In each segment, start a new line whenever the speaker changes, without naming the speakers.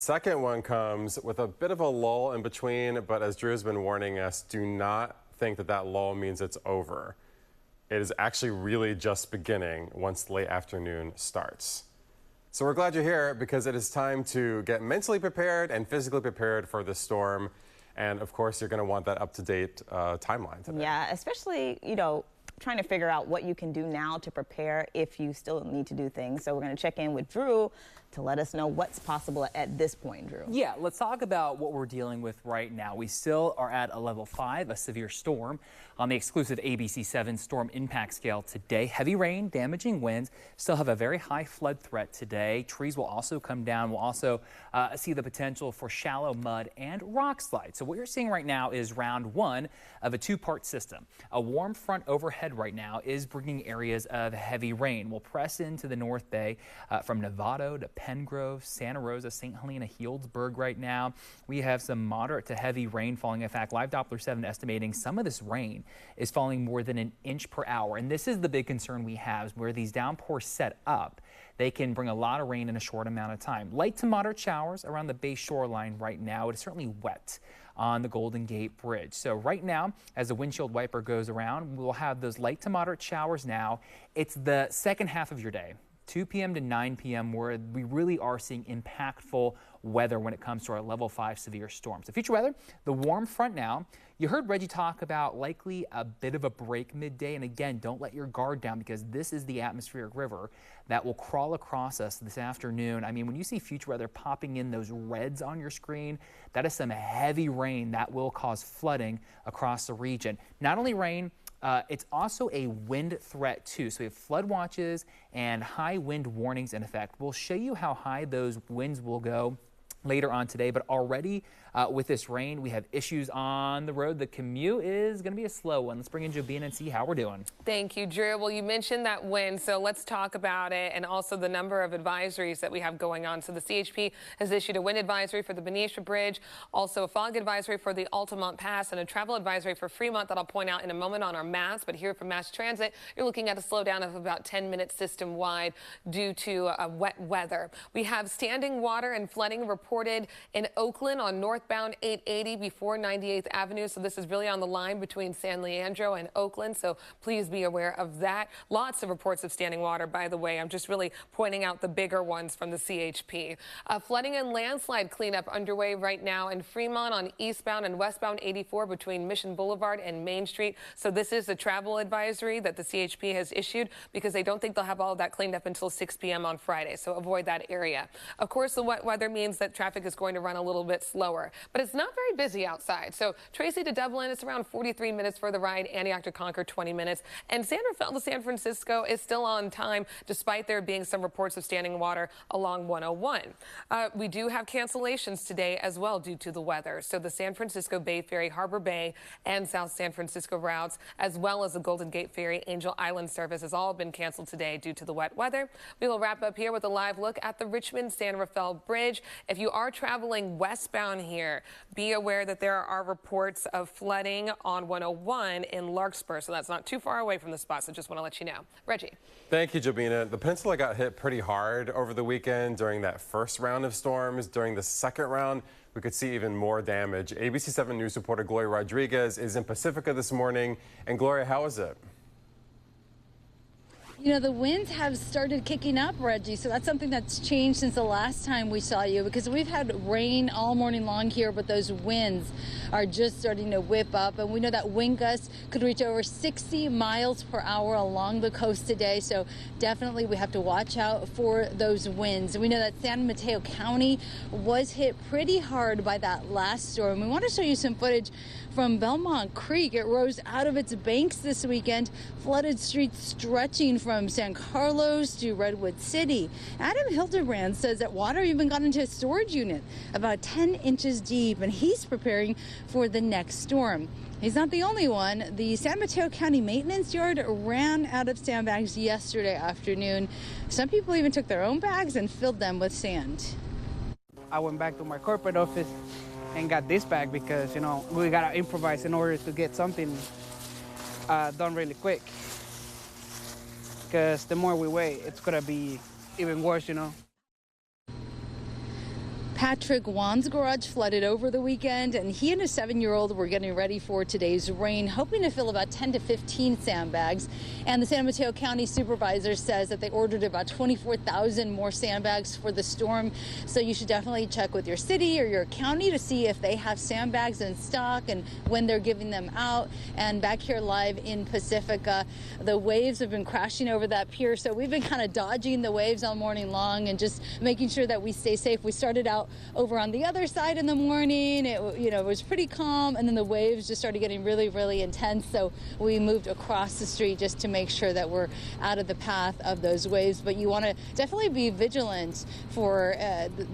Second one comes with a bit of a lull in between, but as Drew has been warning us, do not think that that lull means it's over. It is actually really just beginning once late afternoon starts. So we're glad you're here because it is time to get mentally prepared and physically prepared for this storm. And of course, you're going to want that up-to-date timeline today.
Yeah, especially, trying to figure out what you can do now to prepare if you still need to do things. So we're going to check in with Drew to let us know what's possible at this point, Drew.
Yeah, let's talk about what we're dealing with right now. We still are at a level 5, a severe storm, on the exclusive ABC7 storm impact scale today. Heavy rain, damaging winds, still have a very high flood threat today. Trees will also come down. We'll also see the potential for shallow mud and rock slides. So what you're seeing right now is round 1 of a 2-part system. A warm front overhead right now is bringing areas of heavy rain. We'll press into the North Bay from Novato to Pengrove, Santa Rosa, St. Helena, Healdsburg right now. We have some moderate to heavy rain falling. In fact, Live Doppler 7 estimating some of this rain is falling more than an inch per hour. And this is the big concern we have, where these downpours set up. They can bring a lot of rain in a short amount of time. Light to moderate showers around the bay shoreline right now. It is certainly wet on the Golden Gate Bridge. So right now, as the windshield wiper goes around, we'll have those light to moderate showers now. It's the second half of your day, 2 p.m. to 9 p.m., where we really are seeing impactful weather when it comes to our level 5 severe storms. The future weather, the warm front now. You heard Reggie talk about likely a bit of a break midday. And again, don't let your guard down because this is the atmospheric river that will crawl across us this afternoon. I mean, when you see future weather popping in those reds on your screen, that is some heavy rain that will cause flooding across the region. Not only rain, it's also a wind threat too. So we have flood watches and high wind warnings in effect. We'll show you how high those winds will go later on today, but already with this rain, we have issues on the road. The commute is going to be a slow one. Let's bring in Jobina and see how we're doing.
Thank you, Drew. Well, you mentioned that wind, so let's talk about it and also the number of advisories that we have going on. So the CHP has issued a wind advisory for the Benicia Bridge, also a fog advisory for the Altamont Pass, and a travel advisory for Fremont that I'll point out in a moment on our maps. But here from Mass Transit, you're looking at a slowdown of about 10 minutes system-wide due to wet weather. We have standing water and flooding reported in Oakland on northbound 880 before 98th Avenue. So this is really on the line between San Leandro and Oakland. So please be aware of that. Lots of reports of standing water, by the way. I'm just really pointing out the bigger ones from the CHP. Flooding and landslide cleanup underway right now in Fremont on eastbound and westbound 84 between Mission Boulevard and Main Street. So this is a travel advisory that the CHP has issued because they don't think they'll have all of that cleaned up until 6 p.m. on Friday. So avoid that area. Of course, the wet weather means that traffic is going to run a little bit slower, but it's not very busy outside. So Tracy to Dublin, it's around 43 minutes for the ride. Antioch to Concord, 20 minutes. And San Rafael to San Francisco is still on time, despite there being some reports of standing water along 101. We do have cancellations today as well due to the weather. So the San Francisco Bay Ferry, Harbor Bay, and South San Francisco routes, as well as the Golden Gate Ferry, Angel Island service, has all been canceled today due to the wet weather. We will wrap up here with a live look at the Richmond-San Rafael Bridge. If you are traveling westbound here, be aware that there are reports of flooding on 101 in Larkspur, so that's not too far away from the spot, so just want to let you know. Reggie.
Thank you, Jobina. The peninsula got hit pretty hard over the weekend during that first round of storms. During the second round, we could see even more damage. ABC7 News reporter Gloria Rodriguez is in Pacifica this morning. And Gloria, how is it?
You know, the winds have started kicking up, Reggie, so that's something that's changed since the last time we saw you, because we've had rain all morning long here, but those winds are just starting to whip up, and we know that wind gusts could reach over 60 miles per hour along the coast today, so definitely we have to watch out for those winds. We know that San Mateo County was hit pretty hard by that last storm. We want to show you some footage from Belmont Creek. It rose out of its banks this weekend, flooded streets stretching from San Carlos to Redwood City. Adam Hildebrand says that water even got into a storage unit about 10 inches deep, and he's preparing for the next storm. He's not the only one. The San Mateo County Maintenance Yard ran out of sandbags yesterday afternoon. Some people even took their own bags and filled them with sand.
I went back to my corporate office and got this bag because, you know, we got to improvise in order to get something done really quick. Because the more we wait, it's going to be even worse, you know.
Patrick Wan's garage flooded over the weekend, and he and his 7-year-old were getting ready for today's rain, hoping to fill about 10 to 15 sandbags. And the San Mateo County supervisor says that they ordered about 24,000 more sandbags for the storm. So you should definitely check with your city or your county to see if they have sandbags in stock and when they're giving them out. And back here live in Pacifica, the waves have been crashing over that pier, so we've been kind of dodging the waves all morning long and just making sure that we stay safe. We started out over on the other side in the morning. It was pretty calm, and then the waves just started getting really, really intense. So we moved across the street just to make sure that we're out of the path of those waves. But you want to definitely be vigilant for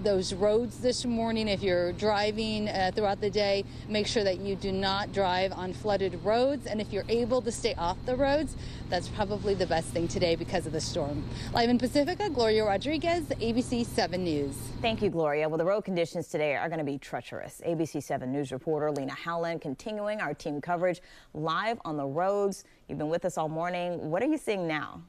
those roads this morning. If you're driving throughout the day, make sure that you do not drive on flooded roads. And if you're able to stay off the roads, that's probably the best thing today because of the storm. Live in Pacifica, Gloria Rodriguez, ABC7 News.
Thank you, Gloria. Well, the road conditions today are going to be treacherous. ABC7 News reporter Lena Howland continuing our team coverage live on the roads. You've been with us all morning. What are you seeing now?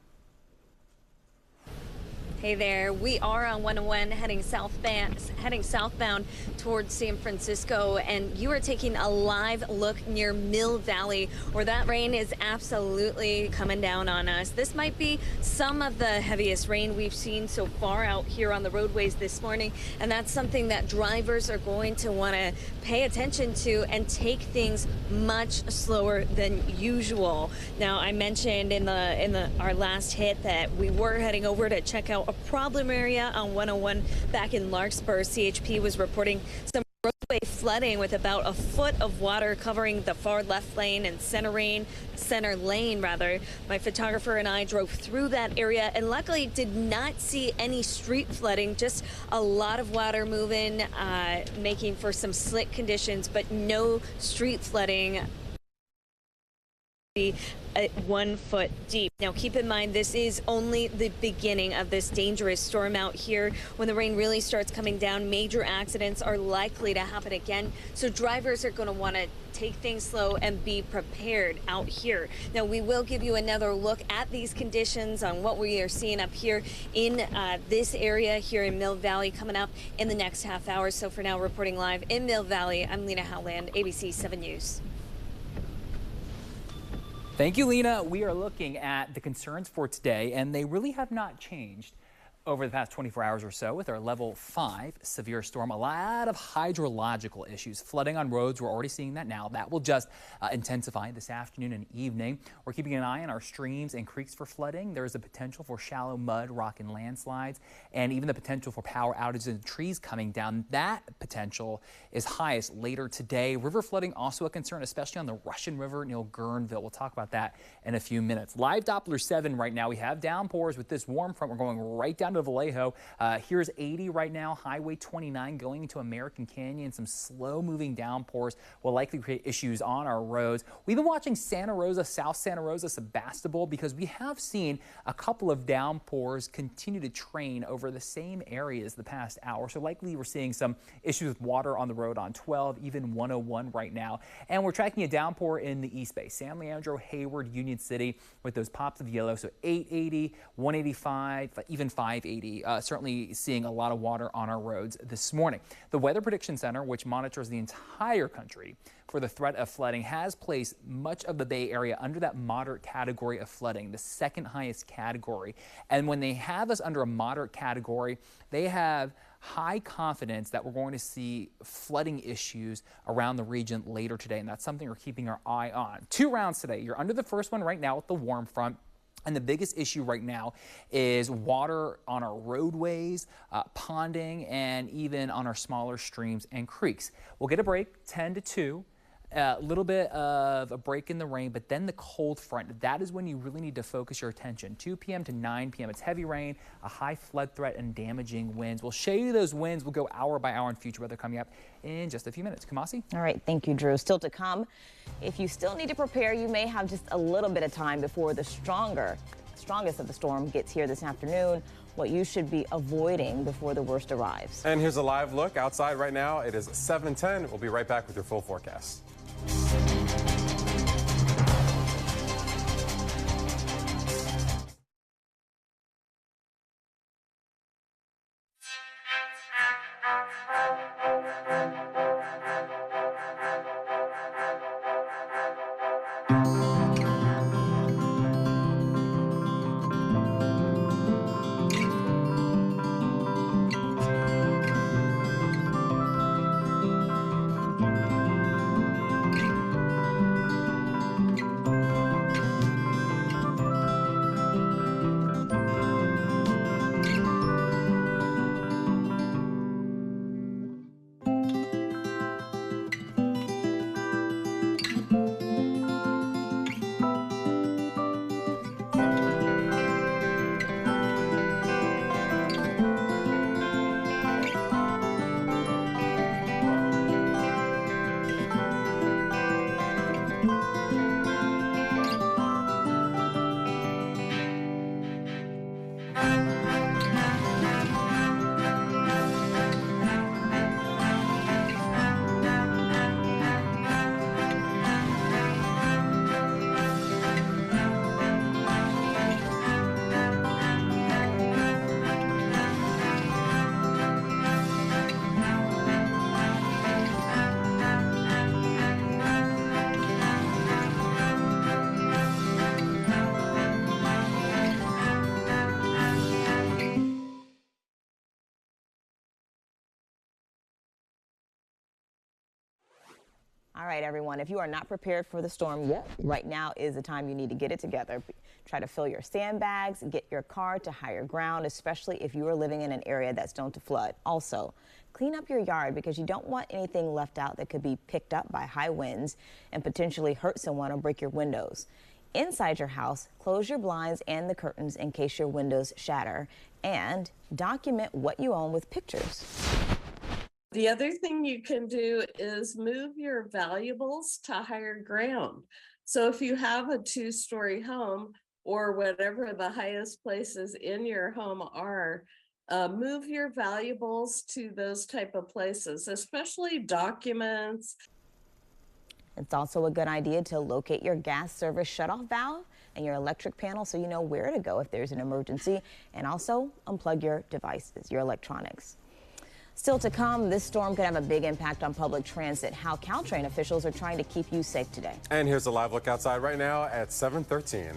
Hey there, we are on 101 heading southbound towards San Francisco, and you are taking a live look near Mill Valley, where that rain is absolutely coming down on us. This might be some of the heaviest rain we've seen so far out here on the roadways this morning, and that's something that drivers are going to want to pay attention to and take things much slower than usual. Now, I mentioned in our last hit that we were heading over to check out a problem area on 101 back in Larkspur. CHP was reporting some roadway flooding with about a foot of water covering the far left lane and center lane. My photographer and I drove through that area and luckily did not see any street flooding, just a lot of water moving, making for some slick conditions, but no street flooding. At 1 foot deep. Now keep in mind, this is only the beginning of this dangerous storm out here. When the rain really starts coming down, major accidents are likely to happen again. So drivers are going to want to take things slow and be prepared out here. Now we will give you another look at these conditions on what we are seeing up here in this area here in Mill Valley coming up in the next half hour. So for now, reporting live in Mill Valley, I'm Lena Howland, ABC7 News.
Thank you, Lena. We are looking at the concerns for today, and they really have not changed over the past 24 hours or so with our level 5 severe storm. A lot of hydrological issues. Flooding on roads, we're already seeing that now. That will just intensify this afternoon and evening. We're keeping an eye on our streams and creeks for flooding. There is a potential for shallow mud, rock, and landslides, and even the potential for power outages and trees coming down. That potential is highest later today. River flooding also a concern, especially on the Russian River near Guerneville. We'll talk about that in a few minutes. Live Doppler 7 right now. We have downpours with this warm front. We're going right down to Vallejo. Here's 80 right now, Highway 29 going into American Canyon. Some slow moving downpours will likely create issues on our roads. We've been watching Santa Rosa, South Santa Rosa, Sebastopol, because we have seen a couple of downpours continue to train over the same areas the past hour. So likely we're seeing some issues with water on the road on 12, even 101 right now. And we're tracking a downpour in the East Bay, San Leandro, Hayward, Union City with those pops of yellow. So 880, 185, even 580. Certainly seeing a lot of water on our roads this morning. The Weather Prediction Center, which monitors the entire country for the threat of flooding, has placed much of the Bay Area under that moderate category of flooding, the second highest category. And when they have us under a moderate category, they have high confidence that we're going to see flooding issues around the region later today. And that's something we're keeping our eye on. 2 rounds today. You're under the first one right now with the warm front. And the biggest issue right now is water on our roadways, ponding, and even on our smaller streams and creeks. We'll get a break, 10 to 2. A little bit of a break in the rain, but then the cold front. That is when you really need to focus your attention. 2 p.m. to 9 p.m. It's heavy rain, a high flood threat, and damaging winds. We'll show you those winds. We'll go hour by hour in future weather coming up in just a few minutes. Kamasi?
All right. Thank you, Drew. Still to come. If you still need to prepare, you may have just a little bit of time before the strongest of the storm gets here this afternoon. What you should be avoiding before the worst arrives.
And here's a live look outside right now. It is 7:10. We'll be right back with your full forecast.
All right, everyone, if you are not prepared for the storm yet, right now is the time you need to get it together. Try to fill your sandbags, get your car to higher ground, especially if you are living in an area that's known to flood. Also, clean up your yard because you don't want anything left out that could be picked up by high winds and potentially hurt someone or break your windows. Inside your house, close your blinds and the curtains in case your windows shatter, and document what you own with pictures.
The other thing you can do is move your valuables to higher ground. So if you have a 2-story home or whatever the highest places in your home are, move your valuables to those type of places, especially documents.
It's also a good idea to locate your gas service shutoff valve and your electric panel so you know where to go if there's an emergency, and also unplug your devices, your electronics. Still to come, this storm could have a big impact on public transit. How Caltrain officials are trying to keep you safe today.
And here's a live look outside right now at 7:13.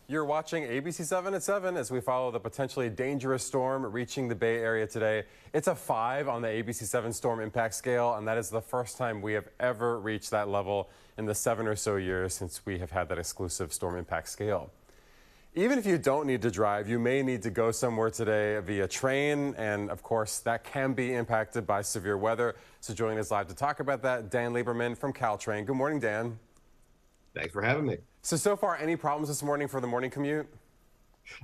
You're watching ABC7 at 7 as we follow the potentially dangerous storm reaching the Bay Area today. It's a 5 on the ABC7 storm impact scale, and that is the first time we have ever reached that level in the 7 or so years since we have had that exclusive storm impact scale. Even if you don't need to drive, you may need to go somewhere today via train, and of course that can be impacted by severe weather. So joining us live to talk about that, Dan Lieberman from Caltrain. Good morning, Dan.
Thanks for having me.
So far, any problems this morning for the morning commute?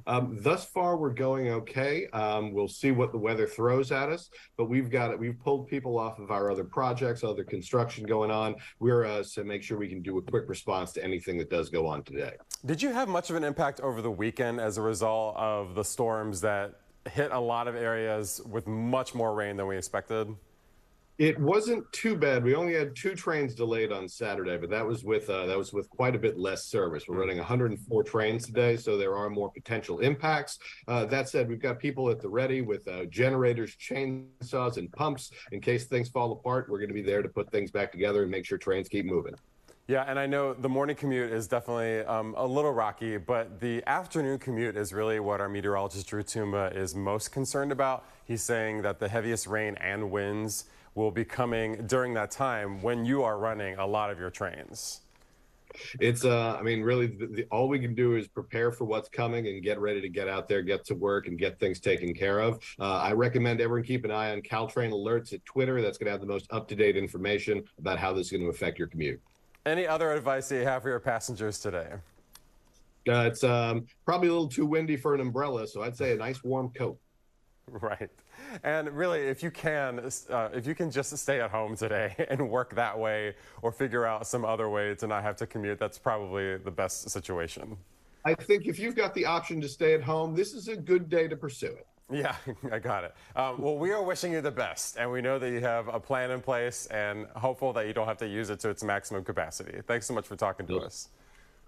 Thus far, we're going okay. We'll see what the weather throws at us, but we've pulled people off of our other projects, other construction going on. We're to make sure we can do a quick response to anything that does go on today.
Did you have much of an impact over the weekend as a result of the storms that hit a lot of areas with much more rain than we expected?
It wasn't too bad. We only had 2 trains delayed on Saturday, but that was with quite a bit less service. We're running 104 trains today, so there are more potential impacts. That said, we've got people at the ready with generators, chainsaws, and pumps in case things fall apart. We're going to be there to put things back together and make sure trains keep moving.
Yeah, and I know the morning commute is definitely a little rocky, but the afternoon commute is really what our meteorologist Drew Tumba is most concerned about. He's saying that the heaviest rain and winds will be coming during that time when you are running a lot of your trains.
It's I mean, really, all we can do is prepare for what's coming and get ready to get out there, get to work, and get things taken care of. I recommend everyone keep an eye on Caltrain alerts at Twitter. That's going to have the most up-to-date information about how this is going to affect your commute.
Any other advice that you have for your passengers today?
It's probably a little too windy for an umbrella, so I'd say a nice warm coat.
Right. And really, if you can just stay at home today and work that way or figure out some other way to not have to commute, that's probably the best situation.
I think if you've got the option to stay at home, this is a good day to pursue it.
Yeah, I got it. Well, we are wishing you the best, and we know that you have a plan in place and hopeful that you don't have to use it to its maximum capacity. Thanks so much for talking to us.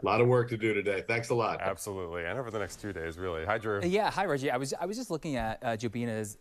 A lot of work to do today. Thanks a lot.
Absolutely. And over the next 2 days, really. Hi, Drew.
Yeah, hi, Reggie. I was just looking at Jobina's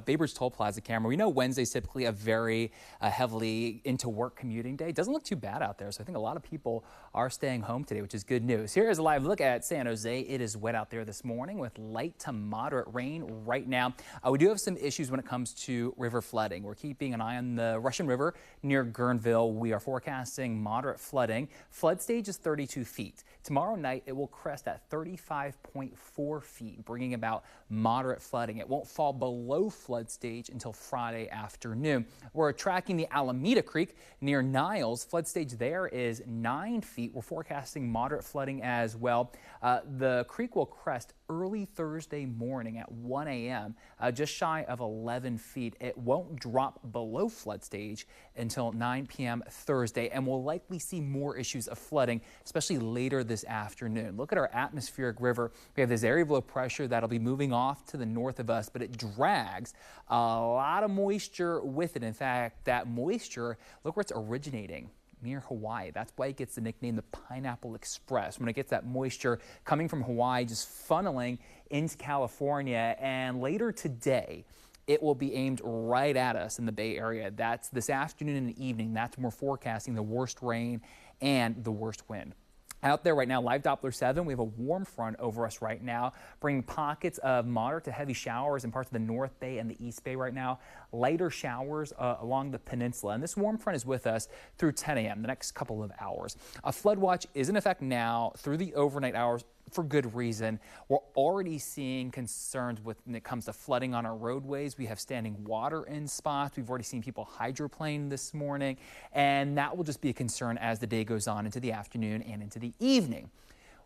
Bay Bridge Toll Plaza camera. We know Wednesday's typically a very heavily into work commuting day. It doesn't look too bad out there, so I think a lot of people are staying home today, which is good news. Here is a live look at San Jose. It is wet out there this morning with light to moderate rain right now. We do have some issues when it comes to river flooding. We're keeping an eye on the Russian River near Guerneville. We are forecasting moderate flooding. Flood stage is 32 feet. Tomorrow night, it will crest at 35.4 feet, bringing about moderate flooding. It won't fall below flood stage until Friday afternoon. We're tracking the Alameda Creek near Niles. Flood stage there is 9 feet. We're forecasting moderate flooding as well. The creek will crest early Thursday morning at 1 a.m., just shy of 11 feet. It won't drop below flood stage until 9 p.m. Thursday, and we'll likely see more issues of flooding, especially later this afternoon. Look at our atmospheric river. We have this area of low pressure that'll be moving off to the north of us, but it drags a lot of moisture with it. In fact, that moisture, look where it's originating. Near Hawaii. That's why it gets the nickname the Pineapple Express. When it gets that moisture coming from Hawaii, just funneling into California, and later today, it will be aimed right at us in the Bay Area. That's this afternoon and evening. That's when we're forecasting the worst rain and the worst wind. Out there right now, live Doppler 7, we have a warm front over us right now, bringing pockets of moderate to heavy showers in parts of the North Bay and the East Bay right now, lighter showers along the peninsula. And this warm front is with us through 10 a.m., the next couple of hours. A flood watch is in effect now through the overnight hours for good reason. We're already seeing concerns when it comes to flooding on our roadways. We have standing water in spots. We've already seen people hydroplane this morning, and that will just be a concern as the day goes on into the afternoon and into the evening.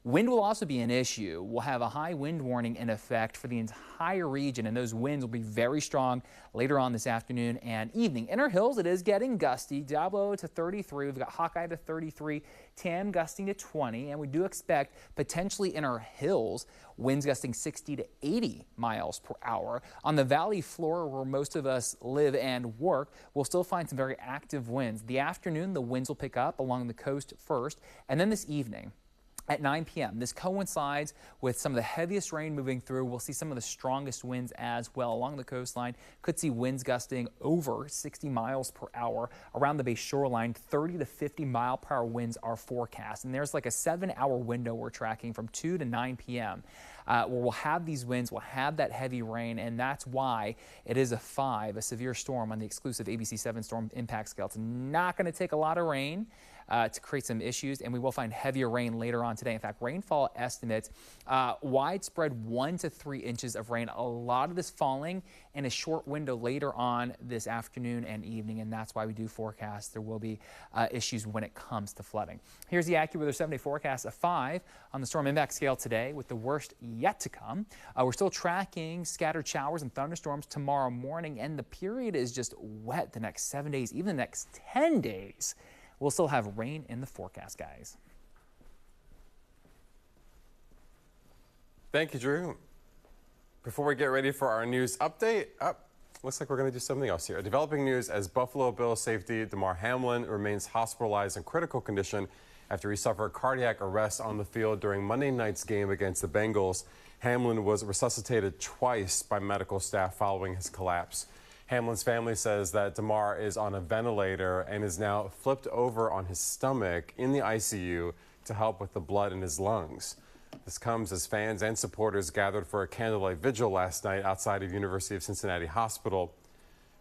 Wind will also be an issue. We'll have a high wind warning in effect for the entire region, and those winds will be very strong later on this afternoon and evening. In our hills, it is getting gusty. Diablo to 33. We've got Hawkeye to 33. Tam gusting to 20. And we do expect potentially in our hills, winds gusting 60 to 80 miles per hour. On the valley floor where most of us live and work, we'll still find some very active winds. The afternoon, the winds will pick up along the coast first, and then this evening, at 9 p.m. This coincides with some of the heaviest rain moving through. We'll see some of the strongest winds as well along the coastline. Could see winds gusting over 60 miles per hour around the Bay shoreline. 30 to 50 mile per hour winds are forecast. And there's like a 7-hour window we're tracking from 2 to 9 p.m. Where we'll have these winds, we'll have that heavy rain, and that's why it is a 5, a severe storm on the exclusive ABC7 storm impact scale. It's not going to take a lot of rain. to create some issues, and we will find heavier rain later on today. In fact, rainfall estimates widespread 1 to 3 inches of rain. A lot of this falling in a short window later on this afternoon and evening, and that's why we do forecast there will be issues when it comes to flooding. Here's the AccuWeather 7-day forecast, a 5 on the storm impact scale today, with the worst yet to come. We're still tracking scattered showers and thunderstorms tomorrow morning, and the period is just wet the next 7 days, even the next 10 days. We'll still have rain in the forecast, guys.
Thank you, Drew. Before we get ready for our news update, looks like we're going to do something else here. Developing news as Buffalo Bills safety Damar Hamlin remains hospitalized in critical condition after he suffered cardiac arrest on the field during Monday night's game against the Bengals. Hamlin was resuscitated twice by medical staff following his collapse. Hamlin's family says that Damar is on a ventilator and is now flipped over on his stomach in the ICU to help with the blood in his lungs. This comes as fans and supporters gathered for a candlelight vigil last night outside of University of Cincinnati Hospital.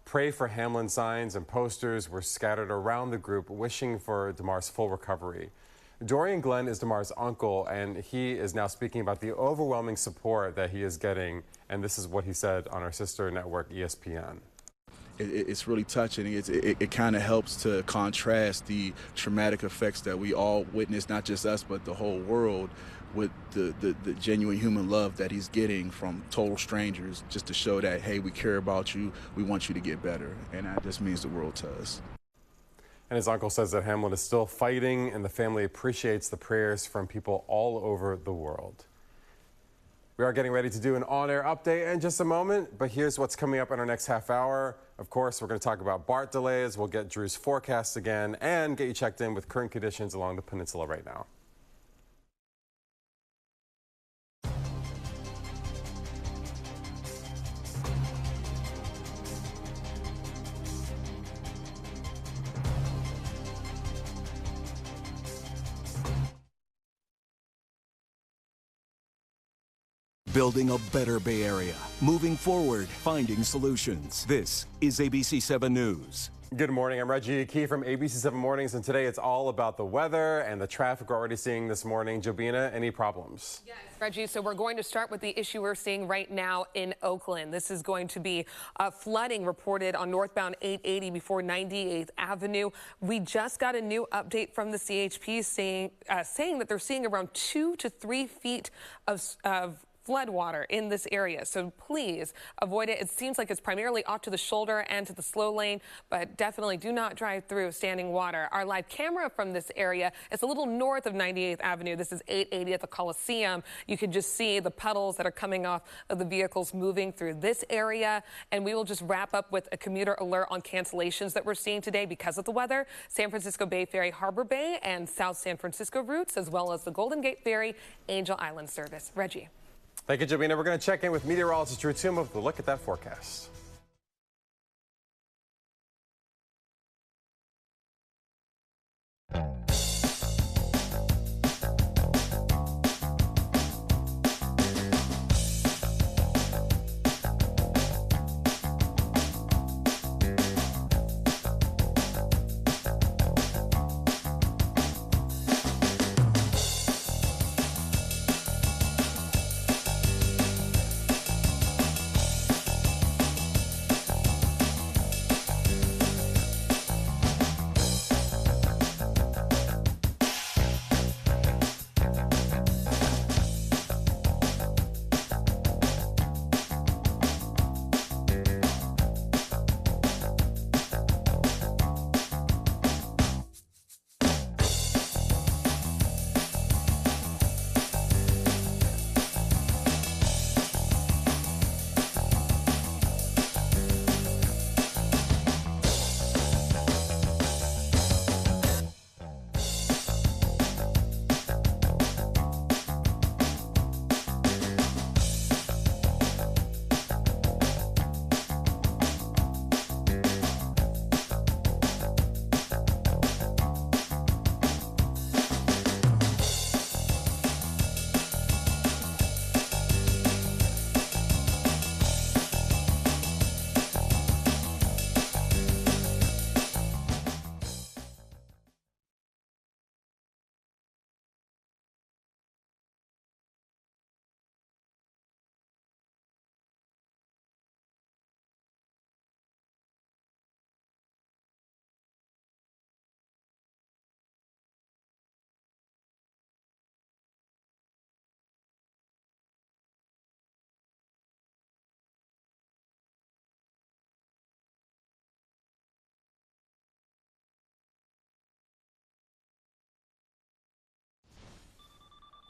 Pray for Hamlin signs and posters were scattered around the group, wishing for Damar's full recovery. Dorian Glenn is Damar's uncle, and he is now speaking about the overwhelming support that he is getting. And this is what he said on our sister network, ESPN.
It's really touching. It kind of helps to contrast the traumatic effects that we all witness, not just us, but the whole world, with the genuine human love that he's getting from total strangers, just to show that, hey, we care about you, we want you to get better. And that just means the world to us.
And his uncle says that Hamlin is still fighting, and the family appreciates the prayers from people all over the world. We are getting ready to do an on-air update in just a moment, but here's what's coming up in our next half hour. Of course, we're going to talk about BART delays. We'll get Drew's forecast again and get you checked in with current conditions along the peninsula right now.
Building a better Bay Area. Moving forward, finding solutions. This is ABC7 News.
Good morning. I'm Reggie Key from ABC7 Mornings, and today it's all about the weather and the traffic we're already seeing this morning. Jobina, any problems?
Yes, Reggie. So we're going to start with the issue we're seeing right now in Oakland. This is going to be flooding reported on northbound 880 before 98th Avenue. We just got a new update from the CHP saying that they're seeing around 2 to 3 feet of floodwater in this area, so please avoid it. It seems like it's primarily off to the shoulder and to the slow lane, but definitely do not drive through standing water. Our live camera from this area is a little north of 98th Avenue. This is 880 at the Coliseum. You can just see the puddles that are coming off of the vehicles moving through this area, and we will just wrap up with a commuter alert on cancellations that we're seeing today because of the weather. San Francisco Bay Ferry Harbor Bay and South San Francisco routes, as well as the Golden Gate Ferry Angel Island service. Reggie.
Thank you, Jobina. We're going to check in with meteorologist Drew Tuma with a look at that forecast.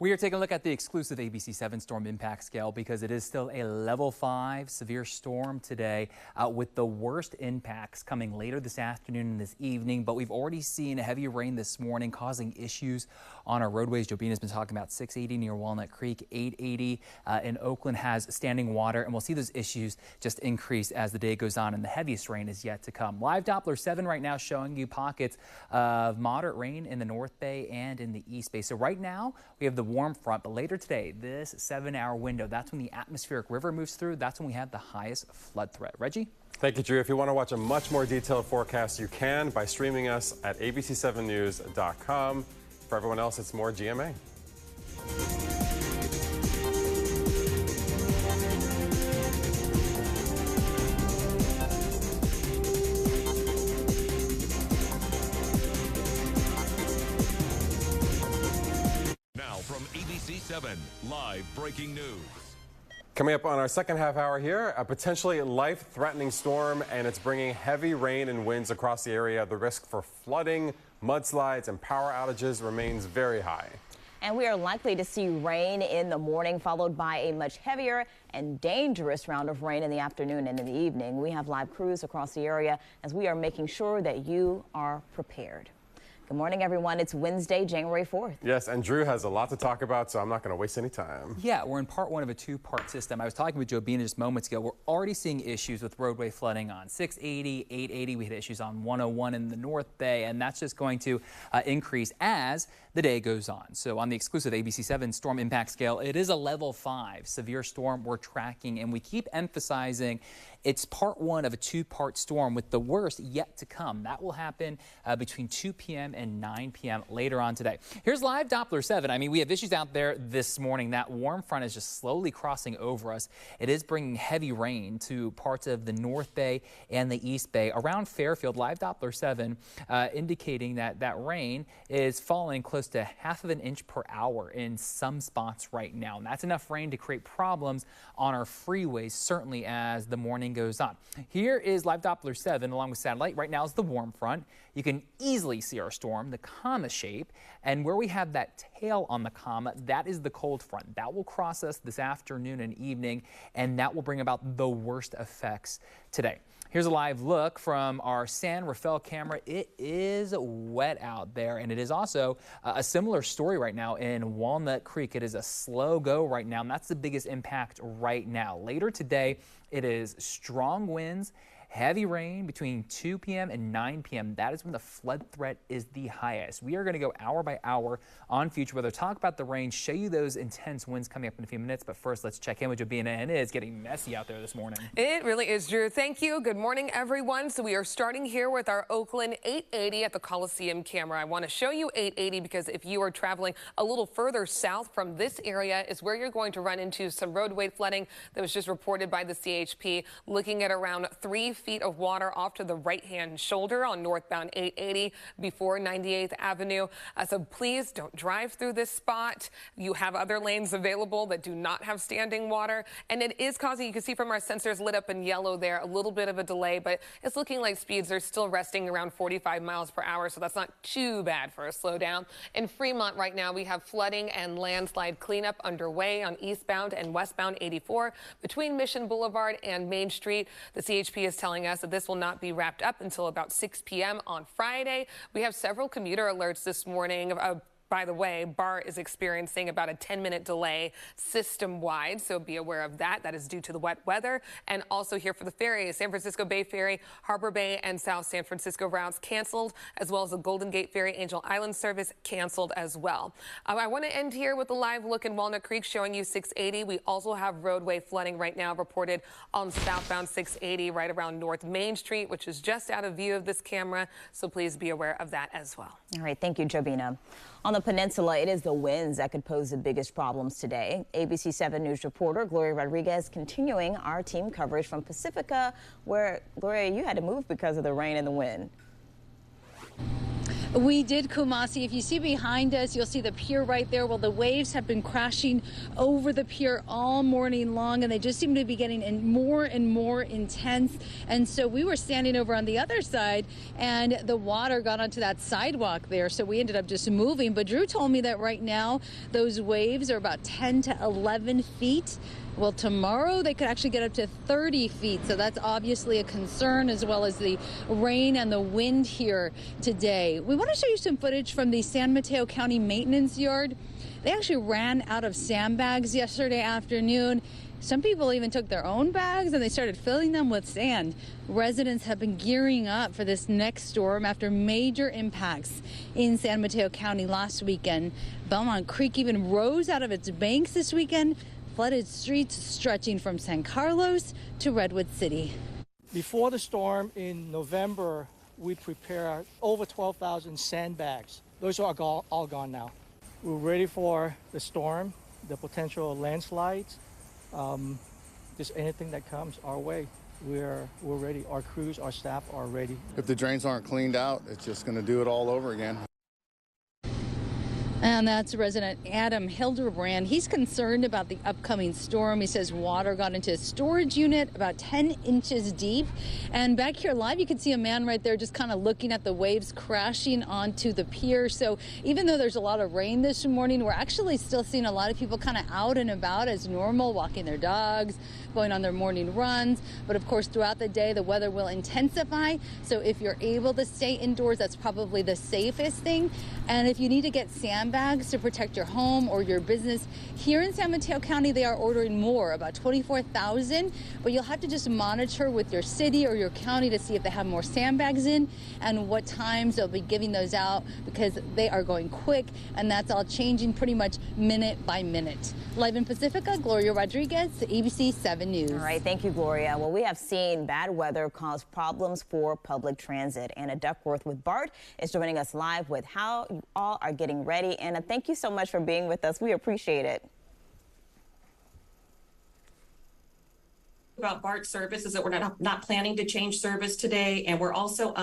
We are taking a look at the exclusive ABC7 storm impact scale because it is still a level 5 severe storm today with the worst impacts coming later this afternoon and this evening. But we've already seen heavy rain this morning causing issues on our roadways. Jobina's been talking about 680 near Walnut Creek, 880 in Oakland has standing water, and we'll see those issues just increase as the day goes on, and the heaviest rain is yet to come. Live Doppler 7 right now showing you pockets of moderate rain in the North Bay and in the East Bay. So right now we have the warm front, but later today, this 7-hour window, that's when the atmospheric river moves through. That's when we have the highest flood threat. Reggie?
Thank you, Drew. If you want to watch a much more detailed forecast, you can by streaming us at abc7news.com. For everyone else, it's more GMA.
From ABC7, live breaking news.
Coming up on our second half hour here, a potentially life-threatening storm, and it's bringing heavy rain and winds across the area. The risk for flooding, mudslides, and power outages remains very high.
And we are likely to see rain in the morning, followed by a much heavier and dangerous round of rain in the afternoon and in the evening. We have live crews across the area as we are making sure that you are prepared. Good morning, everyone. It's Wednesday, January 4th.
Yes, and Drew has a lot to talk about, so I'm not going to waste any time.
Yeah, we're in part one of a two-part system. I was talking with Jobina just moments ago. We're already seeing issues with roadway flooding on 680, 880. We had issues on 101 in the North Bay, and that's just going to increase as the day goes on. So on the exclusive ABC7 storm impact scale, it is a level 5 severe storm we're tracking, and we keep emphasizing it's part one of a two-part storm with the worst yet to come. That will happen between 2 p.m. and 9 p.m. later on today. Here's live Doppler 7. I mean, we have issues out there this morning. That warm front is just slowly crossing over us. It is bringing heavy rain to parts of the North Bay and the East Bay. Around Fairfield, live Doppler 7 indicating that that rain is falling close to ½ an inch per hour in some spots right now. And that's enough rain to create problems on our freeways, certainly as the morning goes on. Here is live Doppler 7 along with satellite. Right now is the warm front. You can easily see our storm, the comma shape, and where we have that tail on the comma, that is the cold front. That will cross us this afternoon and evening, and that will bring about the worst effects today. Here's a live look from our San Rafael camera. It is wet out there, and it is also a similar story right now in Walnut Creek. It is a slow go right now, and that's the biggest impact right now. Later today, it is strong winds, heavy rain between 2 p.m. and 9 p.m. That is when the flood threat is the highest. We are going to go hour by hour on future weather, talk about the rain, show you those intense winds coming up in a few minutes. But first, let's check in with Jobina, and it is getting messy out there this morning.
It really is, Drew. Thank you. Good morning, everyone. So we are starting here with our Oakland 880 at the Coliseum camera. I want to show you 880 because if you are traveling a little further south from this area is where you're going to run into some roadway flooding that was just reported by the CHP, looking at around 3 feet of water off to the right-hand shoulder on northbound 880 before 98th Avenue. So please don't drive through this spot. You have other lanes available that do not have standing water, and it is causing, you can see from our sensors lit up in yellow there, a little bit of a delay, but it's looking like speeds are still resting around 45 miles per hour, so that's not too bad for a slowdown. In Fremont right now, we have flooding and landslide cleanup underway on eastbound and westbound 84 between Mission Boulevard and Main Street. The CHP is telling us that this will not be wrapped up until about 6 p.m. on Friday. We have several commuter alerts this morning. By the way, BART is experiencing about a 10-minute delay system-wide, so be aware of that. That is due to the wet weather. And also here for the ferry, San Francisco Bay Ferry, Harbor Bay and South San Francisco routes canceled, as well as the Golden Gate Ferry Angel Island service canceled as well. I want to end here with a live look in Walnut Creek showing you 680. We also have roadway flooding right now reported on southbound 680 right around North Main Street, which is just out of view of this camera, so please be aware of that as well.
All right, thank you, Jobina. On the peninsula, it is the winds that could pose the biggest problems today. ABC7 News reporter Gloria Rodriguez continuing our team coverage from Pacifica, where, Gloria, you had to move because of the rain and the wind.
We did, Kumasi. If you see behind us, you'll see the pier right there. Well, the waves have been crashing over the pier all morning long, and they just seem to be getting more and more intense. And so we were standing over on the other side, and the water got onto that sidewalk there. So we ended up just moving. But Drew told me that right now, those waves are about 10 to 11 feet. Well, tomorrow they could actually get up to 30 feet. So that's obviously a concern, as well as the rain and the wind here today. We want to show you some footage from the San Mateo County Maintenance Yard. They actually ran out of sandbags yesterday afternoon. Some people even took their own bags and they started filling them with sand. Residents have been gearing up for this next storm after major impacts in San Mateo County last weekend. Belmont Creek even rose out of its banks this weekend. Flooded streets stretching from San Carlos to Redwood City.
Before the storm in November, we prepared over 12,000 sandbags. Those are all gone now. We're ready for the storm, the potential landslides, just anything that comes our way. We're ready. Our crews, our staff are ready.
If the drains aren't cleaned out, it's just going to do it all over again.
And that's resident Adam Hildebrand. He's concerned about the upcoming storm. He says water got into a storage unit about 10 inches deep. And back here live, you can see a man right there just kind of looking at the waves crashing onto the pier. So even though there's a lot of rain this morning, we're actually still seeing a lot of people kind of out and about as normal, walking their dogs, going on their morning runs. But of course, throughout the day, the weather will intensify. So if you're able to stay indoors, that's probably the safest thing. And if you need to get sandbags to protect your home or your business, here in San Mateo County, they are ordering more, about 24,000. But you'll have to just monitor with your city or your county to see if they have more sandbags in and what times they'll be giving those out, because they are going quick, and that's all changing pretty much minute by minute. Live in Pacifica, Gloria Rodriguez, ABC7 News.
All right, thank you, Gloria. Well, we have seen bad weather cause problems for public transit. Anna Duckworth with BART is joining us live with how you all are getting ready. Anna, thank you so much for being with us. We appreciate it.
About BART service is that we're not planning to change service today, and we're also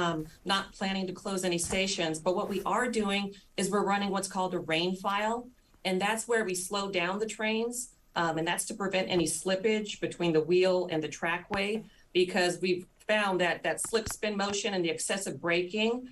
not planning to close any stations. But what we are doing is we're running what's called a rain file, and that's where we slow down the trains, and that's to prevent any slippage between the wheel and the trackway, because we've found that that slip spin motion and the excessive braking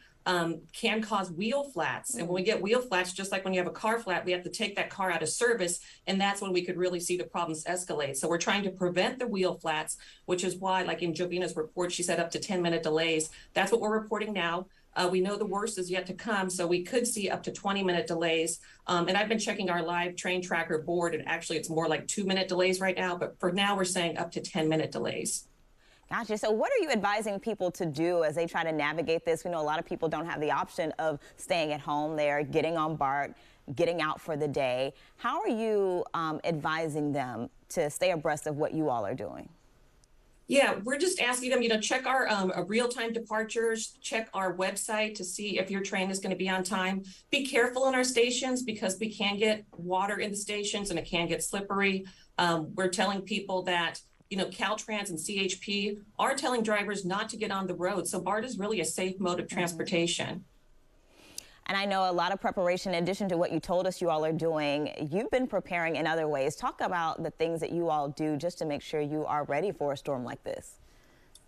can cause wheel flats. And when we get wheel flats, just like when you have a car flat, we have to take that car out of service, and that's when we could really see the problems escalate. So we're trying to prevent the wheel flats, which is why, like in Jovina's report, she said up to 10-minute delays. That's what we're reporting now. We know the worst is yet to come, so we could see up to 20-minute delays. And I've been checking our live train tracker board, and actually it's more like 2-minute delays right now, but for now we're saying up to 10-minute delays.
Gotcha. So what are you advising people to do as they try to navigate this? We know a lot of people don't have the option of staying at home. They're getting on BART, getting out for the day. How are you advising them to stay abreast of what you all are doing?
Yeah, we're just asking them, check our real-time departures, check our website to see if your train is going to be on time. Be careful in our stations, because we can get water in the stations and it can get slippery. We're telling people that Caltrans and CHP are telling drivers not to get on the road. So BART is really a safe mode of transportation.
And I know a lot of preparation, in addition to what you told us you all are doing, you've been preparing in other ways. Talk about the things that you all do just to make sure you are ready for a storm like this.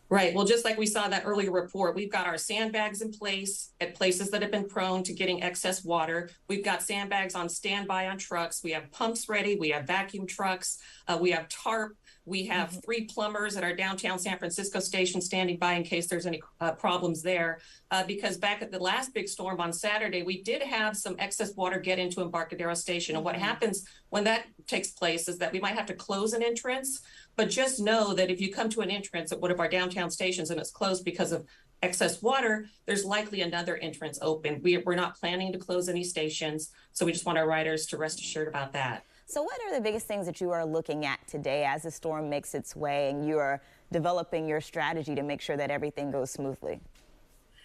Right. Well, just like we saw that earlier report, we've got our sandbags in place at places that have been prone to getting excess water. We've got sandbags on standby on trucks. We have pumps ready. We have vacuum trucks. We have tarp. We have 3 plumbers at our downtown San Francisco station standing by in case there's any problems there. Because back at the last big storm on Saturday, we did have some excess water get into Embarcadero Station. And what happens when that takes place is that we might have to close an entrance. But just know that if you come to an entrance at one of our downtown stations and it's closed because of excess water, there's likely another entrance open. We're not planning to close any stations. So we just want our riders to rest assured about that.
So what are the biggest things that you are looking at today as the storm makes its way and you are developing your strategy to make sure that everything goes smoothly?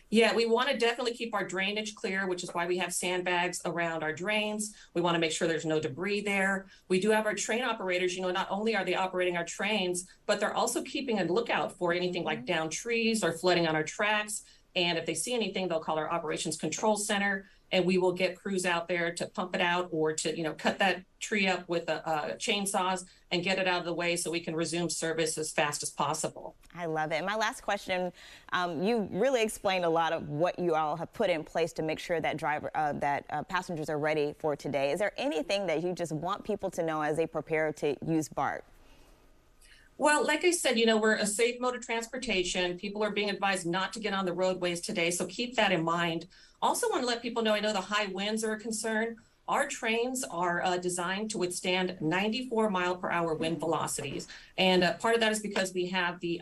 Yeah, we want to definitely keep our drainage clear, which is why we have sandbags around our drains. We want to make sure there's no debris there. We do have our train operators, not only are they operating our trains, but they're also keeping a lookout for anything like downed trees or flooding on our tracks. And if they see anything, they'll call our operations control center, and we will get crews out there to pump it out or to, cut that tree up with chainsaws and get it out of the way so we can resume service as fast as possible.
I love it. My last question, you really explained a lot of what you all have put in place to make sure that passengers are ready for today. Is there anything that you just want people to know as they prepare to use BART?
Well, like I said, we're a safe mode of transportation. People are being advised not to get on the roadways today, so keep that in mind. Also want to let people know, I know the high winds are a concern. Our trains are designed to withstand 94 mile per hour wind velocities. And part of that is because we have the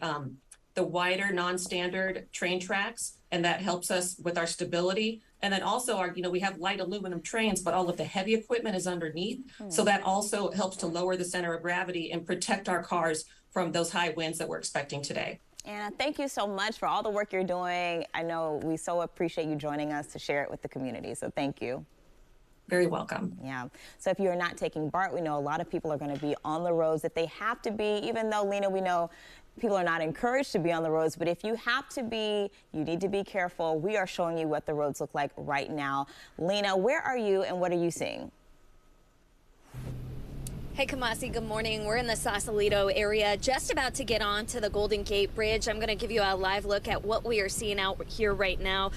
wider non-standard train tracks, and that helps us with our stability. And then also we have light aluminum trains, but all of the heavy equipment is underneath. So that also helps to lower the center of gravity and protect our cars from those high winds that we're expecting today.
Anna, thank you so much for all the work you're doing. I know we so appreciate you joining us to share it with the community, so thank you.
Very welcome.
Yeah. So if you're not taking BART, we know a lot of people are going to be on the roads if they have to be, even though, Lena, we know people are not encouraged to be on the roads, but if you have to be, you need to be careful. We are showing you what the roads look like right now. Lena, where are you and what are you seeing?
Hey, Kamasi, good morning. We're in the Sausalito area, just about to get on to the Golden Gate Bridge. I'm going to give you a live look at what we are seeing out here right now.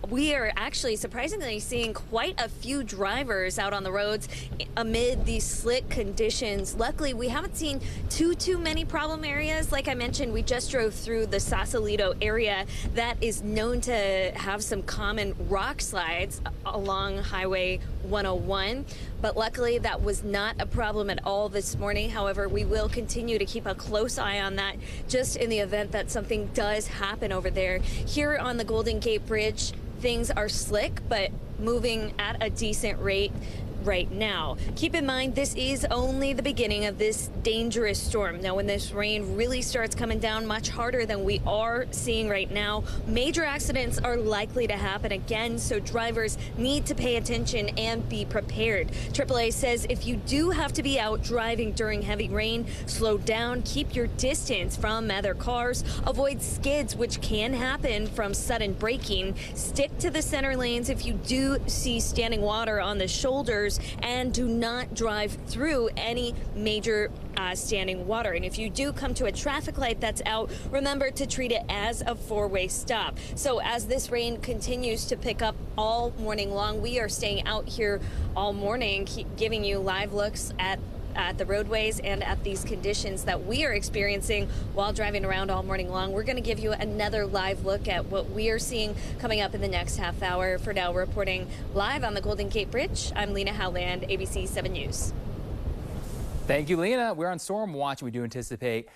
We are actually surprisingly seeing quite a few drivers out on the roads amid these slick conditions. Luckily, we haven't seen too many problem areas. Like I mentioned, we just drove through the Sausalito area that is known to have some common rock slides along Highway 101. But luckily, that was not a problem at all this morning. However, we will continue to keep a close eye on that just in the event that something does happen over there. Here on the Golden Gate Bridge, things are slick, but moving at a decent rate right now. Keep in mind, this is only the beginning of this dangerous storm. Now, when this rain really starts coming down much harder than we are seeing right now, major accidents are likely to happen again, so drivers need to pay attention and be prepared. AAA says if you do have to be out driving during heavy rain, slow down, keep your distance from other cars, avoid skids, which can happen from sudden braking, stick to the center lanes if you do see standing water on the shoulders, and do not drive through any major standing water. And if you do come to a traffic light that's out, remember to treat it as a four-way stop. So as this rain continues to pick up all morning long, we are staying out here all morning, giving you live looks at the roadways and at these conditions that we are experiencing while driving around all morning long. We're going to give you another live look at what we are seeing coming up in the next half hour. For now, reporting live on the Golden Gate Bridge, I'm Lena Howland, ABC7 News.
Thank you, Lena. We're on storm watch. We do anticipate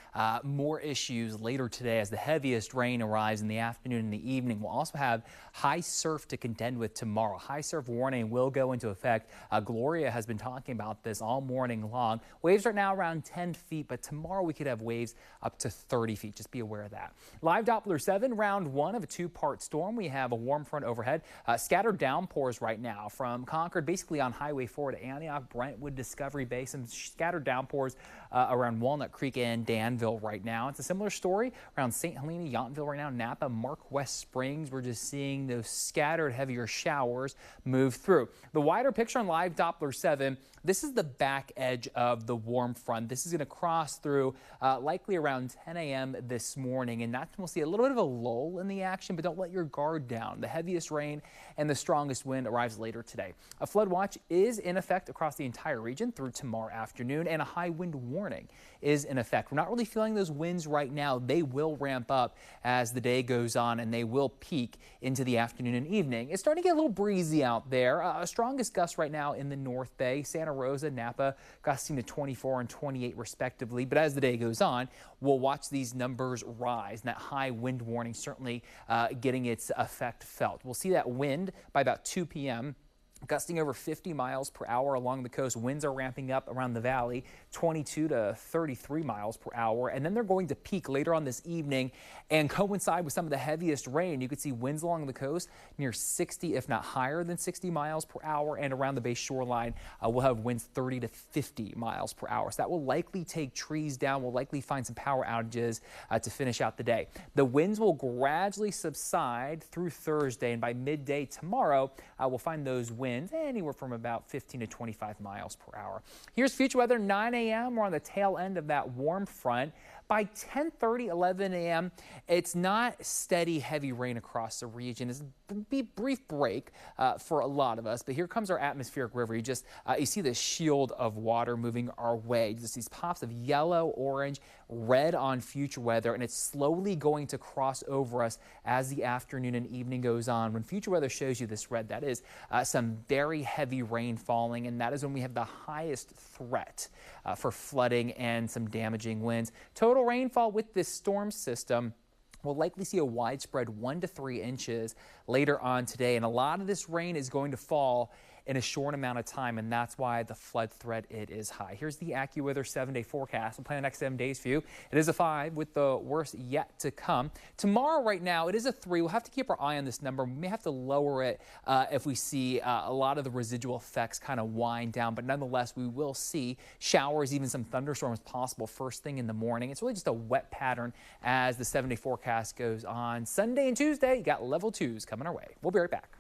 more issues later today as the heaviest rain arrives in the afternoon and the evening. We'll also have high surf to contend with tomorrow. High surf warning will go into effect. Gloria has been talking about this all morning long. Waves right now around 10 feet, but tomorrow we could have waves up to 30 feet. Just be aware of that. Live Doppler 7, round one of a two-part storm. We have a warm front overhead. Scattered downpours right now from Concord, basically on Highway 4 to Antioch, Brentwood, Discovery Bay. Some scattered downpours around Walnut Creek and Danville right now. It's a similar story around St. Helena, Yountville right now, Napa, Mark West Springs. We're just seeing those scattered heavier showers move through. The wider picture on Live Doppler 7, this is the back edge of the warm front. This is going to cross through likely around 10 a.m. this morning, and that's when we'll see a little bit of a lull in the action, but don't let your guard down. The heaviest rain and the strongest wind arrives later today. A flood watch is in effect across the entire region through tomorrow afternoon, and a high wind warning is in effect. We're not really feeling those winds right now. They will ramp up as the day goes on, and they will peak into the afternoon and evening. It's starting to get a little breezy out there. Strongest gusts right now in the North Bay, Santa Rosa, Napa, gusting to 24 and 28 respectively. But as the day goes on, we'll watch these numbers rise, and that high wind warning certainly getting its effect felt. We'll see that wind by about 2 p.m. gusting over 50 miles per hour along the coast. Winds are ramping up around the valley, 22 to 33 miles per hour. And then they're going to peak later on this evening and coincide with some of the heaviest rain. You could see winds along the coast near 60, if not higher than 60 miles per hour. And around the bay shoreline, we'll have winds 30 to 50 miles per hour. So that will likely take trees down. We'll likely find some power outages to finish out the day. The winds will gradually subside through Thursday, and by midday tomorrow, we'll find those winds anywhere from about 15 to 25 miles per hour. Here's future weather, 9 a.m. We're on the tail end of that warm front. By 10:30, 11 a.m., it's not steady, heavy rain across the region. It's a brief break for a lot of us, but here comes our atmospheric river. You see this shield of water moving our way. Just these pops of yellow, orange, red on future weather, and it's slowly going to cross over us as the afternoon and evening goes on. When future weather shows you this red, that is some very heavy rain falling, and that is when we have the highest threat for flooding and some damaging winds. Total rainfall with this storm system, we'll likely see a widespread 1 to 3 inches later on today, and a lot of this rain is going to fall in a short amount of time, and that's why the flood threat it is high. Here's the AccuWeather 7-day forecast. We'll play the next 7 days for you. It is a 5 with the worst yet to come. Tomorrow right now it is a 3. We'll have to keep our eye on this number. We may have to lower it if we see a lot of the residual effects kind of wind down, but nonetheless we will see showers, even some thunderstorms possible first thing in the morning. It's really just a wet pattern as the 7-day forecast goes on. Sunday and Tuesday, you got level 2s coming our way. We'll be right back.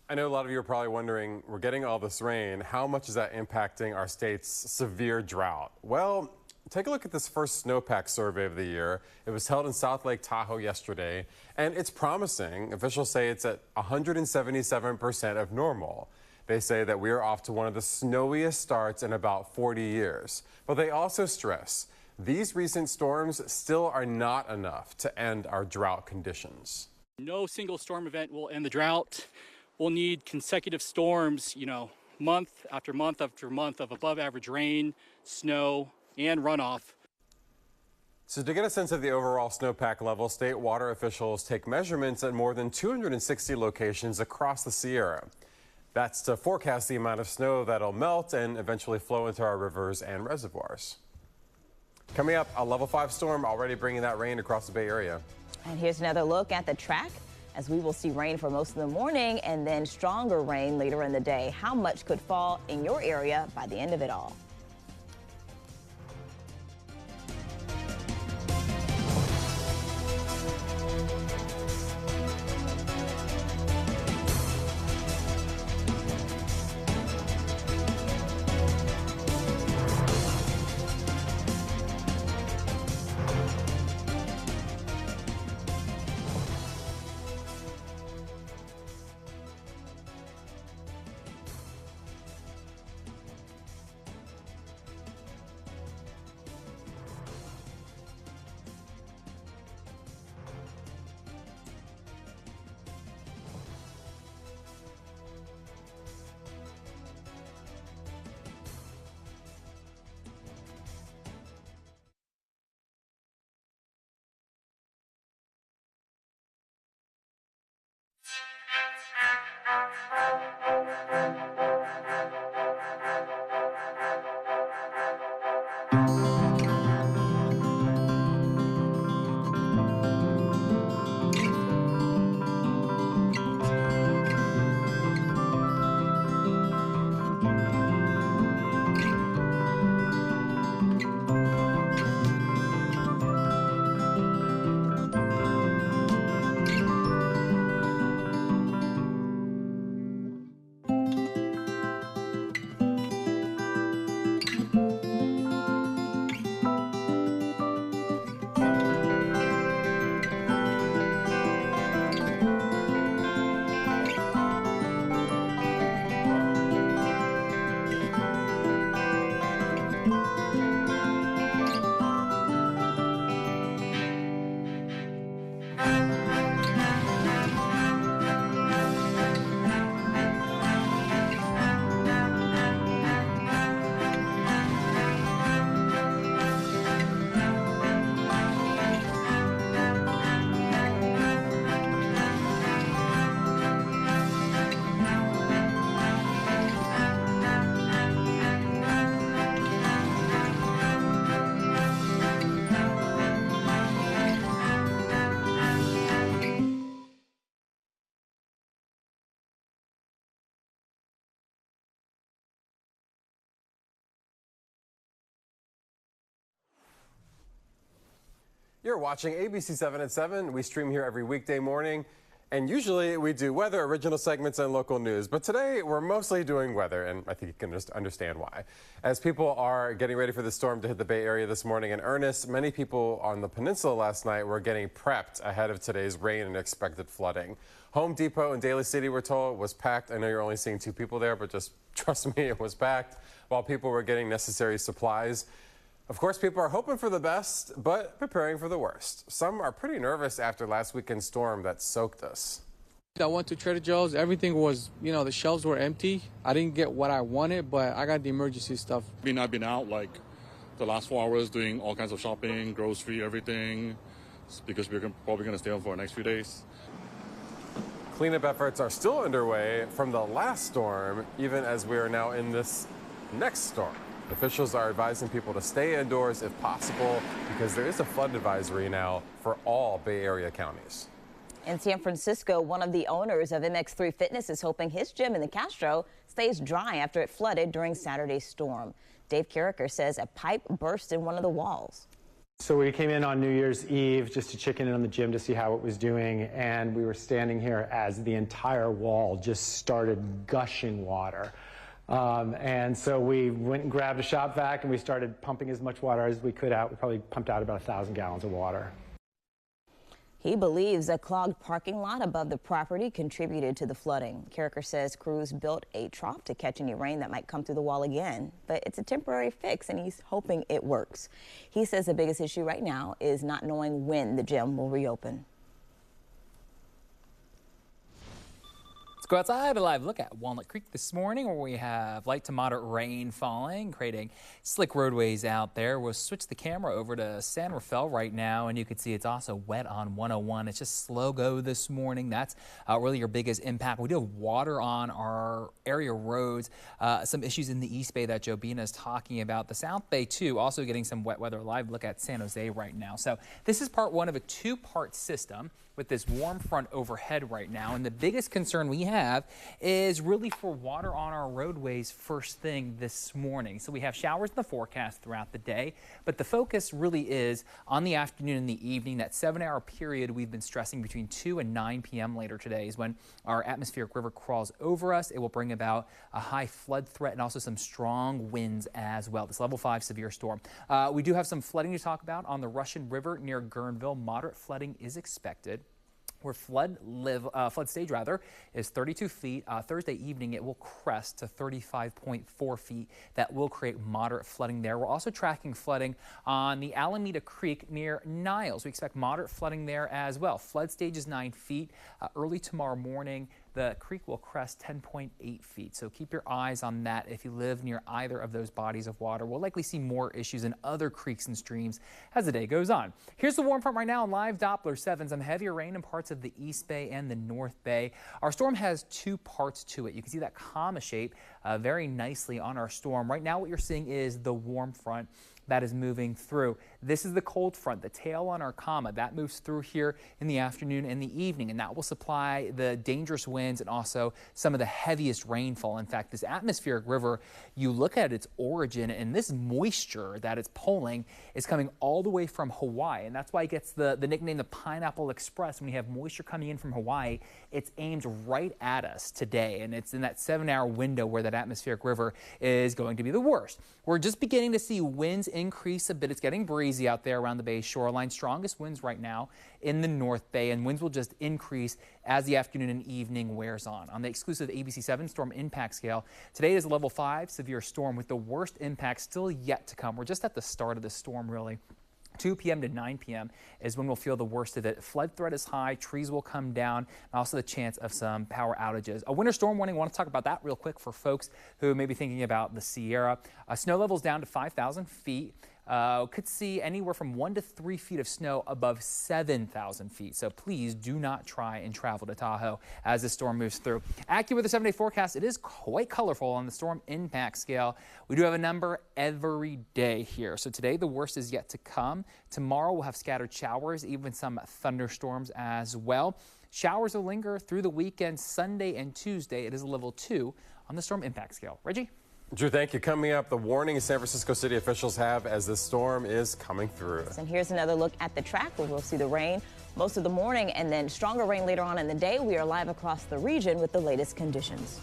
I know a lot of you are probably wondering, we're getting all this rain, how much is that impacting our state's severe drought? Well, take a look at this first snowpack survey of the year. It was held in South Lake Tahoe yesterday, and it's promising. Officials say it's at 177% of normal. They say that we are off to one of the snowiest starts in about 40 years. But they also stress these recent storms still are not enough to end our drought conditions.
No single storm event will end the drought. We'll need consecutive storms, month after month after month of above average rain, snow, and runoff.
So to get a sense of the overall snowpack level, state water officials take measurements at more than 260 locations across the Sierra. That's to forecast the amount of snow that'll melt and eventually flow into our rivers and reservoirs. Coming up, a level 5 storm already bringing that rain across the Bay Area.
And here's another look at the track, as we will see rain for most of the morning and then stronger rain later in the day. How much could fall in your area by the end of it all?
You're watching ABC7 at 7. We stream here every weekday morning, and usually we do weather, original segments, and local news. But today we're mostly doing weather, and I think you can just understand why. As people are getting ready for the storm to hit the Bay Area this morning in earnest, many people on the peninsula last night were getting prepped ahead of today's rain and expected flooding. Home Depot in Daly City, we're told, was packed. I know you're only seeing 2 people there, but just trust me, it was packed while people were getting necessary supplies. Of course, people are hoping for the best, but preparing for the worst. Some are pretty nervous after last weekend's storm that soaked us.
I went to Trader Joe's. Everything was, the shelves were empty. I didn't get what I wanted, but I got the emergency stuff.
I've been out like the last 4 hours doing all kinds of shopping, grocery, everything, because we're probably going to stay home for the next few days.
Cleanup efforts are still underway from the last storm, even as we are now in this next storm. Officials are advising people to stay indoors if possible because there is a flood advisory now for all Bay Area counties.
In San Francisco, one of the owners of MX3 Fitness is hoping his gym in the Castro stays dry after it flooded during Saturday's storm. Dave Carricker says a pipe burst in one of the walls.
So we came in on New Year's Eve just to check in on the gym to see how it was doing, and we were standing here as the entire wall just started gushing water. And so we went and grabbed a shop vac and we started pumping as much water as we could out. We probably pumped out about 1,000 gallons of water.
He believes a clogged parking lot above the property contributed to the flooding. Carricker says crews built a trough to catch any rain that might come through the wall again, but it's a temporary fix and he's hoping it works. He says the biggest issue right now is not knowing when the gym will reopen.
Let's go outside, a live look at Walnut Creek this morning, where we have light to moderate rain falling, creating slick roadways out there. We'll switch the camera over to San Rafael right now, and you can see it's also wet on 101. It's just slow go this morning. That's really your biggest impact. We do have water on our area roads, some issues in the East Bay that Jobina is talking about. The South Bay, too, also getting some wet weather. Live look at San Jose right now. So this is part one of a 2-part system with this warm front overhead right now. And the biggest concern we have is really for water on our roadways first thing this morning. So we have showers in the forecast throughout the day, but the focus really is on the afternoon and the evening. That 7-hour period we've been stressing between 2 and 9 p.m. later today is when our atmospheric river crawls over us. It will bring about a high flood threat and also some strong winds as well. This level 5 severe storm. We do have some flooding to talk about on the Russian River near Guerneville. Moderate flooding is expected. Where flood stage is 32 feet. Thursday evening, it will crest to 35.4 feet. That will create moderate flooding there. We're also tracking flooding on the Alameda Creek near Niles. We expect moderate flooding there as well. Flood stage is 9 feet. Early tomorrow morning, the creek will crest 10.8 feet. So keep your eyes on that if you live near either of those bodies of water. We'll likely see more issues in other creeks and streams as the day goes on. Here's the warm front right now on live Doppler 7. Some heavier rain in parts of the East Bay and the North Bay. Our storm has 2 parts to it. You can see that comma shape very nicely on our storm. Right now what you're seeing is the warm front that is moving through. This is the cold front, the tail on our comma. That moves through here in the afternoon and the evening, and that will supply the dangerous winds and also some of the heaviest rainfall. In fact, this atmospheric river, you look at its origin, and this moisture that it's pulling is coming all the way from Hawaii, and that's why it gets the nickname the Pineapple Express. When you have moisture coming in from Hawaii, it's aimed right at us today, and it's in that 7-hour window where that atmospheric river is going to be the worst. We're just beginning to see winds increase a bit. It's getting breezy out there around the Bay shoreline. Strongest winds right now in the North Bay, and winds will just increase as the afternoon and evening wears on. On the exclusive ABC7 storm impact scale, today is a level 5 severe storm with the worst impact still yet to come. We're just at the start of the storm, really. 2 p.m. to 9 p.m. is when we'll feel the worst of it. Flood threat is high, trees will come down, and also the chance of some power outages. A winter storm warning, I want to talk about that real quick for folks who may be thinking about the Sierra. Snow levels down to 5,000 feet. Could see anywhere from 1 to 3 feet of snow above 7,000 feet. So please do not try and travel to Tahoe as the storm moves through. AccuWeather 7-day forecast, it is quite colorful on the storm impact scale. We do have a number every day here. So today the worst is yet to come. Tomorrow we'll have scattered showers, even some thunderstorms as well. Showers will linger through the weekend. Sunday and Tuesday, it is a level 2 on the storm impact scale. Reggie?
Drew, thank you. Coming up, the warning San Francisco city officials have as this storm is coming through.
And here's another look at the track where we'll see the rain most of the morning and then stronger rain later on in the day. We are live across the region with the latest conditions.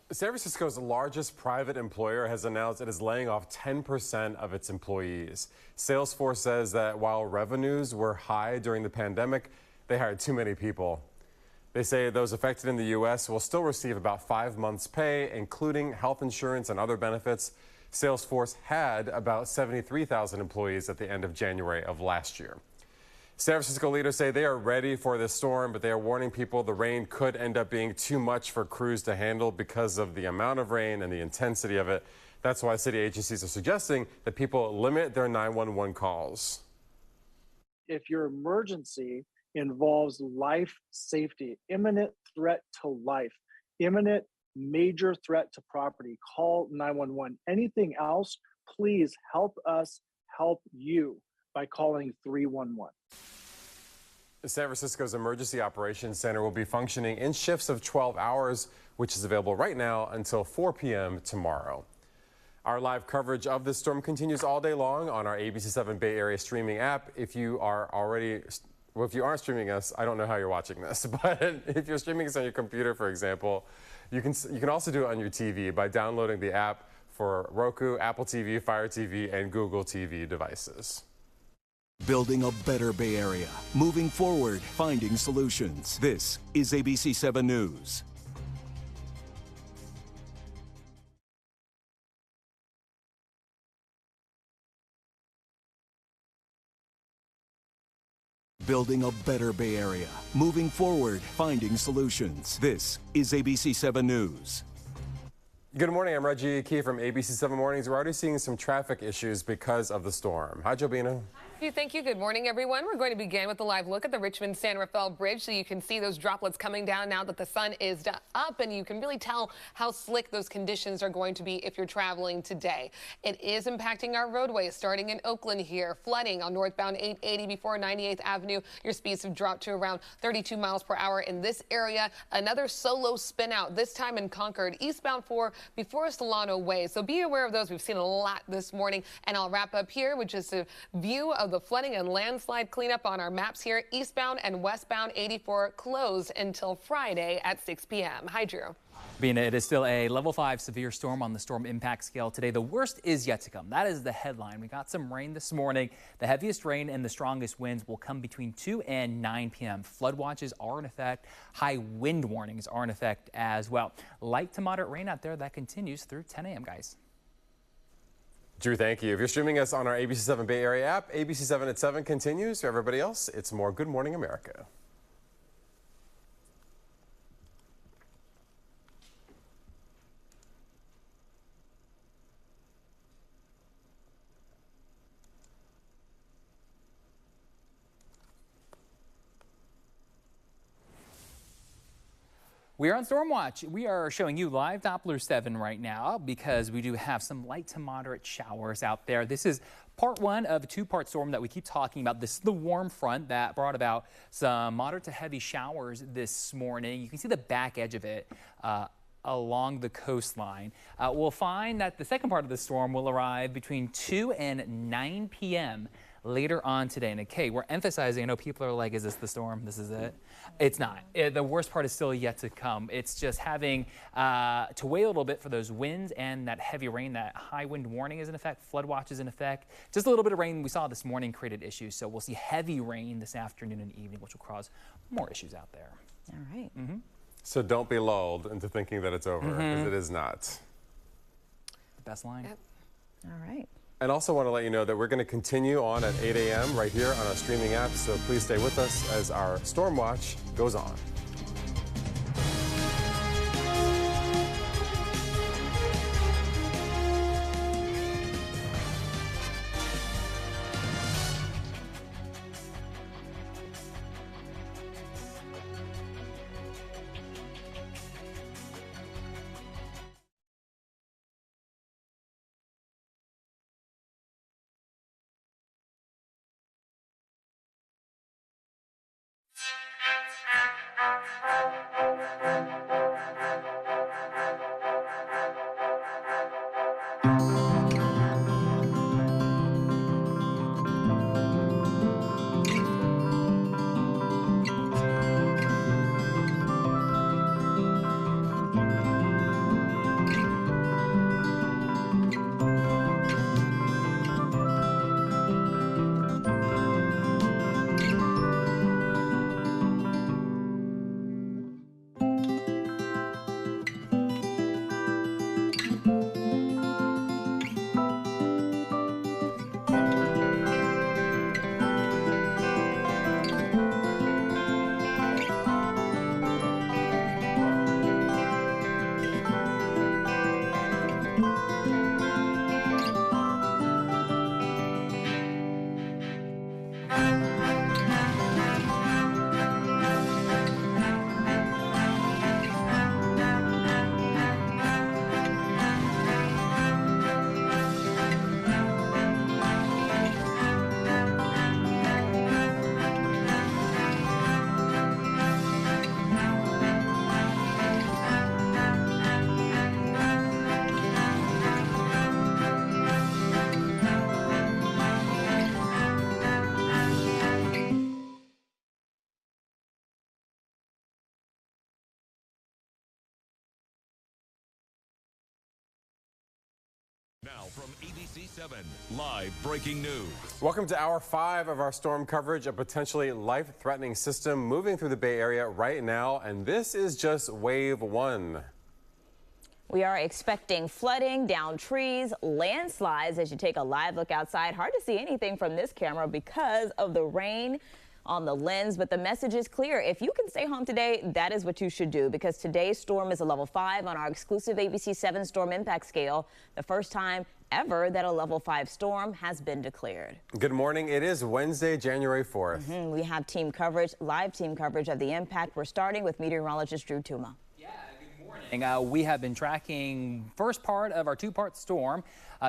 San Francisco's largest private employer has announced it is laying off 10% of its employees. Salesforce says that while revenues were high during the pandemic, they hired too many people. They say those affected in the U.S. will still receive about 5 months' pay, including health insurance and other benefits. Salesforce had about 73,000 employees at the end of January of last year. San Francisco leaders say they are ready for this storm, but they are warning people the rain could end up being too much for crews to handle because of the amount of rain and the intensity of it. That's why city agencies are suggesting that people limit their 911 calls.
If your emergency involves life safety, imminent threat to life, imminent major threat to property, call 911. Anything else, please help us help you by calling 311.
San Francisco's Emergency Operations Center will be functioning in shifts of 12 hours, which is available right now until 4 p.m. tomorrow. Our live coverage of this storm continues all day long on our ABC7 Bay Area streaming app. If you aren't streaming us, I don't know how you're watching this, but if you're streaming us on your computer, for example, you can also do it on your TV by downloading the app for Roku, Apple TV, Fire TV, and Google TV devices.
Building a better Bay Area. Moving forward, finding solutions. This is ABC7 News. Building a better Bay Area. Moving forward, finding solutions. This is ABC7 News.
Good morning, I'm Reggie Key from ABC7 Mornings. We're already seeing some traffic issues because of the storm. Hi, Jobina.
Thank you. Good morning, everyone. We're going to begin with a live look at the Richmond-San Rafael Bridge so you can see those droplets coming down now that the sun is up, and you can really tell how slick those conditions are going to be if you're traveling today. It is impacting our roadways, starting in Oakland here. Flooding on northbound 880 before 98th Avenue. Your speeds have dropped to around 32 miles per hour in this area. Another solo spin out, this time in Concord, eastbound 4 before Solano Way. So be aware of those. We've seen a lot this morning, and I'll wrap up here with just a view of the flooding and landslide cleanup on our maps here. Eastbound and westbound 84 closed until Friday at 6 p.m. Hi, Drew.
Bina, it is still a level 5 severe storm on the storm impact scale today. The worst is yet to come. That is the headline. We got some rain this morning. The heaviest rain and the strongest winds will come between 2 and 9 p.m. Flood watches are in effect. High wind warnings are in effect as well. Light to moderate rain out there that continues through 10 a.m., guys.
Drew, thank you. If you're streaming us on our ABC7 Bay Area app, ABC7 at 7 continues. For everybody else, it's more Good Morning America.
We are on Storm Watch. We are showing you live Doppler 7 right now because we do have some light to moderate showers out there. This is part one of a two-part storm that we keep talking about. This is the warm front that brought about some moderate to heavy showers this morning. You can see the back edge of it along the coastline. We'll find that the second part of the storm will arrive between 2 and 9 p.m. later on today. And okay, we're emphasizing, I know people are like, is this the storm? This is it? It's not. The worst part is still yet to come. It's just having to wait a little bit for those winds and that heavy rain. That high wind warning is in effect. Flood watch is in effect. Just a little bit of rain we saw this morning created issues. So we'll see heavy rain this afternoon and evening, which will cause more issues out there.
All right.
So don't be lulled into thinking that it's over, because it is not.
The best line.
Yep. All right.
And also want to let you know that we're going to continue on at 8 a.m. right here on our streaming app, so please stay with us as our Storm Watch goes on.
Now from ABC7, live breaking news.
Welcome to hour 5 of our storm coverage. A potentially life-threatening system moving through the Bay Area right now, and this is just wave 1.
We are expecting flooding, down trees, landslides as you take a live look outside. Hard to see anything from this camera because of the rain on the lens, but the message is clear. If you can stay home today, that is what you should do, because today's storm is a level 5 on our exclusive ABC7 storm impact scale, the first time ever that a level 5 storm has been declared.
Good morning. It is Wednesday, January 4th.
We have team coverage, live team coverage of the impact. We're starting with meteorologist Drew Tuma.
We have been tracking first part of our two-part storm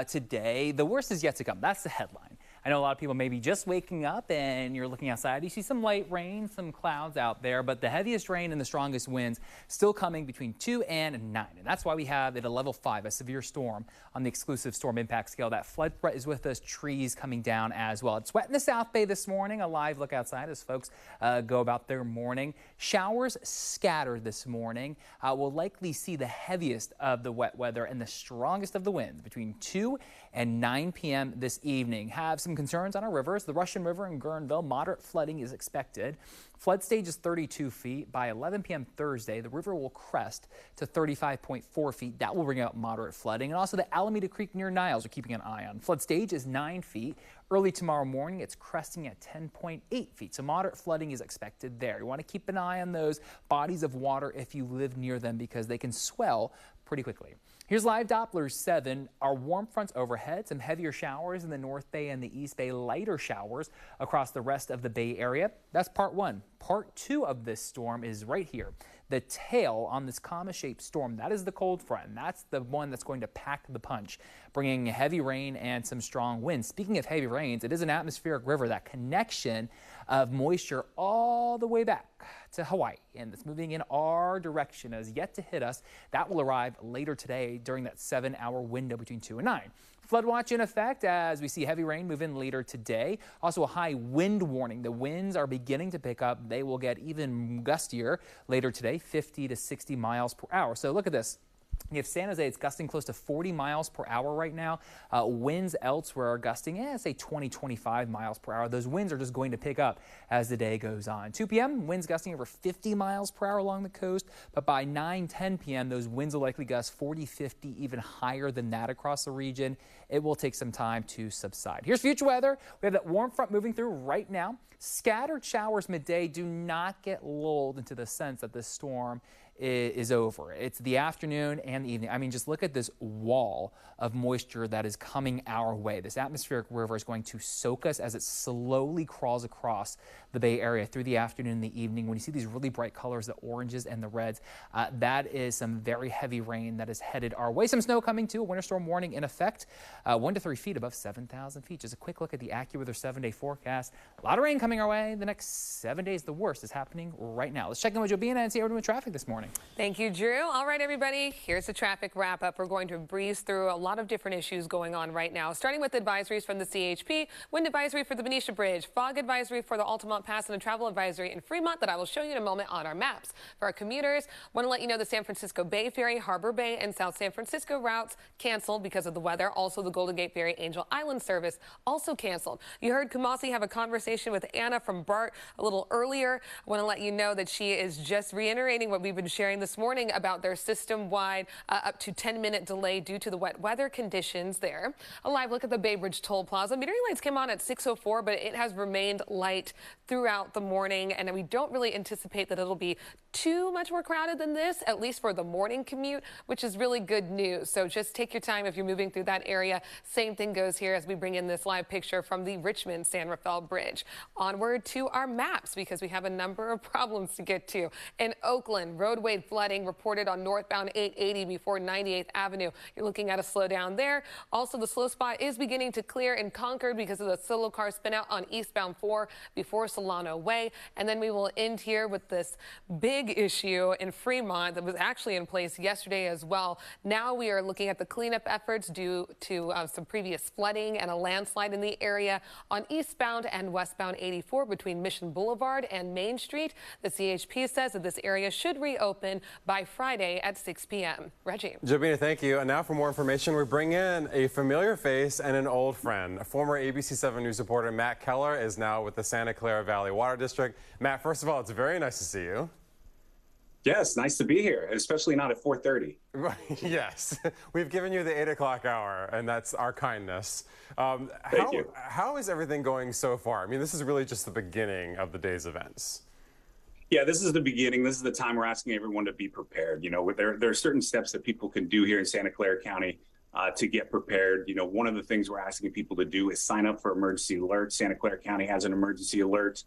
today. The worst is yet to come. That's the headline. I know a lot of people may be just waking up and you're looking outside. You see some light rain, some clouds out there, but the heaviest rain and the strongest winds still coming between 2 and 9. And that's why we have it a level 5, a severe storm on the exclusive storm impact scale. That flood threat is with us, trees coming down as well. It's wet in the South Bay this morning. A live look outside as folks go about their morning. Showers scattered this morning. We'll likely see the heaviest of the wet weather and the strongest of the winds between 2 and 9 p.m. this evening. Have some concerns on our rivers. The Russian River in Guerneville, moderate flooding is expected. Flood stage is 32 feet. By 11 p.m. Thursday, the river will crest to 35.4 feet. That will bring out moderate flooding. And also the Alameda Creek near Niles are keeping an eye on. Flood stage is 9 feet. Early tomorrow morning, it's cresting at 10.8 feet. So moderate flooding is expected there. You want to keep an eye on those bodies of water if you live near them, because they can swell pretty quickly. Here's live Doppler 7. Our warm fronts overhead, some heavier showers in the North Bay and the East Bay, lighter showers across the rest of the Bay Area. That's part one. Part 2 of this storm is right here. The tail on this comma-shaped storm, that is the cold front. That's the one that's going to pack the punch, bringing heavy rain and some strong winds. Speaking of heavy rains, it is an atmospheric river, that connection of moisture all the way back to Hawaii, and it's moving in our direction, has yet to hit us. That will arrive later today during that 7-hour window between 2 and 9. Flood watch in effect as we see heavy rain move in later today. Also a high wind warning. The winds are beginning to pick up. They will get even gustier later today, 50 to 60 miles per hour. So look at this. You have San Jose, it's gusting close to 40 miles per hour right now. Winds elsewhere are gusting, say 20, 25 miles per hour. Those winds are just going to pick up as the day goes on. 2 p.m., winds gusting over 50 miles per hour along the coast. But by 9, 10 p.m., those winds will likely gust 40, 50, even higher than that across the region. It will take some time to subside. Here's future weather. We have that warm front moving through right now. Scattered showers midday. Do not get lulled into the sense that this storm is over. It's the afternoon and the evening. I mean, just look at this wall of moisture that is coming our way. This atmospheric river is going to soak us as it slowly crawls across the Bay Area through the afternoon and the evening. When you see these really bright colors, the oranges and the reds, that is some very heavy rain that is headed our way. Some snow coming too, a winter storm warning in effect, 1 to 3 feet above 7,000 feet. Just a quick look at the AccuWeather 7-day forecast. A lot of rain coming our way the next 7 days. The worst is happening right now. Let's check in with Jobina and see how we're doing with traffic this morning.
Thank you, Drew. All right, everybody, here's the traffic wrap up. We're going to breeze through a lot of different issues going on right now, starting with advisories from the CHP, wind advisory for the Benicia Bridge, fog advisory for the Altamont Pass, and a travel advisory in Fremont that I will show you in a moment on our maps. For our commuters, want to let you know the San Francisco Bay Ferry, Harbor Bay, and South San Francisco routes canceled because of the weather. Also, the Golden Gate Ferry Angel Island service also canceled. You heard Kumasi have a conversation with Anna from BART a little earlier. I want to let you know that she is just reiterating what we've been sharing this morning about their system-wide up to 10-minute delay due to the wet weather conditions there. A live look at the Bay Bridge Toll Plaza. Metering lights came on at 6:04, but it has remained light throughout the morning, and we don't really anticipate that it'll be too much more crowded than this, at least for the morning commute, which is really good news. So just take your time if you're moving through that area. Same thing goes here as we bring in this live picture from the Richmond San Rafael Bridge. Onward to our maps because we have a number of problems to get to. In Oakland, roadway flooding reported on northbound 880 before 98th Avenue. You're looking at a slowdown there. Also, the slow spot is beginning to clear in Concord because of the solo car spin out on eastbound 4 before Solano Way. And then we will end here with this big issue in Fremont that was actually in place yesterday as well. Now we are looking at the cleanup efforts due to some previous flooding and a landslide in the area on eastbound and westbound 84 between Mission Boulevard and Main Street. The CHP says that this area should reopen by Friday at 6 p.m. Reggie.
Jobina, thank you. And now for more information, we bring in a familiar face and an old friend. Former ABC7 News reporter Matt Keller is now with the Santa Clara Valley Water District. Matt, first of all, it's very nice to see you.
Yes, nice to be here, especially not at 4:30.
Yes, we've given you the 8 o'clock hour, and that's our kindness.
Thank you.
How is everything going so far? I mean, this is really just the beginning of the day's events.
Yeah, this is the beginning. This is the time we're asking everyone to be prepared. You know, there are certain steps that people can do here in Santa Clara County to get prepared. You know, one of the things we're asking people to do is sign up for emergency alerts. Santa Clara County has an emergency alert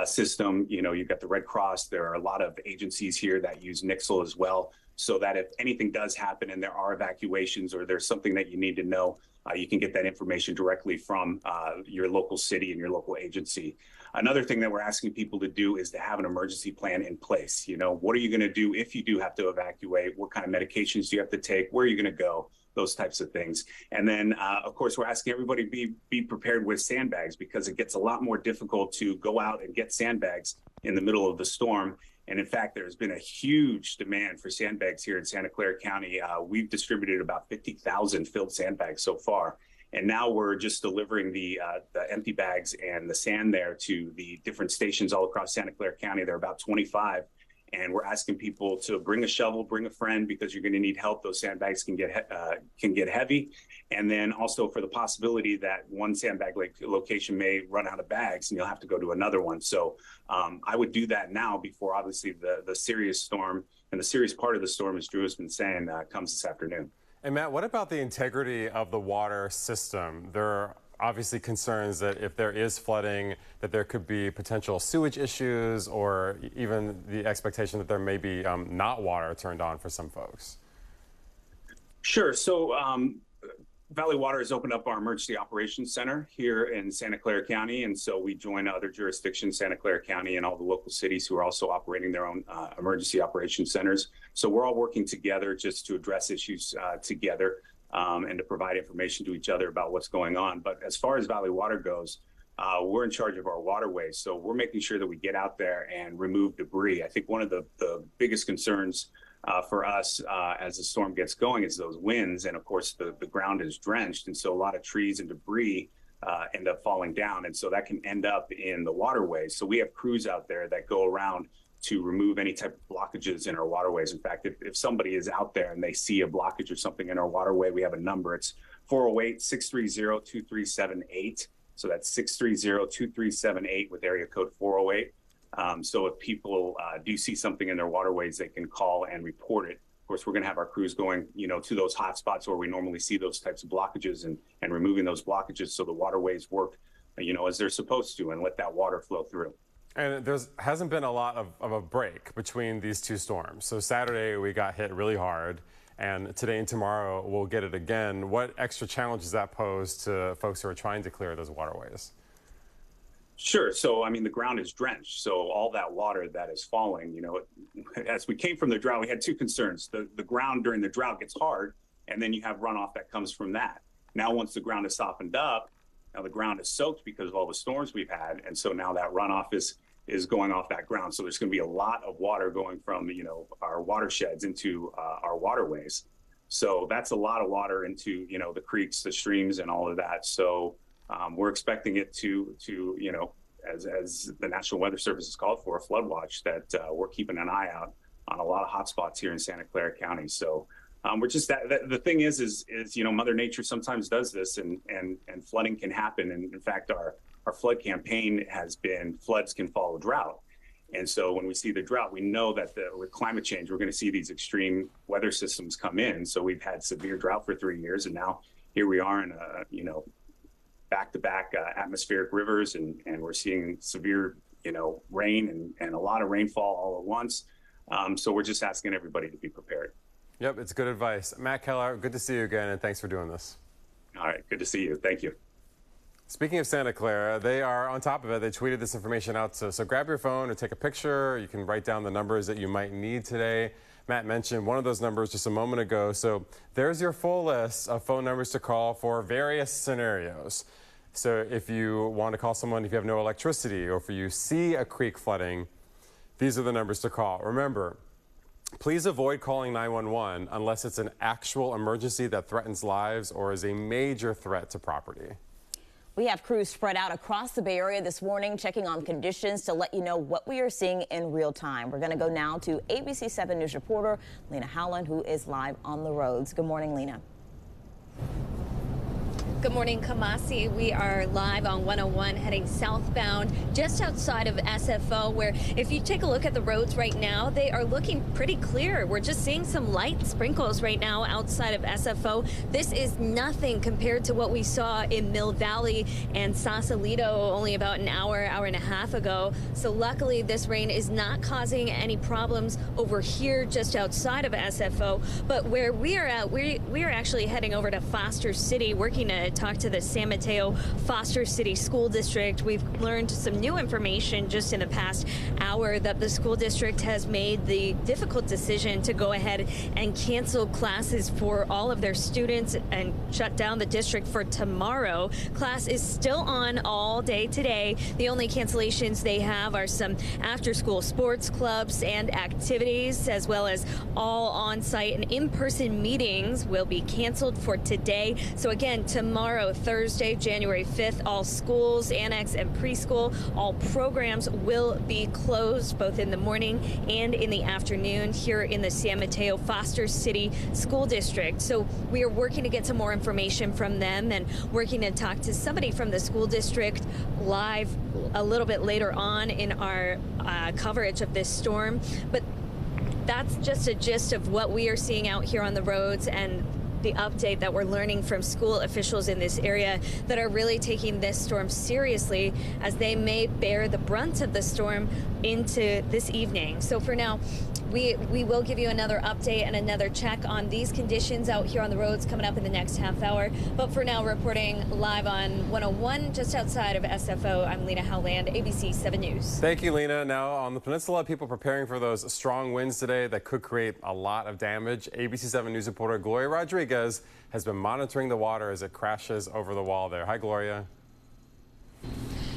system. You know, you've got the Red Cross. There are a lot of agencies here that use Nixle as well, so that if anything does happen and there are evacuations or there's something that you need to know, you can get that information directly from your local city and your local agency. Another thing that we're asking people to do is to have an emergency plan in place. You know, what are you going to do if you do have to evacuate? What kind of medications do you have to take? Where are you going to go? Those types of things. And then, of course, we're asking everybody to be prepared with sandbags because it gets a lot more difficult to go out and get sandbags in the middle of the storm. And in fact, there's been a huge demand for sandbags here in Santa Clara County. We've distributed about 50,000 filled sandbags so far. And now we're just delivering the empty bags and the sand there to the different stations all across Santa Clara County. There are about 25. And we're asking people to bring a shovel, bring a friend, because you're going to need help. Those sandbags can get heavy. And then also for the possibility that one sandbag location may run out of bags and you'll have to go to another one. So I would do that now before obviously the serious storm and the serious part of the storm, as Drew has been saying, comes this afternoon.
And Matt, what about the integrity of the water system? There obviously concerns that if there is flooding, that there could be potential sewage issues or even the expectation that there may be not water turned on for some folks.
Sure. So Valley Water has opened up our Emergency Operations Center here in Santa Clara County. And so we join other jurisdictions, Santa Clara County and all the local cities who are also operating their own emergency operations centers. So we're all working together just to address issues together and to provide information to each other about what's going on. But as far as Valley Water goes, we're in charge of our waterways. So we're making sure that we get out there and remove debris. I think one of the biggest concerns for us as the storm gets going is those winds. And of course, the ground is drenched. And so a lot of trees and debris end up falling down. And so that can end up in the waterways. So we have crews out there that go around to remove any type of blockages in our waterways. In fact, if somebody is out there and they see a blockage or something in our waterway, we have a number. It's 408-630-2378. So that's 630-2378 with area code 408. So if people do see something in their waterways, they can call and report it. Of course, we're going to have our crews going, to those hot spots where we normally see those types of blockages and removing those blockages so the waterways work, as they're supposed to and let that water flow through.
And there hasn't been a lot of a break between these two storms. So Saturday we got hit really hard, and today and tomorrow we'll get it again. What extra challenges does that pose to folks who are trying to clear those waterways?
Sure. So, the ground is drenched. So all that water that is falling, as we came from the drought, we had two concerns. The ground during the drought gets hard, and then you have runoff that comes from that. Now, once the ground is softened up, now the ground is soaked because of all the storms we've had. And so now that runoff is going off that ground. So there's going to be a lot of water going from, our watersheds into our waterways. So that's a lot of water into, the creeks, the streams, and all of that. So we're expecting it to as the National Weather Service has called for, a flood watch, that we're keeping an eye out on a lot of hot spots here in Santa Clara County. So we're just the thing is Mother Nature sometimes does this, and flooding can happen. And in fact, our flood campaign has been floods can follow drought. And so when we see the drought, we know that with climate change, we're going to see these extreme weather systems come in. So we've had severe drought for 3 years, and now here we are in back-to-back atmospheric rivers, and we're seeing severe, rain and a lot of rainfall all at once. So we're just asking everybody to be prepared.
Yep, it's good advice. Matt Keller, good to see you again, and thanks for doing this.
All right, good to see you. Thank you.
Speaking of Santa Clara, they are on top of it. They tweeted this information out, so grab your phone or take a picture. You can write down the numbers that you might need today. Matt mentioned one of those numbers just a moment ago. So there's your full list of phone numbers to call for various scenarios. So if you want to call someone if you have no electricity, or if you see a creek flooding, these are the numbers to call. Remember, please avoid calling 911 unless it's an actual emergency that threatens lives or is a major threat to property.
We have crews spread out across the Bay Area this morning, checking on conditions to let you know what we are seeing in real time. We're going to go now to ABC7 News reporter Lena Howland, who is live on the roads. Good morning, Lena.
Good morning, Kamasi. We are live on 101 heading southbound just outside of SFO, where if you take a look at the roads right now, they are looking pretty clear. We're just seeing some light sprinkles right now outside of SFO. This is nothing compared to what we saw in Mill Valley and Sausalito only about an hour and a half ago. So luckily, this rain is not causing any problems over here just outside of SFO. But where we are at, we are actually heading over to Foster City, working to talk to the San Mateo Foster City School District. We've learned some new information just in the past hour that the school district has made the difficult decision to go ahead and cancel classes for all of their students and shut down the district for tomorrow. Class is still on all day today. The only cancellations they have are some after-school sports clubs and activities, as well as all on-site and in-person meetings will be canceled for today. So again, tomorrow, Thursday, January 5th, all schools, annex and preschool, all programs will be closed both in the morning and in the afternoon here in the San Mateo Foster City School District. So we are working to get some more information from them and working to talk to somebody from the school district live a little bit later on in our coverage of this storm. But that's just a gist of what we are seeing out here on the roads, and the update that we're learning from school officials in this area that are really taking this storm seriously, as they may bear the brunt of the storm into this evening. So for now, we will give you another update and another check on these conditions out here on the roads coming up in the next half hour. But for now, reporting live on 101 just outside of SFO, I'm Lena Howland, ABC 7 News.
Thank you, Lena. Now on the peninsula, people preparing for those strong winds today that could create a lot of damage. ABC 7 News reporter Gloria Rodriguez has been monitoring the water as it crashes over the wall there. Hi, Gloria.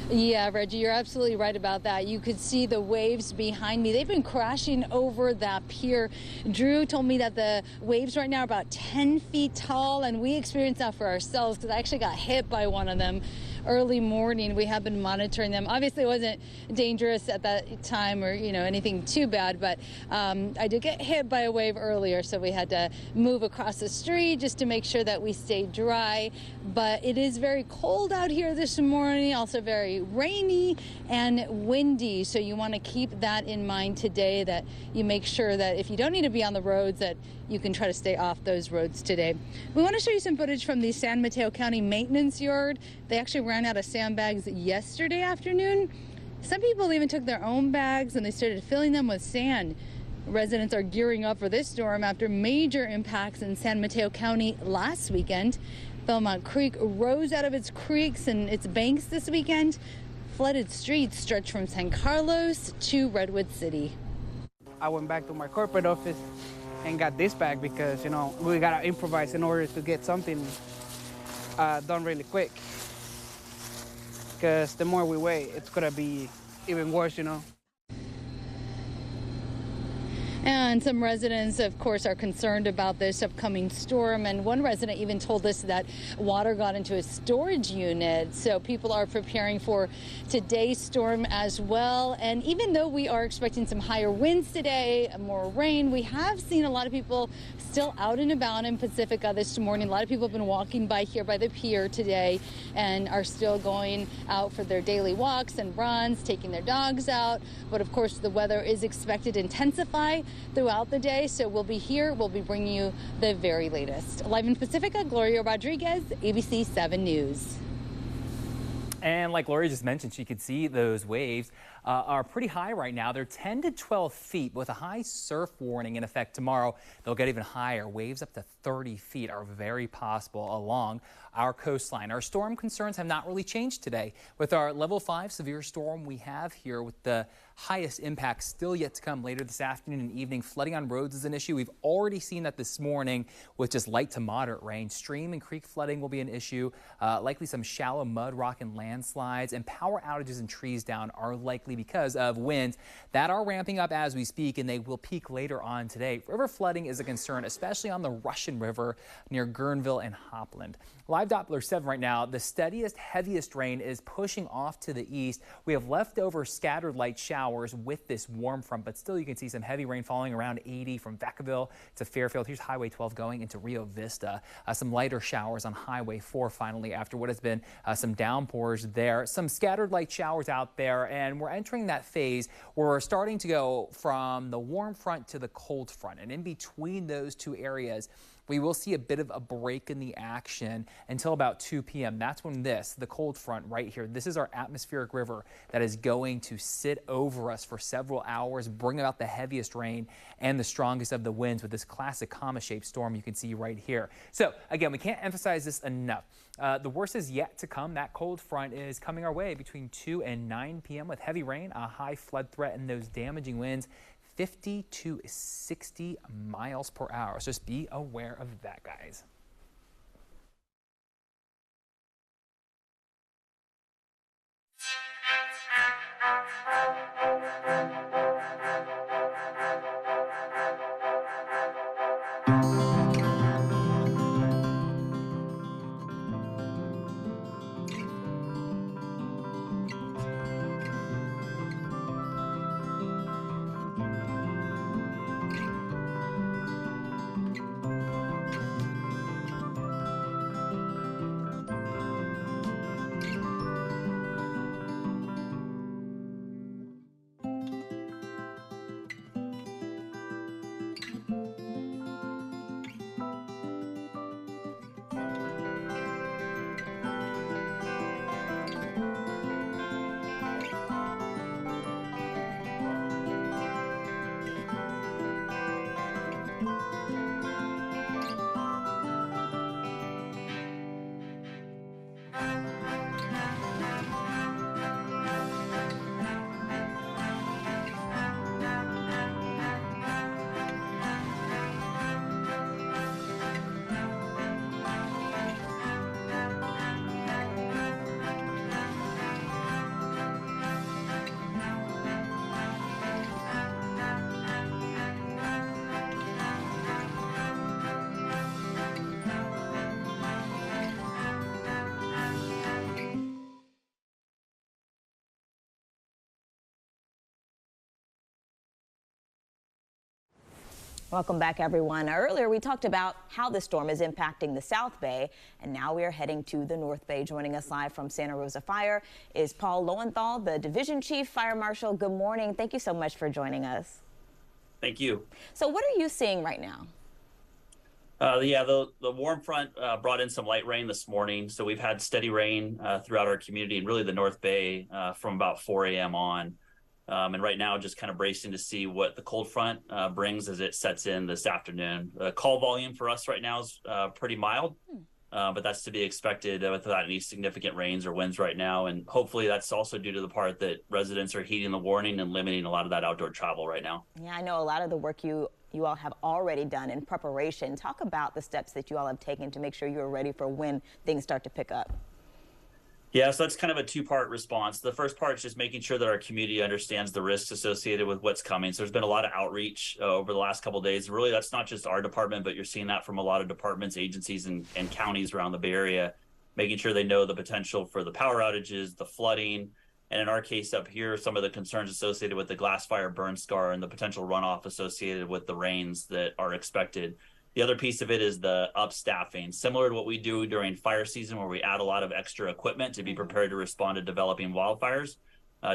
Yeah, Reggie, you're absolutely right about that. You could see the waves behind me. They've been crashing over that pier. Drew told me that the waves right now are about 10 feet tall, and we experienced that for ourselves because I actually got hit by one of them early morning. We have been monitoring them. Obviously, it wasn't dangerous at that time or, anything too bad, but I did get hit by a wave earlier, so we had to move across the street just to make sure that we stayed dry. But it is very cold out here this morning, also very rainy and windy, so you want to keep that in mind today, that you make sure that if you don't need to be on the roads, that you can try to stay off those roads today. We want to show you some footage from the San Mateo County Maintenance Yard. They actually ran out of sandbags yesterday afternoon. Some people even took their own bags and they started filling them with sand. Residents are gearing up for this storm after major impacts in San Mateo County last weekend. Belmont Creek rose out of its creeks and its banks this weekend. Flooded streets stretch from San Carlos to Redwood City.
I went back to my corporate office and got this bag because, we got to improvise in order to get something done really quick. Because the more we wait, it's going to be even worse,
And some residents, of course, are concerned about this upcoming storm. And one resident even told us that water got into a storage unit. So people are preparing for today's storm as well. And even though we are expecting some higher winds today, more rain, we have seen a lot of people still out and about in Pacifica this morning. A lot of people have been walking by here by the pier today and are still going out for their daily walks and runs, taking their dogs out. But of course, the weather is expected to intensify throughout the day, so we'll be here. We'll be bringing you the very latest. Live in Pacifica, Gloria Rodriguez, ABC 7 News.
And like Gloria just mentioned, she could see those waves are pretty high right now. They're 10 to 12 feet with a high surf warning in effect tomorrow. They'll get even higher. Waves up to 30 feet are very possible along our coastline. Our storm concerns have not really changed today. With our level 5 severe storm we have here with the highest impact still yet to come later this afternoon and evening. Flooding on roads is an issue. We've already seen that this morning with just light to moderate rain. Stream and creek flooding will be an issue. Likely some shallow mud, rock, and landslides, and power outages and trees down are likely because of winds that are ramping up as we speak, and they will peak later on today. River flooding is a concern, especially on the Russian River near Guerneville and Hopland. Live Doppler 7 right now, the steadiest, heaviest rain is pushing off to the east. We have leftover scattered light showers with this warm front, but still you can see some heavy rain falling around 80 from Vacaville to Fairfield. Here's Highway 12 going into Rio Vista. Some lighter showers on Highway 4 finally after what has been some downpours there. Some scattered light showers out there, and we're entering that phase where we're starting to go from the warm front to the cold front, and in between those two areas we will see a bit of a break in the action until about 2 p.m. That's when the cold front right here, this is our atmospheric river that is going to sit over us for several hours, bring about the heaviest rain and the strongest of the winds with this classic comma-shaped storm you can see right here. So again, we can't emphasize this enough. The worst is yet to come. That cold front is coming our way between 2 and 9 p.m. with heavy rain, a high flood threat, and those damaging winds 50 to 60 miles per hour. So just be aware of that, guys.
Welcome back, everyone. Earlier, we talked about how the storm is impacting the South Bay, and now we are heading to the North Bay. Joining us live from Santa Rosa Fire is Paul Lowenthal, the Division Chief Fire Marshal. Good morning. Thank you so much for joining us.
Thank you.
So what are you seeing right now?
The warm front brought in some light rain this morning. So we've had steady rain throughout our community and really the North Bay from about 4 a.m. on. And right now, just kind of bracing to see what the cold front brings as it sets in this afternoon. Call volume for us right now is pretty mild, but that's to be expected without any significant rains or winds right now. And hopefully that's also due to the part that residents are heeding the warning and limiting a lot of that outdoor travel right now.
Yeah, I know a lot of the work you all have already done in preparation. Talk about the steps that you all have taken to make sure you are ready for when things start to pick up.
Yeah, so that's kind of a two-part response. The first part is just making sure that our community understands the risks associated with what's coming. So there's been a lot of outreach over the last couple of days. Really, that's not just our department, but you're seeing that from a lot of departments, agencies, and counties around the Bay Area, making sure they know the potential for the power outages, the flooding, and in our case up here, some of the concerns associated with the glass fire burn scar and the potential runoff associated with the rains that are expected. The other piece of it is the upstaffing, similar to what we do during fire season, where we add a lot of extra equipment to be prepared to respond to developing wildfires.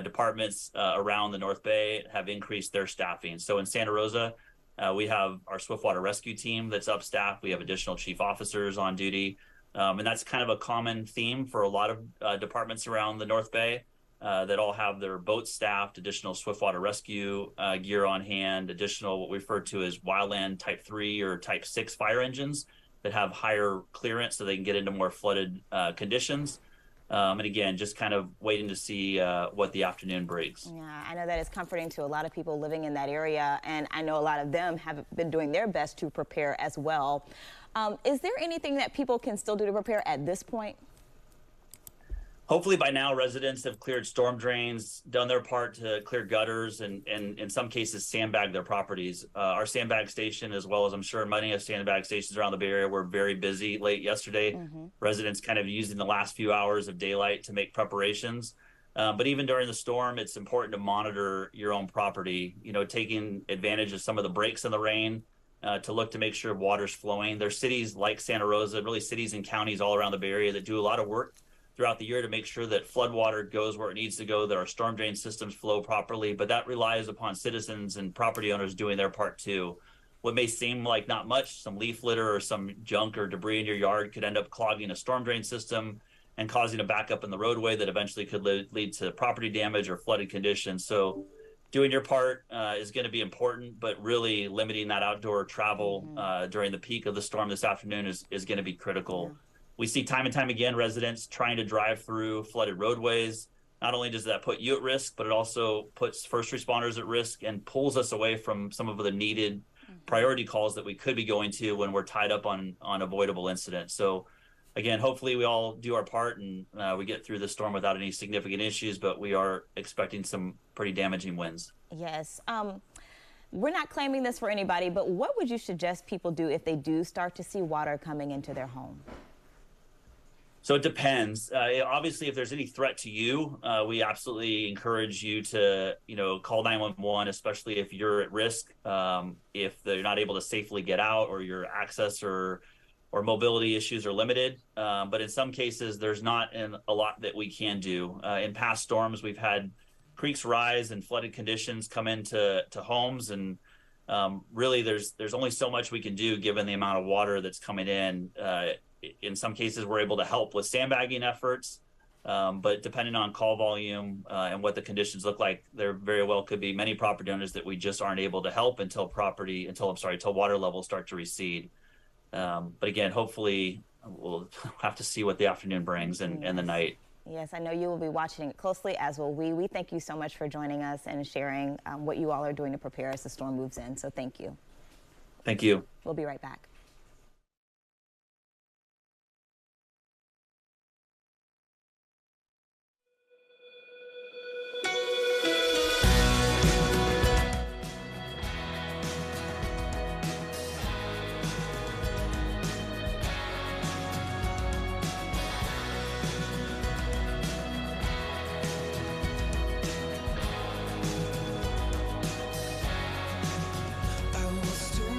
Departments around the North Bay have increased their staffing. So in Santa Rosa, we have our swiftwater rescue team that's upstaffed. We have additional chief officers on duty. And that's kind of a common theme for a lot of departments around the North Bay. That all have their boats staffed, additional swiftwater rescue gear on hand, additional what we refer to as wildland type 3 or type 6 fire engines that have higher clearance so they can get into more flooded conditions. And again, just kind of waiting to see what the afternoon brings.
Yeah, I know that is comforting to a lot of people living in that area, and I know a lot of them have been doing their best to prepare as well. Is there anything that people can still do to prepare at this point?
Hopefully by now residents have cleared storm drains, done their part to clear gutters, and in some cases sandbag their properties. Our sandbag station, as well as I'm sure many of sandbag stations around the Bay Area, were very busy late yesterday. Residents kind of using the last few hours of daylight to make preparations. But even during the storm, it's important to monitor your own property, taking advantage of some of the breaks in the rain to look to make sure water's flowing. There's cities like Santa Rosa, really cities and counties all around the Bay Area that do a lot of work throughout the year to make sure that flood water goes where it needs to go, that our storm drain systems flow properly, but that relies upon citizens and property owners doing their part too. What may seem like not much, some leaf litter or some junk or debris in your yard could end up clogging a storm drain system and causing a backup in the roadway that eventually could lead to property damage or flooded conditions. So doing your part is going to be important, but really limiting that outdoor travel during the peak of the storm this afternoon is going to be critical. Yeah. We see time and time again residents trying to drive through flooded roadways. Not only does that put you at risk, but it also puts first responders at risk and pulls us away from some of the needed priority calls that we could be going to when we're tied up on avoidable incidents. So again, hopefully we all do our part and we get through the storm without any significant issues, but we are expecting some pretty damaging winds.
Yes. We're not claiming this for anybody, but what would you suggest people do if they do start to see water coming into their home?
So it depends. Obviously, if there's any threat to you, we absolutely encourage you to, call 911, especially if you're at risk, if they're not able to safely get out or your access or mobility issues are limited. But in some cases, there's not a lot that we can do. In past storms, we've had creeks rise and flooded conditions come into homes, and really there's only so much we can do given the amount of water that's coming in. In some cases, we're able to help with sandbagging efforts, but depending on call volume and what the conditions look like, there very well could be many property owners that we just aren't able to help until water levels start to recede. But again, hopefully we'll have to see what the afternoon brings and the night.
Yes, I know you will be watching it closely, as will we. We thank you so much for joining us and sharing what you all are doing to prepare as the storm moves in. So thank you.
Thank you.
We'll be right back.
I will still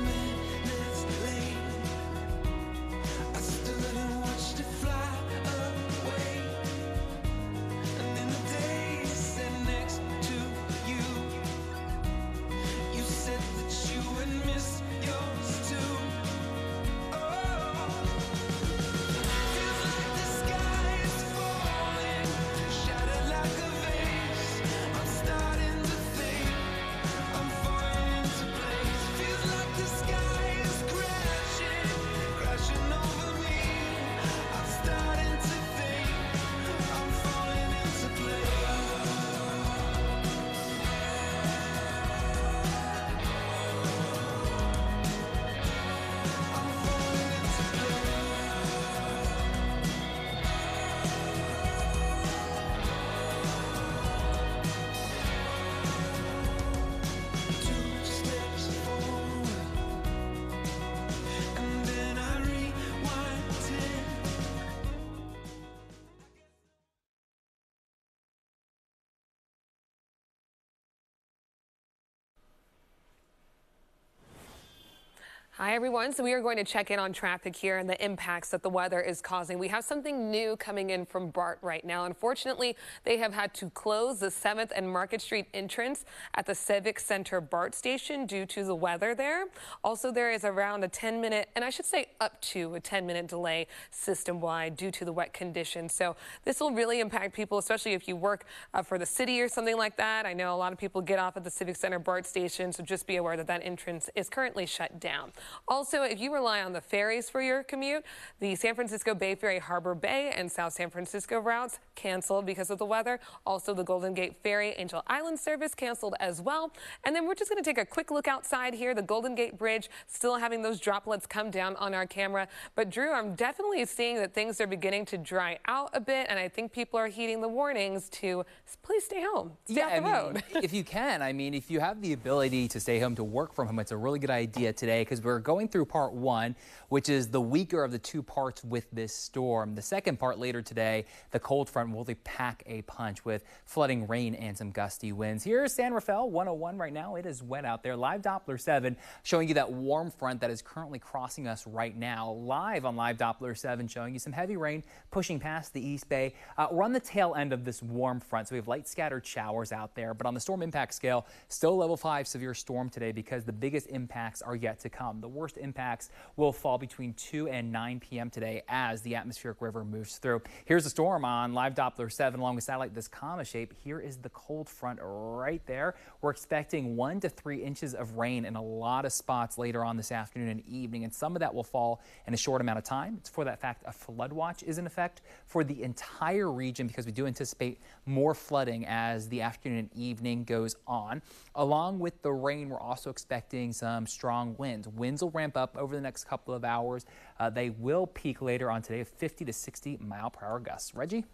Hi, everyone. So we are going to check in on traffic here and the impacts that the weather is causing. We have something new coming in from BART right now. Unfortunately, they have had to close the 7th and Market Street entrance at the Civic Center BART station due to the weather there. Also, there is around a 10-minute, and I should say up to a 10-minute delay system-wide due to the wet conditions. So this will really impact people, especially if you work for the city or something like that. I know a lot of people get off at the Civic Center BART station, so just be aware that that entrance is currently shut down. Also, if you rely on the ferries for your commute, the San Francisco Bay Ferry Harbor Bay and South San Francisco routes canceled because of the weather. Also, the Golden Gate Ferry Angel Island service canceled as well. And then we're just going to take a quick look outside here. The Golden Gate Bridge still having those droplets come down on our camera. But Drew, I'm definitely seeing that things are beginning to dry out a bit, and I think people are heeding the warnings to please stay home, stay off the road.
If you can, if you have the ability to stay home, to work from home, it's a really good idea today because we're going through part one, which is the weaker of the two parts with this storm. The second part later today, the cold front will really pack a punch with flooding rain and some gusty winds. Here's San Rafael 101 right now. It is wet out there. Live Doppler 7 showing you that warm front that is currently crossing us right now. Live on Live Doppler 7 showing you some heavy rain pushing past the East Bay. We're on the tail end of this warm front, so we have light scattered showers out there. But on the storm impact scale, still level 5 severe storm today because the biggest impacts are yet to come. The worst impacts will fall between 2 and 9 p.m. today as the atmospheric river moves through. Here's the storm on Live Doppler 7 along with satellite this comma shape. Here is the cold front right there. We're expecting 1 to 3 inches of rain in a lot of spots later on this afternoon and evening, and some of that will fall in a short amount of time. It's for that fact a flood watch is in effect for the entire region because we do anticipate more flooding as the afternoon and evening goes on. Along with the rain, we're also expecting some strong winds. Winds will ramp up over the next couple of hours. They will peak later on today of 50 to 60 mile-per-hour gusts. Reggie?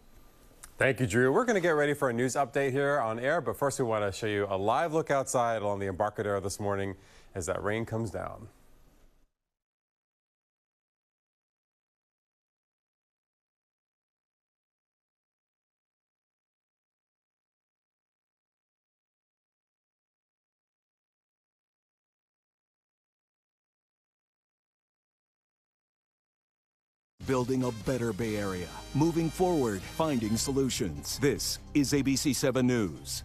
Thank you, Drew. We're going to get ready for a news update here on air, but first we want to show you a live look outside along the Embarcadero this morning as that rain comes down.
Building a better Bay Area. Moving forward, finding solutions. This is ABC7 News.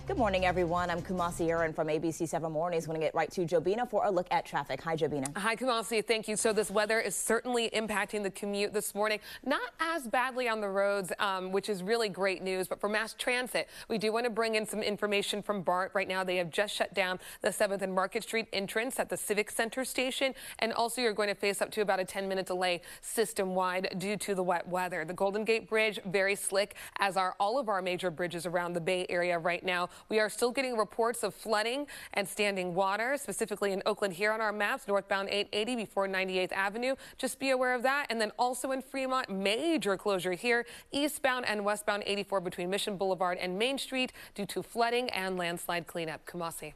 Good morning, everyone. I'm Kumasi Aaron from ABC7 Mornings. Going to get right to Jobina for a look at traffic. Hi, Jobina.
Hi, Kumasi. Thank you. So this weather is certainly impacting the commute this morning. Not as badly on the roads, which is really great news. But for mass transit, we do want to bring in some information from BART. Right now, they have just shut down the 7th and Market Street entrance at the Civic Center station. And also, you're going to face up to about a 10-minute delay system-wide due to the wet weather. The Golden Gate Bridge, very slick, as are all of our major bridges around the Bay Area right now. We are still getting reports of flooding and standing water, specifically in Oakland here on our maps, northbound 880 before 98th Avenue. Just be aware of that. And then also in Fremont, major closure here, eastbound and westbound 84 between Mission Boulevard and Main Street due to flooding and landslide cleanup. Kumasi.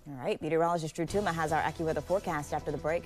All right, meteorologist Drew Tuma has our AccuWeather forecast after the break.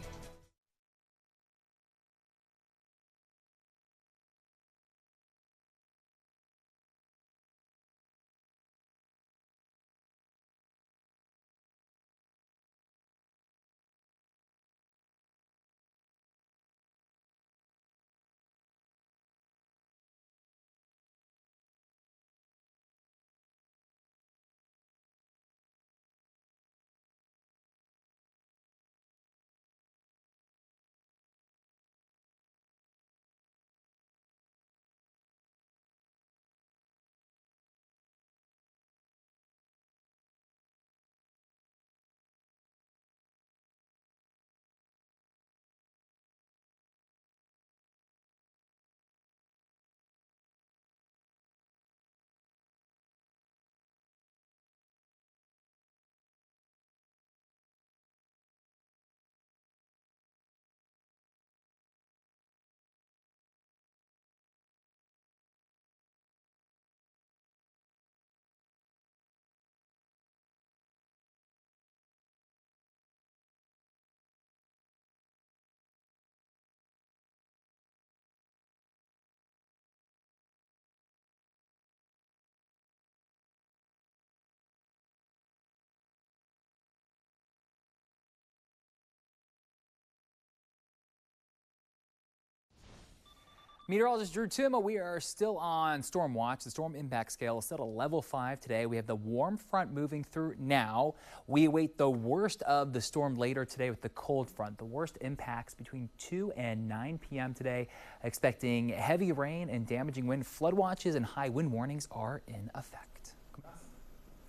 Meteorologist Drew Tuma, we are still on storm watch. The storm impact scale is still at level 5 today. We have the warm front moving through now. We await the worst of the storm later today with the cold front. The worst impacts between 2 and 9 p.m. today. Expecting heavy rain and damaging wind. Flood watches and high wind warnings are in effect.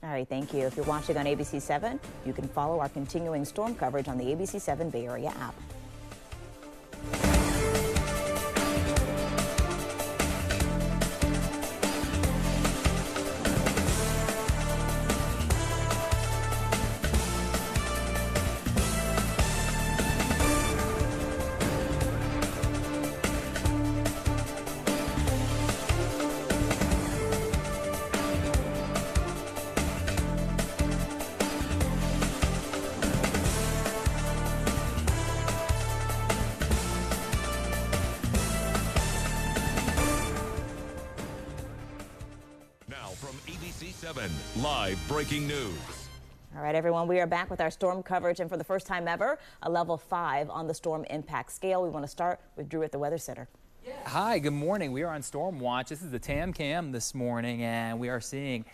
All right, thank you. If you're watching on ABC7, you can follow our continuing storm coverage on the ABC7 Bay Area app.
From ABC7 Live Breaking News.
All right, everyone, we are back with our storm coverage, and for the first time ever, a level 5 on the storm impact scale. We want to start with Drew at the Weather Center.
Hi, good morning. We are on storm watch. This is the TAM cam this morning, and we are seeing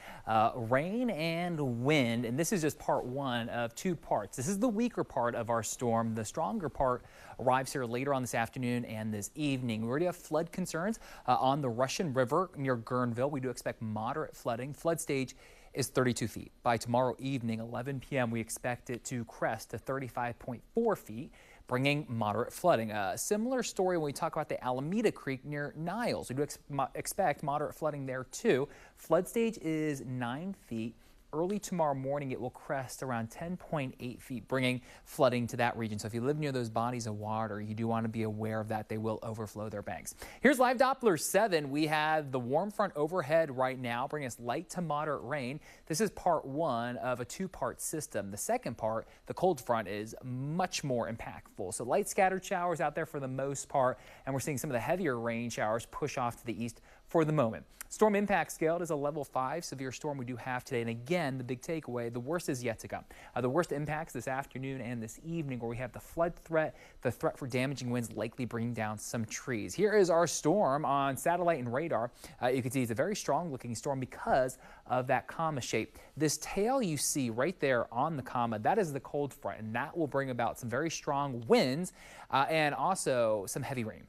rain and wind. And this is just part 1 of 2 parts. This is the weaker part of our storm. The stronger part arrives here later on this afternoon and this evening. We already have flood concerns on the Russian River near Guerneville. We do expect moderate flooding. Flood stage is 32 feet. By tomorrow evening, 11 p.m., we expect it to crest to 35.4 feet. Bringing moderate flooding. A similar story when we talk about the Alameda Creek near Niles. We do expect moderate flooding there too. Flood stage is 9 feet. Early tomorrow morning, it will crest around 10.8 feet, bringing flooding to that region. So if you live near those bodies of water, you do want to be aware of that. They will overflow their banks. Here's Live Doppler 7. We have the warm front overhead right now, bringing us light to moderate rain. This is part 1 of a 2-part system. The second part, the cold front, is much more impactful. So light scattered showers out there for the most part, and we're seeing some of the heavier rain showers push off to the east for the moment. Storm impact scale is a level 5 severe storm we do have today. And again, the big takeaway, the worst is yet to come. The worst impacts this afternoon and this evening, where we have the flood threat, the threat for damaging winds likely bringing down some trees. Here is our storm on satellite and radar. You can see it's a very strong looking storm because of that comma shape. This tail you see right there on the comma, that is the cold front, and that will bring about some very strong winds and also some heavy rain.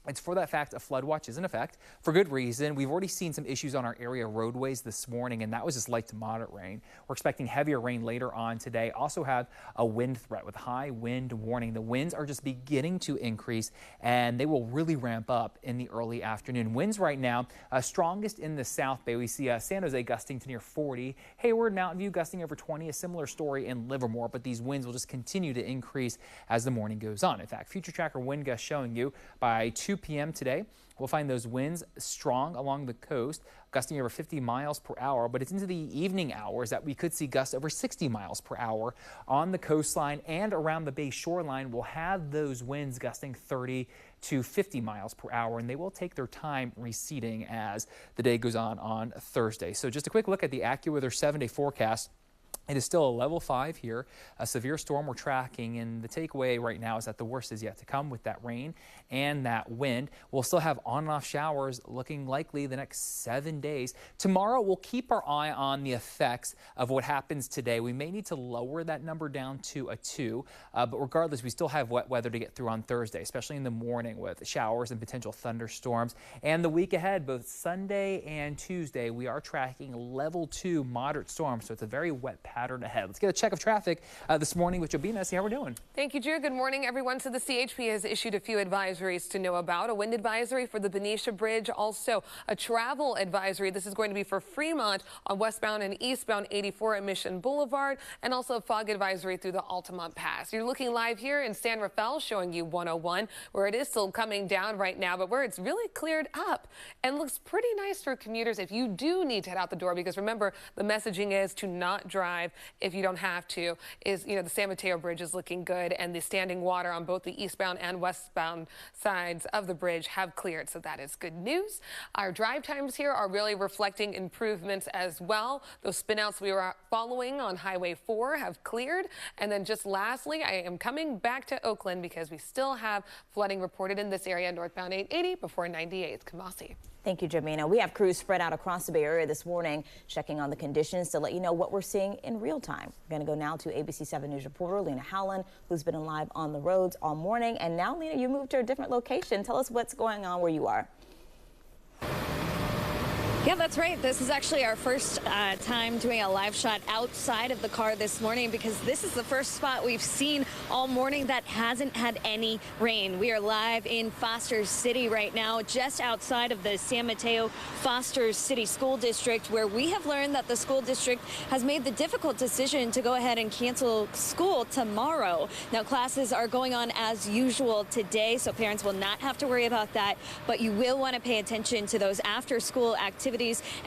It's for that fact a flood watch is in effect for good reason. We've already seen some issues on our area roadways this morning, and that was just light to moderate rain. We're expecting heavier rain later on today. Also have a wind threat with high wind warning. The winds are just beginning to increase, and they will really ramp up in the early afternoon. Winds right now strongest in the South Bay. We see San Jose gusting to near 40. Hayward, Mountain View gusting over 20. A similar story in Livermore, but these winds will just continue to increase as the morning goes on. In fact, future tracker wind gusts showing you by 2 p.m. today, we'll find those winds strong along the coast, gusting over 50 miles per hour, but it's into the evening hours that we could see gusts over 60 miles per hour on the coastline and around the bay shoreline. We'll have those winds gusting 30 to 50 miles per hour, and they will take their time receding as the day goes on Thursday. So just a quick look at the AccuWeather 7-day forecast. It is still a level 5 here, a severe storm we're tracking, and the takeaway right now is that the worst is yet to come with that rain and that wind. We'll still have on and off showers looking likely the next 7 days. Tomorrow, we'll keep our eye on the effects of what happens today. We may need to lower that number down to a 2, but regardless, we still have wet weather to get through on Thursday, especially in the morning with showers and potential thunderstorms. And the week ahead, both Sunday and Tuesday, we are tracking level 2 moderate storms, so it's a very wet pattern ahead. Let's get a check of traffic this morning with Jobina. See how we're doing.
Thank you, Drew. Good morning, everyone. So the CHP has issued a few advisories to know about. A wind advisory for the Benicia Bridge, also a travel advisory. This is going to be for Fremont on westbound and eastbound 84 at Mission Boulevard, and also a fog advisory through the Altamont Pass. You're looking live here in San Rafael, showing you 101, where it is still coming down right now, but where it's really cleared up and looks pretty nice for commuters if you do need to head out the door, because remember, the messaging is to not drive drive if you don't have to is, the San Mateo Bridge is looking good, and the standing water on both the eastbound and westbound sides of the bridge have cleared. So that is good news. Our drive times here are really reflecting improvements as well. Those spinouts we were following on Highway 4 have cleared. And then just lastly, I am coming back to Oakland because we still have flooding reported in this area, northbound 880 before 98th. Kamasi.
Thank you, Jamina. We have crews spread out across the Bay Area this morning, checking on the conditions to let you know what we're seeing in real time. We're going to go now to ABC7 News reporter Lena Howland, who's been live on the roads all morning. And now, Lena, you moved to a different location. Tell us what's going on where you are.
Yeah, that's right. This is actually our first time doing a live shot outside of the car this morning, because this is the first spot we've seen all morning that hasn't had any rain. We are live in Foster City right now, just outside of the San Mateo Foster City School District, where we have learned that the school district has made the difficult decision to go ahead and cancel school tomorrow. Now, classes are going on as usual today, so parents will not have to worry about that, but you will want to pay attention to those after-school activities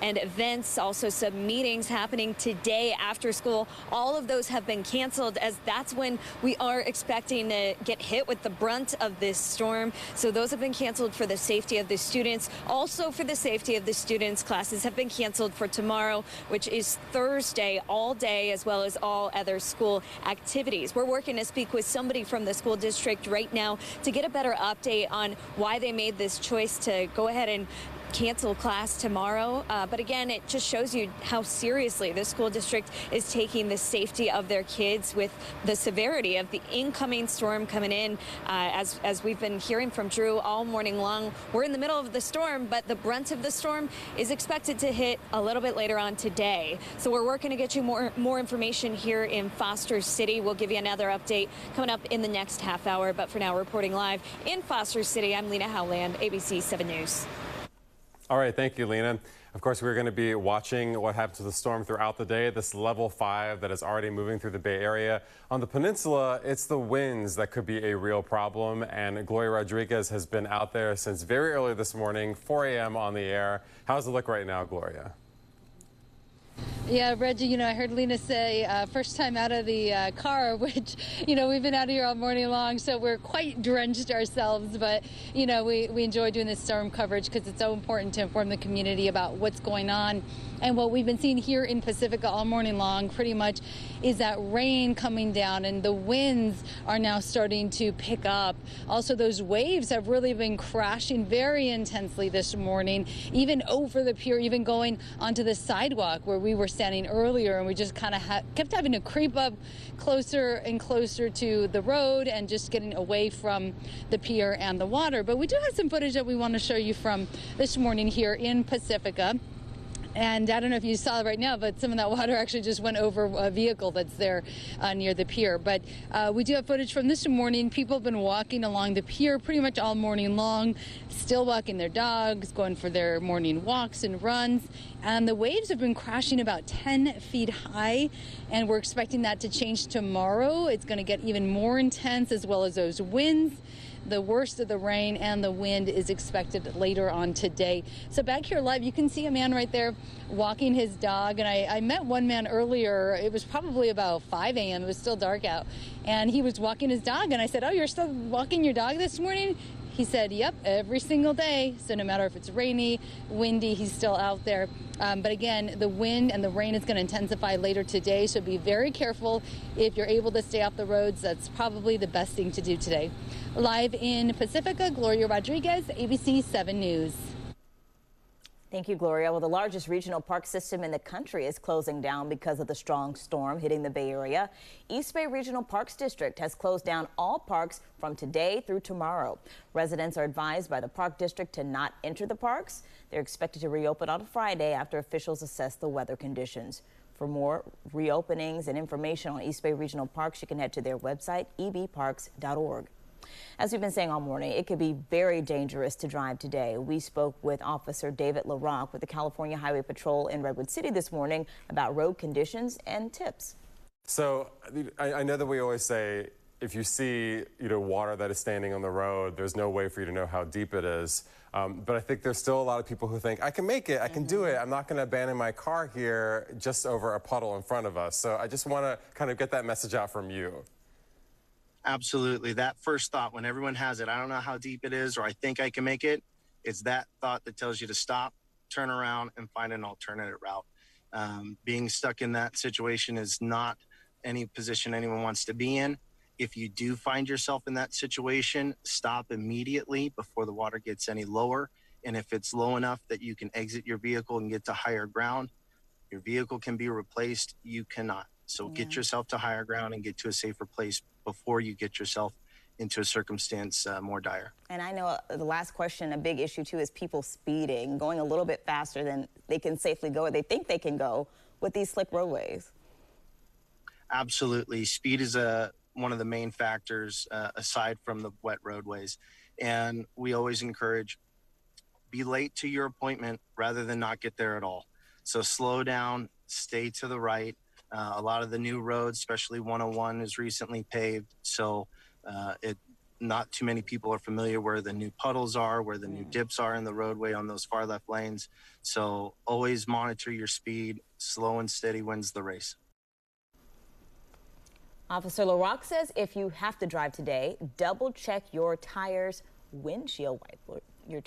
and events. Also, some meetings happening today after school. All of those have been canceled, as that's when we are expecting to get hit with the brunt of this storm. So those have been canceled for the safety of the students. Also, for the safety of the students, classes have been canceled for tomorrow, which is Thursday, all day, as well as all other school activities. We're working to speak with somebody from the school district right now to get a better update on why they made this choice to go ahead and cancel class tomorrow. But again, it just shows you how seriously the school district is taking the safety of their kids with the severity of the incoming storm coming in. As we've been hearing from Drew all morning long, we're in the middle of the storm, but the brunt of the storm is expected to hit a little bit later on today. So we're working to get you more information here in Foster City. We'll give you another update coming up in the next half hour. But for now, reporting live in Foster City, I'm Lena Howland, ABC7 News.
All right, thank you, Lena. Of course, we're going to be watching what happens to the storm throughout the day. This level 5 that is already moving through the Bay Area. On the peninsula, it's the winds that could be a real problem. And Gloria Rodriguez has been out there since very early this morning, 4 a.m. on the air. How's it look right now, Gloria?
Yeah, Reggie, I heard Lena say first time out of the car, which, we've been out here all morning long, so we're quite drenched ourselves. But, we enjoy doing this storm coverage because it's so important to inform the community about what's going on. And what we've been seeing here in Pacifica all morning long pretty much is that rain coming down, and the winds are now starting to pick up. Also, those waves have really been crashing very intensely this morning, even over the pier, even going onto the sidewalk where we were standing earlier, and we just kind of kept having to creep up closer and closer to the road and just getting away from the pier and the water. But we do have some footage that we want to show you from this morning here in Pacifica. And I don't know if you saw it right now, but some of that water actually just went over a vehicle that's there near the pier. But we do have footage from this morning. People have been walking along the pier pretty much all morning long, still walking their dogs, going for their morning walks and runs. And the waves have been crashing about 10 feet high, and we're expecting that to change tomorrow. It's going to get even more intense, as well as those winds. The worst of the rain and the wind is expected later on today. So back here live, you can see a man right there walking his dog. And I met one man earlier. It was probably about 5 a.m. It was still dark out. And he was walking his dog. And I said, "Oh, you're still walking your dog this morning?" He said, "Yep, every single day." So no matter if it's rainy, windy, he's still out there. But again, the wind and the rain is going to intensify later today. So be very careful. If you're able to stay off the roads, that's probably the best thing to do today. Live in Pacifica, Gloria Rodriguez, ABC7 News.
Thank you, Gloria. Well, the largest regional park system in the country is closing down because of the strong storm hitting the Bay Area. East Bay Regional Parks District has closed down all parks from today through tomorrow. Residents are advised by the park district to not enter the parks. They're expected to reopen on Friday after officials assess the weather conditions. For more reopenings and information on East Bay Regional Parks, you can head to their website, ebparks.org. As we've been saying all morning, it could be very dangerous to drive today. We spoke with Officer David LaRock with the California Highway Patrol in Redwood City this morning about road conditions and tips.
So I know that we always say if you see water that is standing on the road, there's no way for you to know how deep it is. But I think there's still a lot of people who think, I can make it, I can do it. I'm not going to abandon my car here just over a puddle in front of us. So I just want to kind of get that message out from you.
Absolutely. That first thought, when everyone has it, I don't know how deep it is, or I think I can make it, it's that thought that tells you to stop, turn around, and find an alternative route. Being stuck in that situation is not any position anyone wants to be in. If you do find yourself in that situation, stop immediately before the water gets any lower. And if it's low enough that you can exit your vehicle and get to higher ground, your vehicle can be replaced. You cannot. So get yourself to higher ground and get to a safer place before you get yourself into a circumstance more dire.
And I know the last question, a big issue too, is people speeding, going a little bit faster than they can safely go, or they think they can go with these slick roadways.
Absolutely. Speed is one of the main factors aside from the wet roadways. And we always encourage, be late to your appointment rather than not get there at all. So slow down, stay to the right. A lot of the new roads, especially 101, is recently paved. So not too many people are familiar where the new puddles are, where the new dips are in the roadway on those far left lanes. So always monitor your speed. Slow and steady wins the race.
Officer LaRock says if you have to drive today, double check your tires, windshield wipers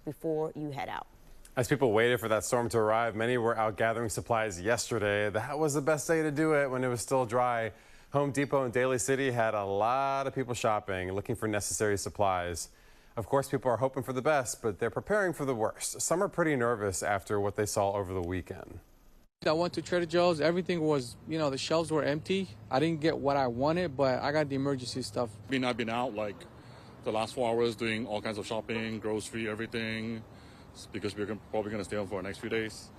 before you head out.
As people waited for that storm to arrive, many were out gathering supplies yesterday. That was the best day to do it when it was still dry. Home Depot in Daly City had a lot of people shopping, looking for necessary supplies. Of course, people are hoping for the best, but they're preparing for the worst. Some are pretty nervous after what they saw over the weekend.
I went to Trader Joe's. Everything was, the shelves were empty. I didn't get what I wanted, but I got the emergency stuff.
I've been out like the last 4 hours doing all kinds of shopping, grocery, everything, because we're probably going to stay home for the next few days.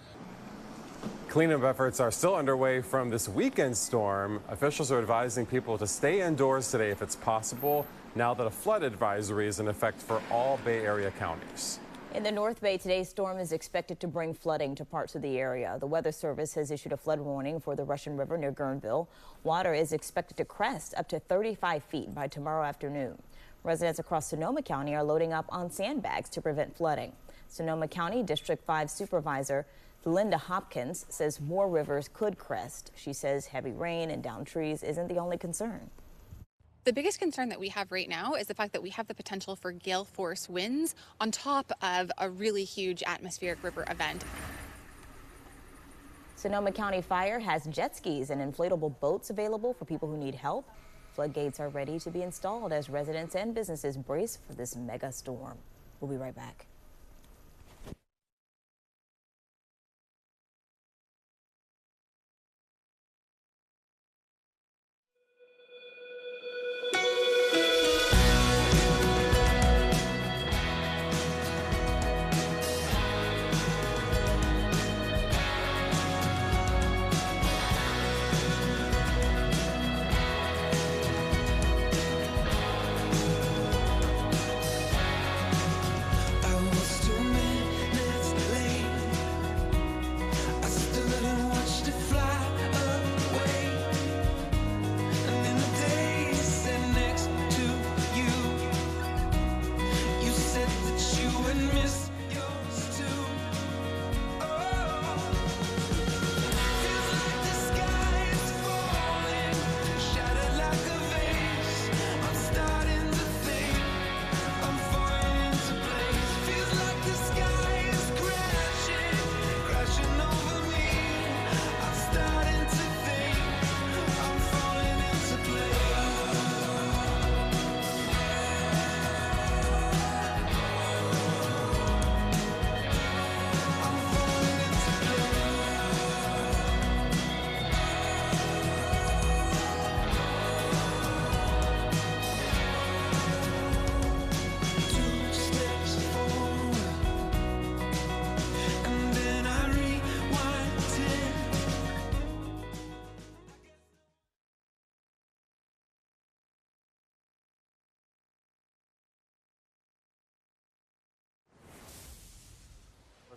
Cleanup efforts are still underway from this weekend storm. Officials are advising people to stay indoors today if it's possible, now that a flood advisory is in effect for all Bay Area counties.
In the North Bay, today's storm is expected to bring flooding to parts of the area. The Weather Service has issued a flood warning for the Russian River near Guerneville. Water is expected to crest up to 35 feet by tomorrow afternoon. Residents across Sonoma County are loading up on sandbags to prevent flooding. Sonoma County District 5 Supervisor Linda Hopkins says more rivers could crest. She says heavy rain and downed trees isn't the only concern.
The biggest concern that we have right now is the fact that we have the potential for gale force winds on top of a really huge atmospheric river event.
Sonoma County Fire has jet skis and inflatable boats available for people who need help. Floodgates are ready to be installed as residents and businesses brace for this mega storm. We'll be right back.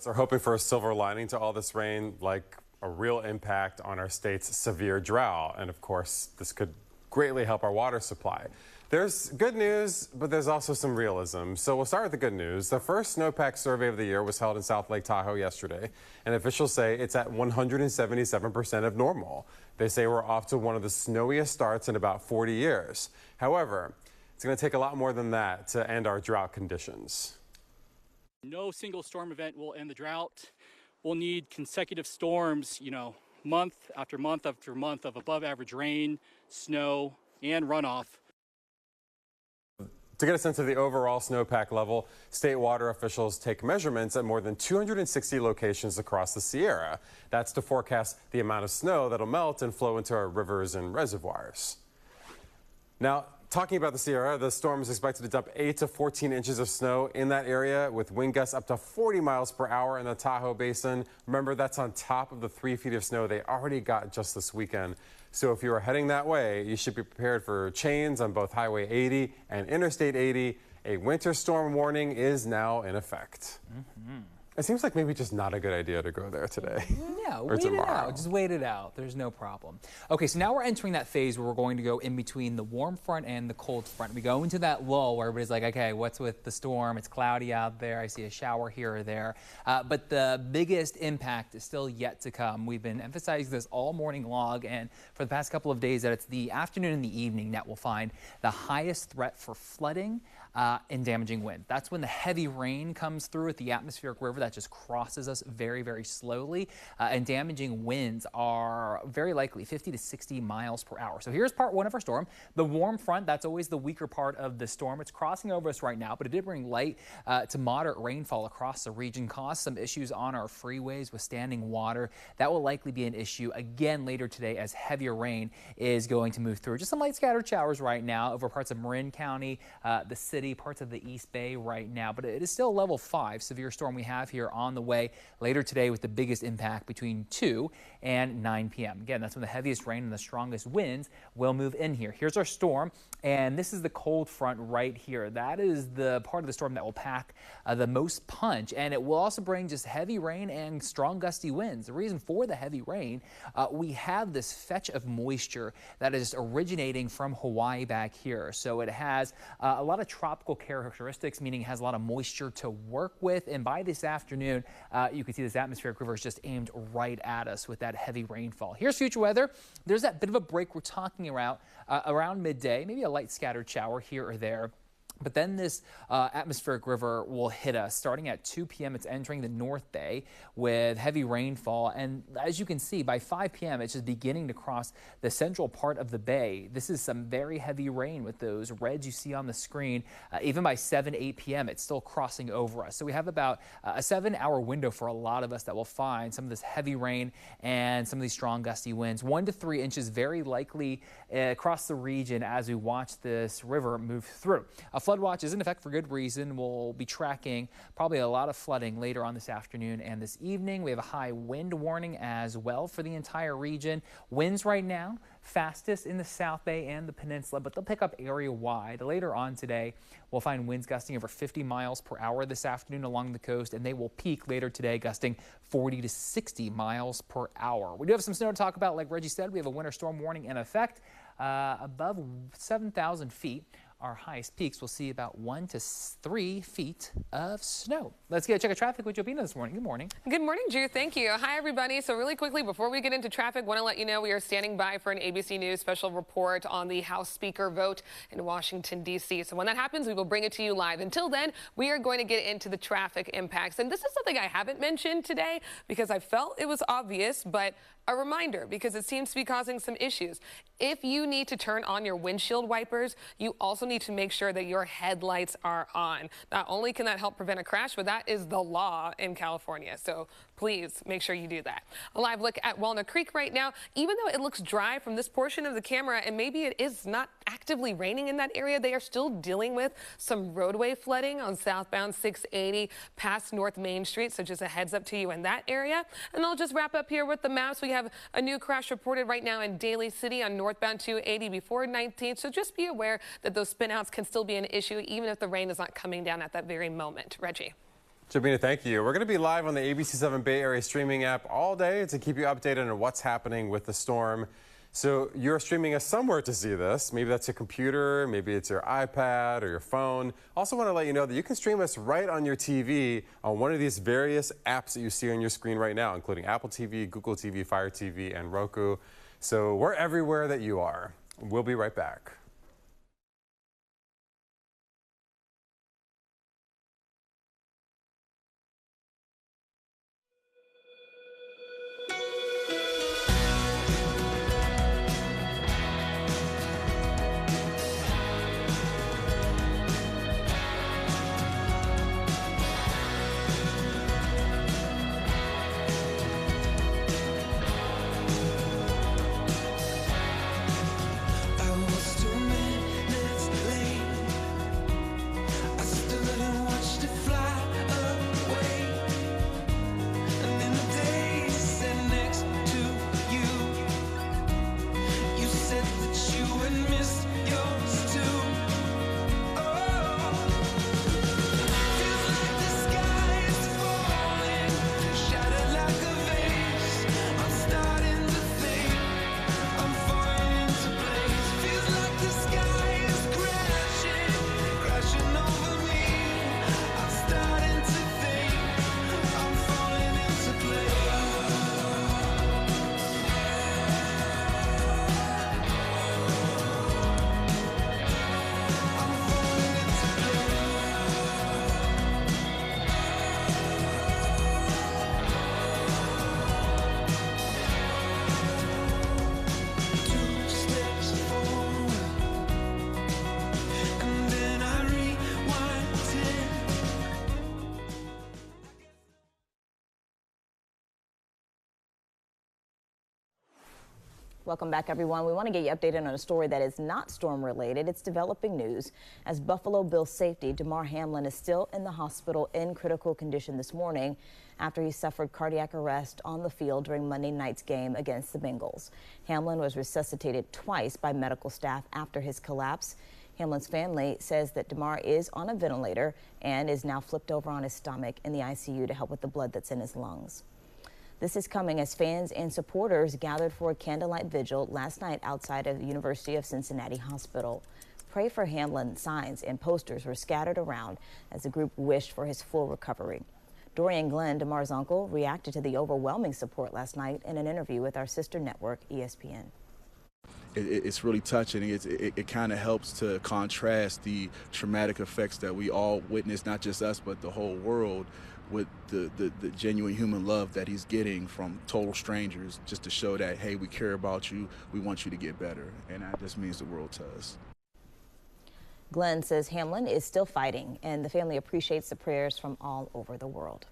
Are hoping for a silver lining to all this rain, like a real impact on our state's severe drought. And of course, this could greatly help our water supply. There's good news, but there's also some realism. So we'll start with the good news. The first snowpack survey of the year was held in South Lake Tahoe yesterday, and officials say it's at 177% of normal. They say we're off to one of the snowiest starts in about 40 years. However, it's going to take a lot more than that to end our drought conditions.
No single storm event will end the drought. We'll need consecutive storms, month after month after month of above average rain, snow, and runoff.
To get a sense of the overall snowpack level, state water officials take measurements at more than 260 locations across the Sierra. That's to forecast the amount of snow that'll melt and flow into our rivers and reservoirs. Now, talking about the Sierra, the storm is expected to dump 8 to 14 inches of snow in that area with wind gusts up to 40 miles per hour in the Tahoe Basin. Remember, that's on top of the 3 feet of snow they already got just this weekend. So if you are heading that way, you should be prepared for chains on both Highway 80 and Interstate 80. A winter storm warning is now in effect. It seems like maybe just not a good idea to go there today.
Yeah,
or
wait
tomorrow.
it out. Just wait it out. There's no problem. Okay, so now we're entering that phase where we're going to go in between the warm front and the cold front. We go into that lull where everybody's like, okay, what's with the storm? It's cloudy out there. I see a shower here or there. But the biggest impact is still yet to come. We've been emphasizing this all morning long, and for the past couple of days that it's the afternoon and the evening that we'll find the highest threat for flooding and damaging wind. That's when the heavy rain comes through at the atmospheric river that just crosses us very, very slowly, and damaging winds are very likely 50 to 60 miles per hour. So here's part one of our storm. The warm front, that's always the weaker part of the storm. It's crossing over us right now, but it did bring light to moderate rainfall across the region, caused some issues on our freeways with standing water. That will likely be an issue again later today as heavier rain is going to move through. Just some light scattered showers right now over parts of Marin County, the city, parts of the East Bay right now, but it is still level 5 severe storm we have here on the way later today with the biggest impact between 2 and 9 p.m. Again, that's when the heaviest rain and the strongest winds will move in here. Here's our storm, and this is the cold front right here. That is the part of the storm that will pack the most punch, and it will also bring just heavy rain and strong gusty winds. The reason for the heavy rain, we have this fetch of moisture that is originating from Hawaii back here. So it has a lot of tropical characteristics, meaning it has a lot of moisture to work with, and by this afternoon, you can see this atmospheric river is just aimed right at us with that heavy rainfall. Here's future weather. There's that bit of a break we're talking about around midday, maybe a light scattered shower here or there. But then this atmospheric river will hit us starting at 2 p.m. It's entering the North Bay with heavy rainfall. And as you can see, by 5 p.m., it's just beginning to cross the central part of the bay. This is some very heavy rain with those reds you see on the screen. Even by 7, 8 p.m., it's still crossing over us. So we have about a 7-hour window for a lot of us that will find some of this heavy rain and some of these strong gusty winds. 1 to 3 inches very likely across the region as we watch this river move through. A flood watch is in effect for good reason. We'll be tracking probably a lot of flooding later on this afternoon and this evening. We have a high wind warning as well for the entire region. Winds right now fastest in the South Bay and the peninsula, but they'll pick up area-wide. Later on today, we'll find winds gusting over 50 miles per hour this afternoon along the coast, and they will peak later today, gusting 40 to 60 miles per hour. We do have some snow to talk about. Like Reggie said, we have a winter storm warning in effect above 7,000 feet. Our highest peaks will see about 1 to 3 feet of snow. Let's get a check of traffic with Jobina this morning. Good morning.
Good morning, Drew. Thank you. Hi, everybody. So really quickly, before we get into traffic, want to let you know we are standing by for an ABC News special report on the House Speaker vote in Washington, D.C. So when that happens, we will bring it to you live. Until then, we are going to get into the traffic impacts. And this is something I haven't mentioned today because I felt it was obvious, but a reminder because it seems to be causing some issues. If you need to turn on your windshield wipers, you also need to make sure that your headlights are on. Not only can that help prevent a crash, but that is the law in California. So please make sure you do that. A live look at Walnut Creek right now. Even though it looks dry from this portion of the camera, and maybe it is not actively raining in that area, they are still dealing with some roadway flooding on southbound 680 past North Main Street. So just a heads up to you in that area. And I'll just wrap up here with the maps. We have a new crash reported right now in Daly City on northbound 280 before 19th. So just be aware that those spinouts can still be an issue even if the rain is not coming down at that very moment. Reggie.
Jobina, thank you. We're going to be live on the ABC7 Bay Area streaming app all day to keep you updated on what's happening with the storm. So you're streaming us somewhere to see this. Maybe that's your computer, maybe it's your iPad or your phone. Also want to let you know that you can stream us right on your TV on one of these various apps that you see on your screen right now, including Apple TV, Google TV, Fire TV, and Roku. So we're everywhere that you are. We'll be right back.
Welcome back, everyone. We want to get you updated on a story that is not storm related. It's developing news. As Buffalo Bills safety Damar Hamlin is still in the hospital in critical condition this morning after he suffered cardiac arrest on the field during Monday night's game against the Bengals. Hamlin was resuscitated twice by medical staff after his collapse. Hamlin's family says that Damar is on a ventilator and is now flipped over on his stomach in the ICU to help with the blood that's in his lungs. This is coming as fans and supporters gathered for a candlelight vigil last night outside of the University of Cincinnati Hospital. Pray for Hamlin signs and posters were scattered around as the group wished for his full recovery. Dorian Glenn, Damar's uncle, reacted to the overwhelming support last night in an interview with our sister network, ESPN.
It's really touching. It kind of helps to contrast the traumatic effects that we all witnessed, not just us, but the whole world, with the genuine human love that he's getting from total strangers, just to show that, hey, we care about you, we want you to get better, and that just means the world to us.
Glenn says Hamlin is still fighting, and the family appreciates the prayers from all over the world.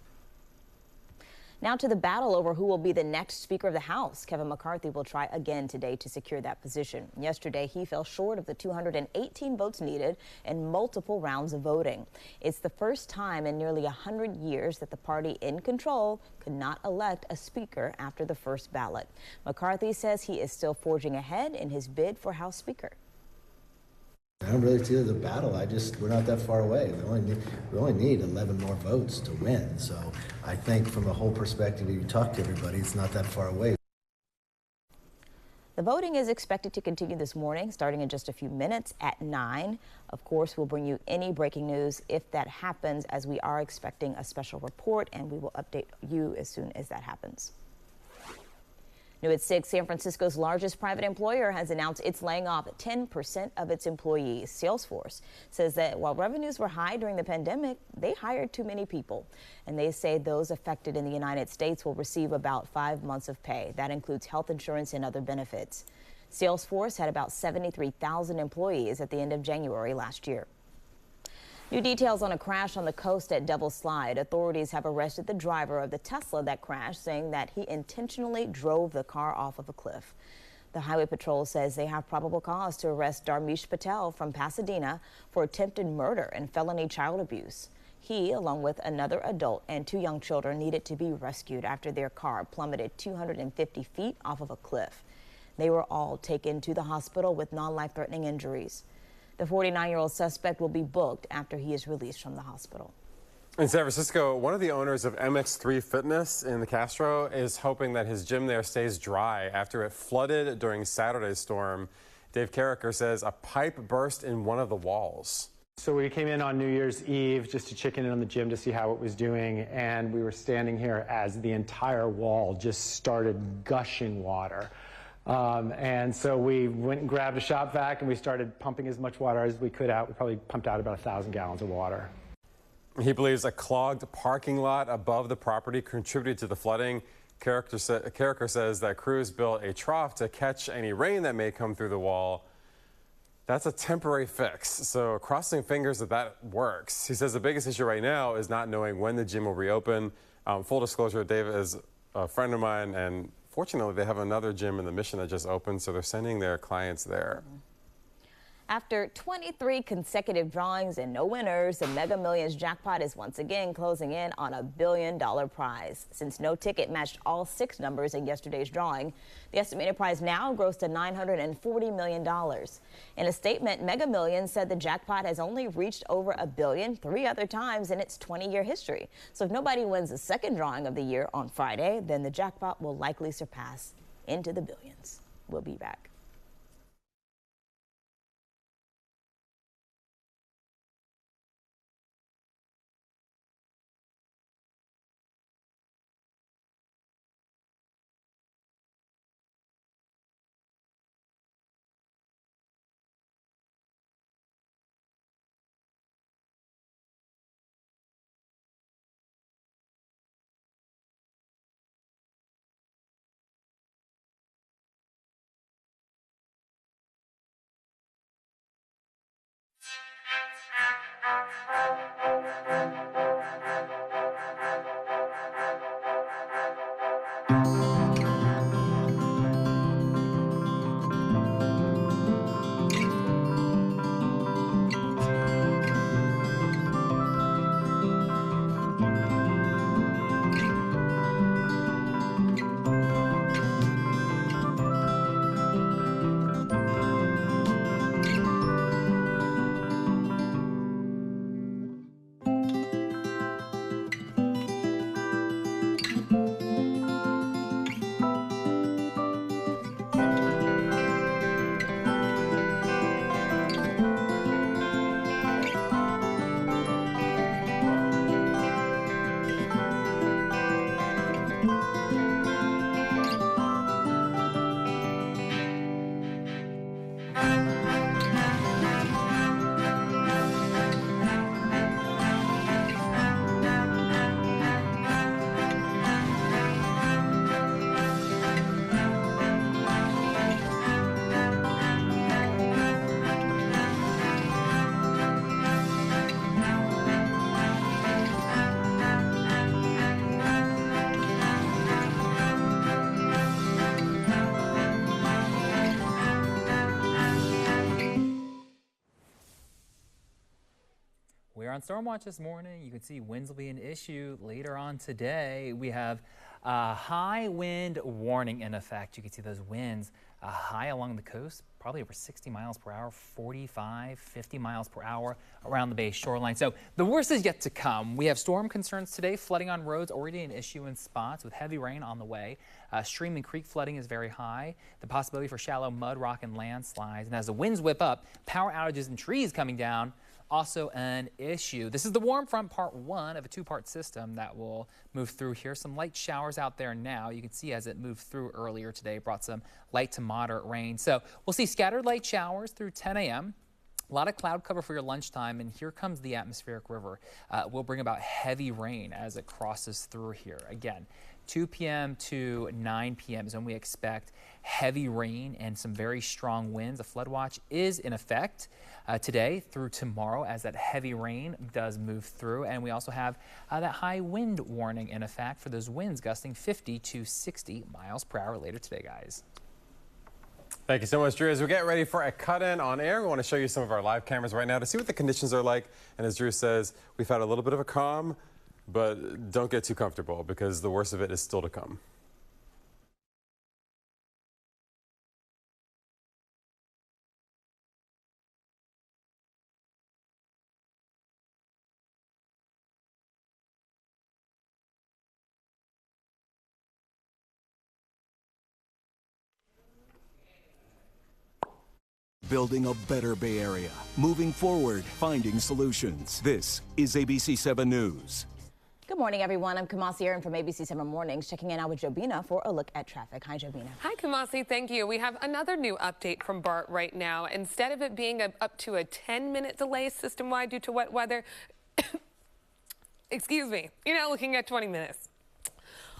Now to the battle over who will be the next Speaker of the House. Kevin McCarthy will try again today to secure that position. Yesterday, he fell short of the 218 votes needed in multiple rounds of voting. It's the first time in nearly 100 years that the party in control could not elect a Speaker after the first ballot. McCarthy says he is still forging ahead in his bid for House Speaker.
I don't really see it as a battle. We're not that far away. We only need 11 more votes to win. So I think from a whole perspective, if you talk to everybody, it's not that far away.
The voting is expected to continue this morning, starting in just a few minutes at 9. Of course, we'll bring you any breaking news if that happens, as we are expecting a special report, and we will update you as soon as that happens. New at 6, San Francisco's largest private employer has announced it's laying off 10% of its employees. Salesforce says that while revenues were high during the pandemic, they hired too many people. And they say those affected in the United States will receive about 5 months of pay. That includes health insurance and other benefits. Salesforce had about 73,000 employees at the end of January last year. New details on a crash on the coast at Devil's Slide. Authorities have arrested the driver of the Tesla that crashed, saying that he intentionally drove the car off of a cliff. The Highway Patrol says they have probable cause to arrest Dharmesh Patel from Pasadena for attempted murder and felony child abuse. He, along with another adult and 2 young children, needed to be rescued after their car plummeted 250 feet off of a cliff. They were all taken to the hospital with non-life-threatening injuries. The 49-year-old suspect will be booked after he is released from the hospital.
In San Francisco, one of the owners of MX3 Fitness in the Castro is hoping that his gym there stays dry after it flooded during Saturday's storm. Dave Carricker says a pipe burst in one of the walls.
So we came in on New Year's Eve just to check in on the gym to see how it was doing, and we were standing here as the entire wall just started gushing water. And so we went and grabbed a shop vac and we started pumping as much water as we could out. We probably pumped out about 1,000 gallons of water.
He believes a clogged parking lot above the property contributed to the flooding. Carricker says that crews built a trough to catch any rain that may come through the wall. That's a temporary fix, so crossing fingers that works. He says the biggest issue right now is not knowing when the gym will reopen. Full disclosure, Dave is a friend of mine, and fortunately they have another gym in the Mission that just opened, so they're sending their clients there.
After 23 consecutive drawings and no winners, the Mega Millions jackpot is once again closing in on a $1 billion prize. Since no ticket matched all 6 numbers in yesterday's drawing, the estimated prize now grows to $940 million. In a statement, Mega Millions said the jackpot has only reached over $1 billion 3 other times in its 20-year history. So if nobody wins the second drawing of the year on Friday, then the jackpot will likely surpass into the billions. We'll be back.
We're on Storm Watch this morning. You can see winds will be an issue later on today. We have a high wind warning in effect. You can see those winds high along the coast, probably over 60 miles per hour, 45, 50 miles per hour around the bay shoreline. So the worst is yet to come. We have storm concerns today. Flooding on roads already an issue in spots with heavy rain on the way. Stream and creek flooding is very high. The possibility for shallow mud, rock, and landslides. And as the winds whip up, power outages and trees coming down, also an issue. This is the warm front, part 1 of a 2-part system that will move through here. Some light showers out there now. You can see as it moved through earlier today, brought some light to moderate rain. So we'll see scattered light showers through 10 a.m. A lot of cloud cover for your lunchtime, and here comes the atmospheric river. We'll bring about heavy rain as it crosses through here. Again, 2 p.m. to 9 p.m. is when we expect heavy rain and some very strong winds. A flood watch is in effect today through tomorrow as that heavy rain does move through. And we also have that high wind warning in effect for those winds gusting 50 to 60 miles per hour later today, guys.
Thank you so much, Drew. As we get ready for a cut-in on air, we want to show you some of our live cameras right now to see what the conditions are like. And as Drew says, we've had a little bit of a calm, but don't get too comfortable because the worst of it is still to come.
building a better Bay Area. Moving forward, finding solutions. This is ABC7 News.
Good morning, everyone. I'm Kamasi Aaron from ABC7 Mornings, checking in now with Jobina for a look at traffic. Hi, Jobina.
Hi, Kamasi. Thank you. We have another new update from BART right now. Instead of it being up to a 10-minute delay system-wide due to wet weather, excuse me, you're now looking at 20 minutes.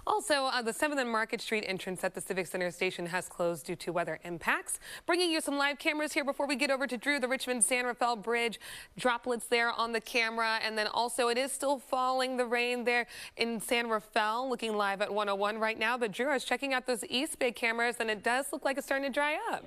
Also, the 7th and Market Street entrance at the Civic Center station has closed due to weather impacts. Bringing you some live cameras here before we get over to Drew, the Richmond-San Rafael Bridge. Droplets there on the camera. And then also it is still falling, the rain there in San Rafael. Looking live at 101 right now. But Drew, I was checking out those East Bay cameras, and it does look like it's starting to dry up.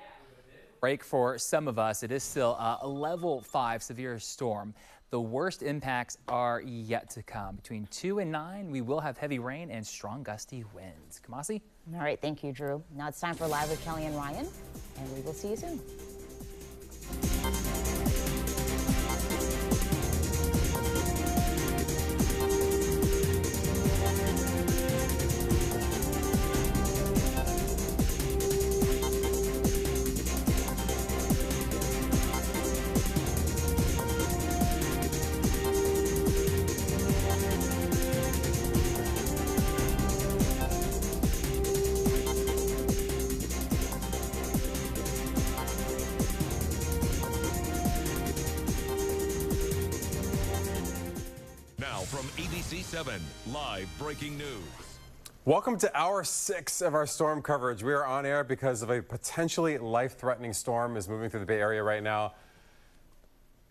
Break for some of us. It is still a level 5 severe storm. The worst impacts are yet to come. Between 2 and 9, we will have heavy rain and strong gusty winds. Kamasi?
All right, thank you, Drew. Now it's time for Live with Kelly and Ryan, and we will see you soon.
From ABC7, live breaking news.
Welcome to hour 6 of our storm coverage. We are on air because of a potentially life-threatening storm is moving through the Bay Area right now.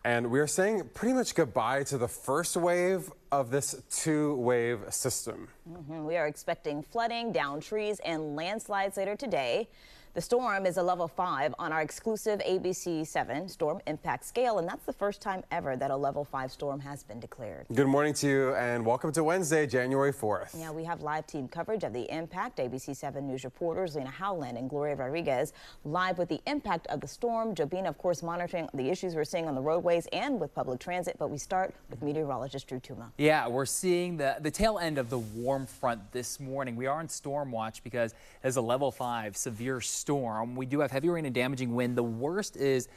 And we are saying pretty much goodbye to the first wave of this 2-wave system.
We are expecting flooding, downed trees, and landslides later today. The storm is a level 5 on our exclusive ABC7 storm impact scale, and that's the first time ever that a level 5 storm has been declared.
Good morning to you, and welcome to Wednesday, January 4th.
Yeah, we have live team coverage of the impact. ABC7 News reporters Lena Howland and Gloria Rodriguez live with the impact of the storm. Jobina, of course, monitoring the issues we're seeing on the roadways and with public transit, but we start with meteorologist Drew Tuma.
Yeah, we're seeing the tail end of the warm front this morning. We are on storm watch because there's a level 5 severe storm. We do have heavy rain and damaging wind. The worst is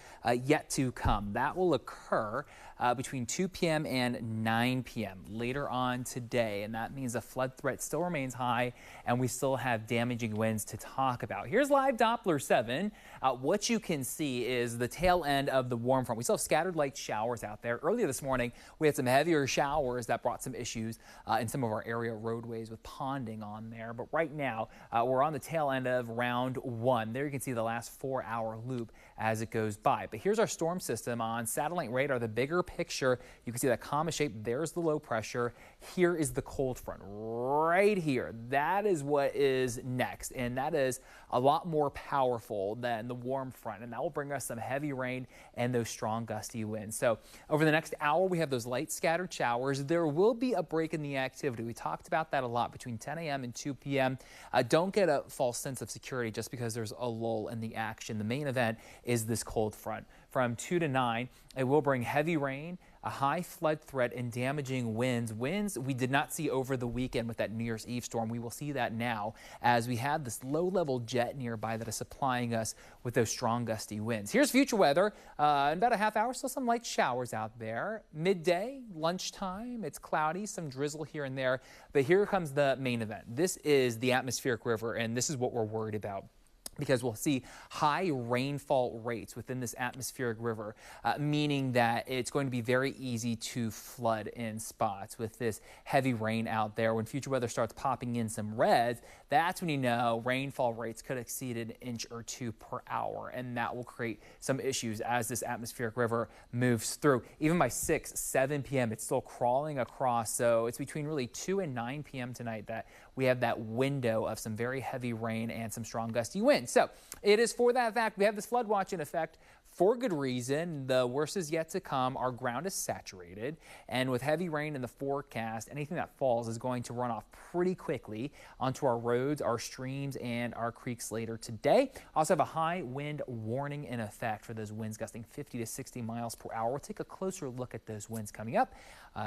yet to come. That will occur between 2 p.m. and 9 p.m. later on today, and that means the flood threat still remains high, and we still have damaging winds to talk about. Here's live Doppler 7. What you can see is the tail end of the warm front. We still have scattered light showers out there. Earlier this morning, we had some heavier showers that brought some issues in some of our area roadways with ponding on there. But right now, we're on the tail end of round 1. There you can see the last 4-hour loop as it goes by. But here's our storm system on satellite radar, the bigger picture. You can see that comma shape. There's the low pressure. Here is the cold front right here. That is what is next, and that is a lot more powerful than the warm front, and that will bring us some heavy rain and those strong gusty winds. So over the next hour, we have those light scattered showers. There will be a break in the activity. We talked about that a lot between 10 a.m. and 2 p.m. Don't get a false sense of security just because there's a lull in the action. The main event is this cold front. From 2 to 9, it will bring heavy rain, a high flood threat, and damaging winds. Winds we did not see over the weekend with that New Year's Eve storm. We will see that now as we have this low-level jet nearby that is supplying us with those strong gusty winds. Here's future weather. In about a half hour, still some light showers out there. Midday, lunchtime, it's cloudy, some drizzle here and there. But here comes the main event. This is the atmospheric river, and this is what we're worried about, because we'll see high rainfall rates within this atmospheric river, meaning that it's going to be very easy to flood in spots with this heavy rain out there. When future weather starts popping in some reds, that's when you know rainfall rates could exceed an inch or 2 per hour, and that will create some issues as this atmospheric river moves through. Even by 6, 7 p.m., it's still crawling across, so it's between really 2 and 9 p.m. tonight that we have that window of some very heavy rain and some strong gusty winds. So it is for that fact we have this flood watch in effect for good reason. The worst is yet to come. Our ground is saturated, and with heavy rain in the forecast, anything that falls is going to run off pretty quickly onto our roads, our streams, and our creeks later today. Also have a high wind warning in effect for those winds gusting 50 to 60 miles per hour. We'll take a closer look at those winds coming up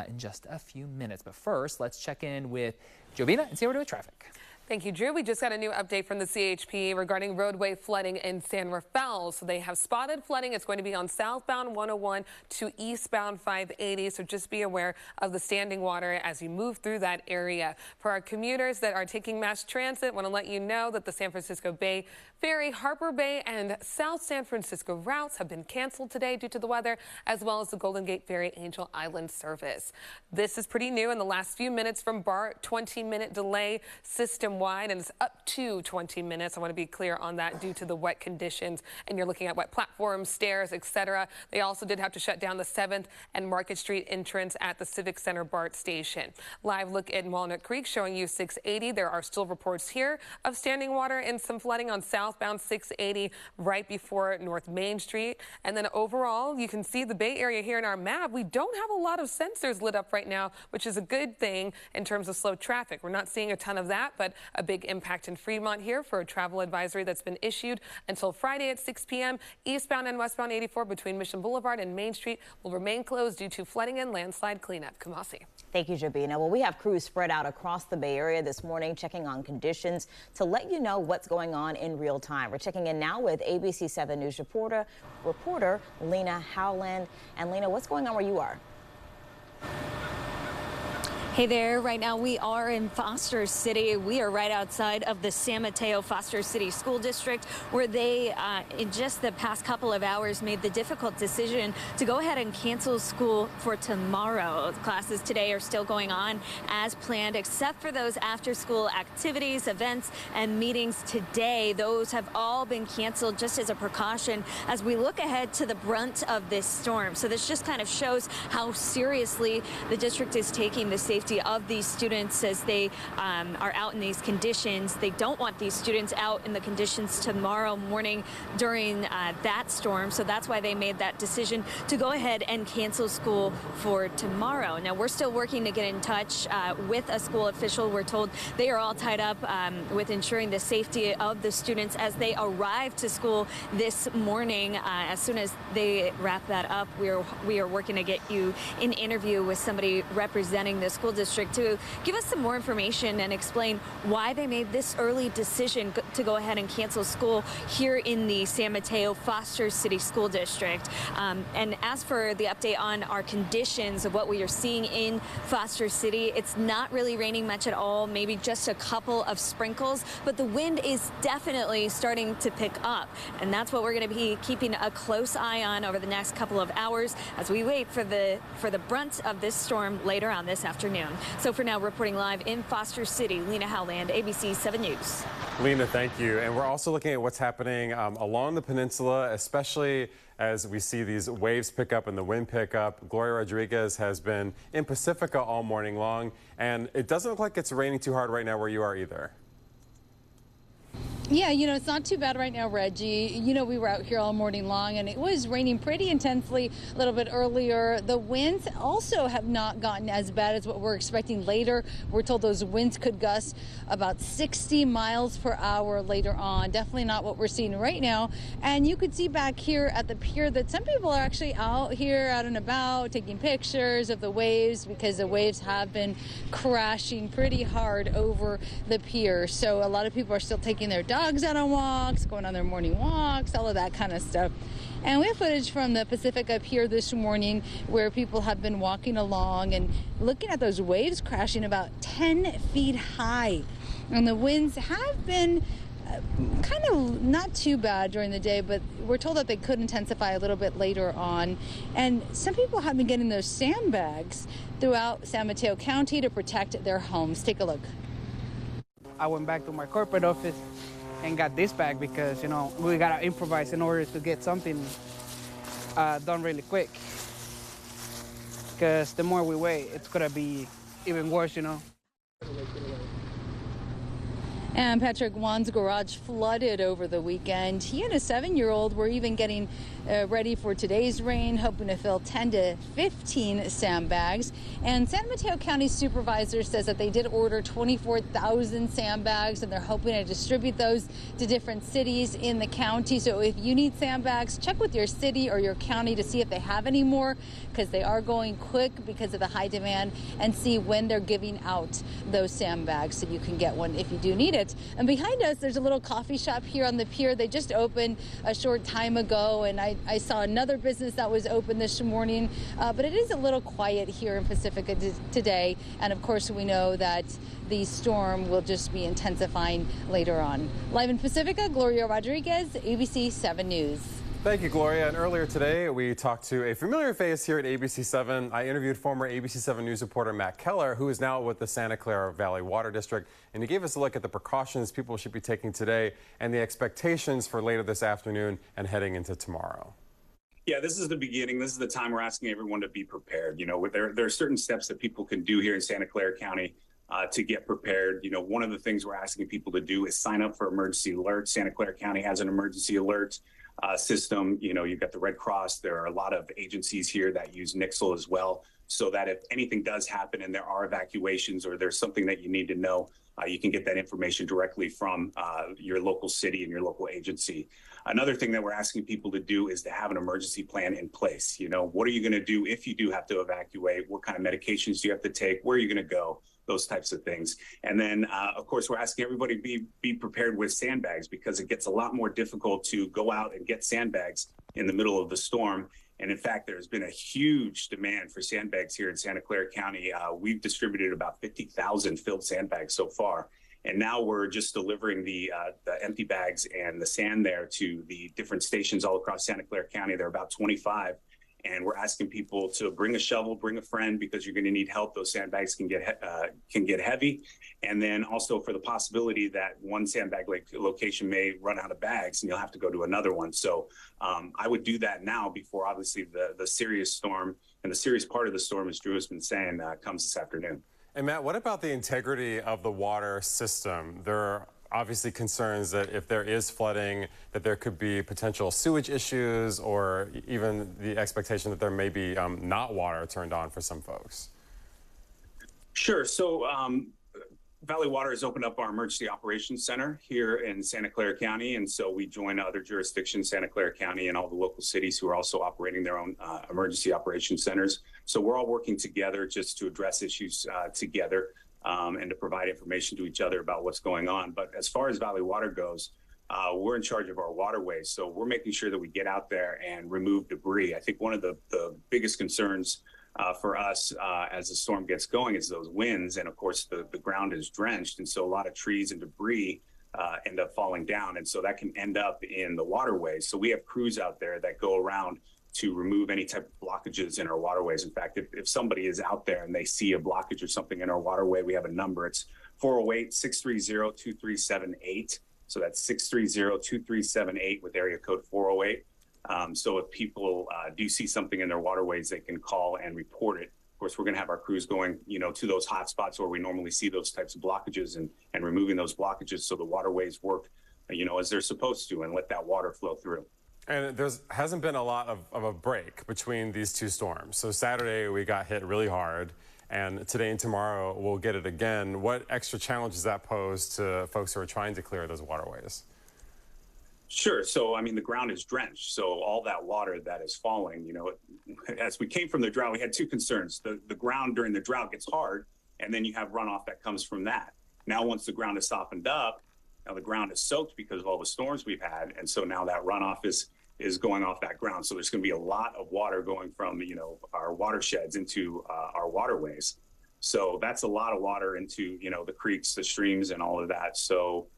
in just a few minutes. But first, let's check in with Jobina and see how we're doing with traffic.
Thank you, Drew. We just got a new update from the CHP regarding roadway flooding in San Rafael. So they have spotted flooding. It's going to be on southbound 101 to eastbound 580. So just be aware of the standing water as you move through that area. For our commuters that are taking mass transit, want to let you know that the San Francisco Bay Ferry, Harper Bay, and South San Francisco routes have been canceled today due to the weather, as well as the Golden Gate Ferry Angel Island service. This is pretty new in the last few minutes from BART, 20-minute delay system-wide, and it's up to 20 minutes. I want to be clear on that due to the wet conditions, and you're looking at wet platforms, stairs, etc. They also did have to shut down the 7th and Market Street entrance at the Civic Center BART station. Live look in Walnut Creek showing you 680. There are still reports here of standing water and some flooding on southbound 680 right before North Main Street. And then overall, you can see the Bay Area here in our map. We don't have a lot of sensors lit up right now, which is a good thing in terms of slow traffic. We're not seeing a ton of that, but a big impact in Fremont here for a travel advisory that's been issued until Friday at 6 p.m. Eastbound and westbound 84 between Mission Boulevard and Main Street will remain closed due to flooding and landslide cleanup. Kamasi.
Thank you, Jabina. Well, we have crews spread out across the Bay Area this morning, checking on conditions to let you know what's going on in real time. We're checking in now with ABC7 News reporter Lena Howland. And Lena, what's going on where you are?
Hey there, right now we are in Foster City. We are right outside of the San Mateo Foster City School District, where they, in just the past couple of hours, made the difficult decision to go ahead and cancel school for tomorrow. Classes today are still going on as planned, except for those after-school activities, events, and meetings today. Those have all been canceled just as a precaution as we look ahead to the brunt of this storm. So this just kind of shows how seriously the district is taking the safety of these students as they are out in these conditions. They don't want these students out in the conditions tomorrow morning during that storm. So that's why they made that decision to go ahead and cancel school for tomorrow. Now, we're still working to get in touch with a school official. We're told they are all tied up with ensuring the safety of the students as they arrive to school this morning. As soon as they wrap that up, we are working to get you an interview with somebody representing the school district to give us some more information and explain why they made this early decision to go ahead and cancel school here in the San Mateo Foster City School District. And as for the update on our conditions of what we are seeing in Foster City, it's not really raining much at all, maybe just a couple of sprinkles, but the wind is definitely starting to pick up. And that's what we're going to be keeping a close eye on over the next couple of hours as we wait for the brunt of this storm later on this afternoon. So for now, reporting live in Foster City, Lena Howland, ABC 7 News.
Lena, thank you. And we're also looking at what's happening along the peninsula, especially as we see these waves pick up and the wind pick up. Gloria Rodriguez has been in Pacifica all morning long, and it doesn't look like it's raining too hard right now where you are either.
Yeah, it's not too bad right now, Reggie. We were out here all morning long, and it was raining pretty intensely a little bit earlier. The winds also have not gotten as bad as what we're expecting later. We're told those winds could gust about 60 miles per hour later on. Definitely not what we're seeing right now. And you could see back here at the pier that some people are actually out here, out and about, taking pictures of the waves because the waves have been crashing pretty hard over the pier. So a lot of people are still taking their dogs out on walks, going on their morning walks, all of that kind of stuff. And we have footage from the Pacific up here this morning where people have been walking along and looking at those waves crashing about 10 feet high. And the winds have been kind of not too bad during the day, but we're told that they could intensify a little bit later on. And some people have been getting those sandbags throughout San Mateo County to protect their homes. Take a look.
I went back to my corporate office and got this bag because, we got to improvise in order to get something done really quick. Because the more we wait, it's going to be even worse,
And Patrick Wan's garage flooded over the weekend. He and a 7-year-old were even getting ready for today's rain, hoping to fill 10 to 15 sandbags. And San Mateo County supervisor says that they did order 24,000 sandbags, and they're hoping to distribute those to different cities in the county. So if you need sandbags, check with your city or your county to see if they have any more, because they are going quick because of the high demand, and see when they're giving out those sandbags so you can get one if you do need it. it. And behind us, there's a little coffee shop here on the pier. They just opened a short time ago, and I saw another business that was open this morning. But it is a little quiet here in Pacifica today. And of course, we know that the storm will just be intensifying later on. Live in Pacifica, Gloria Rodriguez, ABC 7 News.
Thank you, Gloria. And earlier today, we talked to a familiar face here at ABC7. I interviewed former ABC7 News reporter Matt Keller, who is now with the Santa Clara Valley Water District. And he gave us a look at the precautions people should be taking today and the expectations for later this afternoon and heading into tomorrow.
Yeah, this is the beginning. This is the time we're asking everyone to be prepared. You know, there are certain steps that people can do here in Santa Clara County to get prepared. You know, one of the things we're asking people to do is sign up for emergency alerts. Santa Clara County has an emergency alert system. You know, you've got the Red Cross. There are a lot of agencies here that use Nixle as well, so that if anything does happen and there are evacuations or there's something that you need to know, you can get that information directly from your local city and your local agency. Another thing that we're asking people to do is to have an emergency plan in place. You know, what are you going to do if you do have to evacuate? What kind of medications do you have to take? Where are you going to go? Those types of things. And then, of course, we're asking everybody to be prepared with sandbags, because it gets a lot more difficult to go out and get sandbags in the middle of the storm. And in fact, there's been a huge demand for sandbags here in Santa Clara County. We've distributed about 50,000 filled sandbags so far. And now we're just delivering the empty bags and the sand there to the different stations all across Santa Clara County. There are about 25. And we're asking people to bring a shovel, bring a friend, because you're going to need help. Those sandbags can get heavy. And then also for the possibility that one sandbag location may run out of bags and you'll have to go to another one. So I would do that now before obviously the serious storm, and the serious part of the storm, as Drew has been saying, comes this afternoon.
And Matt, what about the integrity of the water system? There are obviously concerns that if there is flooding, that there could be potential sewage issues, or even the expectation that there may be not water turned on for some folks.
Sure. So Valley Water has opened up our Emergency Operations Center here in Santa Clara County. And so we join other jurisdictions, Santa Clara County and all the local cities who are also operating their own emergency operations centers. So we're all working together just to address issues together. And to provide information to each other about what's going on. But as far as Valley Water goes, we're in charge of our waterways. So we're making sure that we get out there and remove debris. I think one of the biggest concerns for us as the storm gets going is those winds. And of course, the ground is drenched. And so a lot of trees and debris end up falling down. And so that can end up in the waterways. So we have crews out there that go around to remove any type of blockages in our waterways. In fact, if somebody is out there and they see a blockage or something in our waterway, we have a number. It's 408-630-2378. So that's 630-2378 with area code 408. So if people do see something in their waterways, they can call and report it. Of course, we're going to have our crews going, you know, to those hot spots where we normally see those types of blockages and removing those blockages so the waterways work, you know, as they're supposed to, and let that water flow through.
And there hasn't been a lot of a break between these two storms. So Saturday we got hit really hard, and today and tomorrow we'll get it again. What extra challenges that pose to folks who are trying to clear those waterways?
Sure. So, I mean, the ground is drenched. So all that water that is falling, you know, as we came from the drought, we had two concerns. The ground during the drought gets hard, and then you have runoff that comes from that. Now, once the ground is softened up, now the ground is soaked because of all the storms we've had. And so now that runoff is going off that ground. So there's going to be a lot of water going from, you know, our watersheds into our waterways. So that's a lot of water into, you know, the creeks, the streams, and all of that. So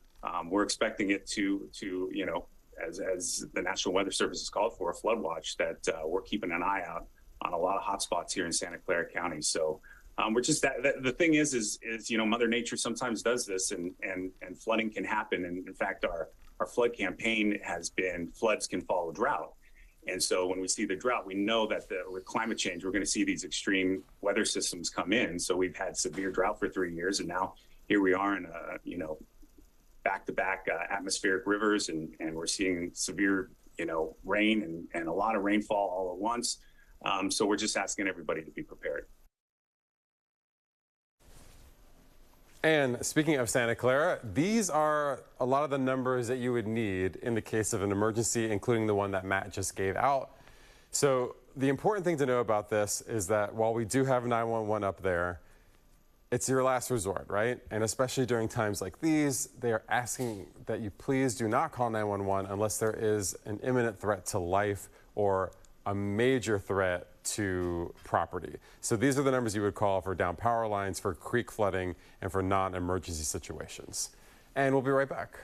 we're expecting it to you know, as the National Weather Service has called for, a flood watch, that we're keeping an eye out on a lot of hot spots here in Santa Clara County. So we're just the thing is you know, Mother Nature sometimes does this, and flooding can happen. And in fact, our flood campaign has been floods can follow drought. And so when we see the drought, we know that with climate change, we're going to see these extreme weather systems come in. So we've had severe drought for 3 years, and now here we are in you know, back-to-back atmospheric rivers, and we're seeing severe, you know, rain and a lot of rainfall all at once. So we're just asking everybody to be prepared.
And speaking of Santa Clara, these are a lot of the numbers that you would need in the case of an emergency, including the one that Matt just gave out. So the important thing to know about this is that while we do have 911 up there, it's your last resort, right? And especially during times like these, they are asking that you please do not call 911 unless there is an imminent threat to life or a major threat to property. So these are the numbers you would call for down power lines, for creek flooding, and for non-emergency situations. And we'll be right back.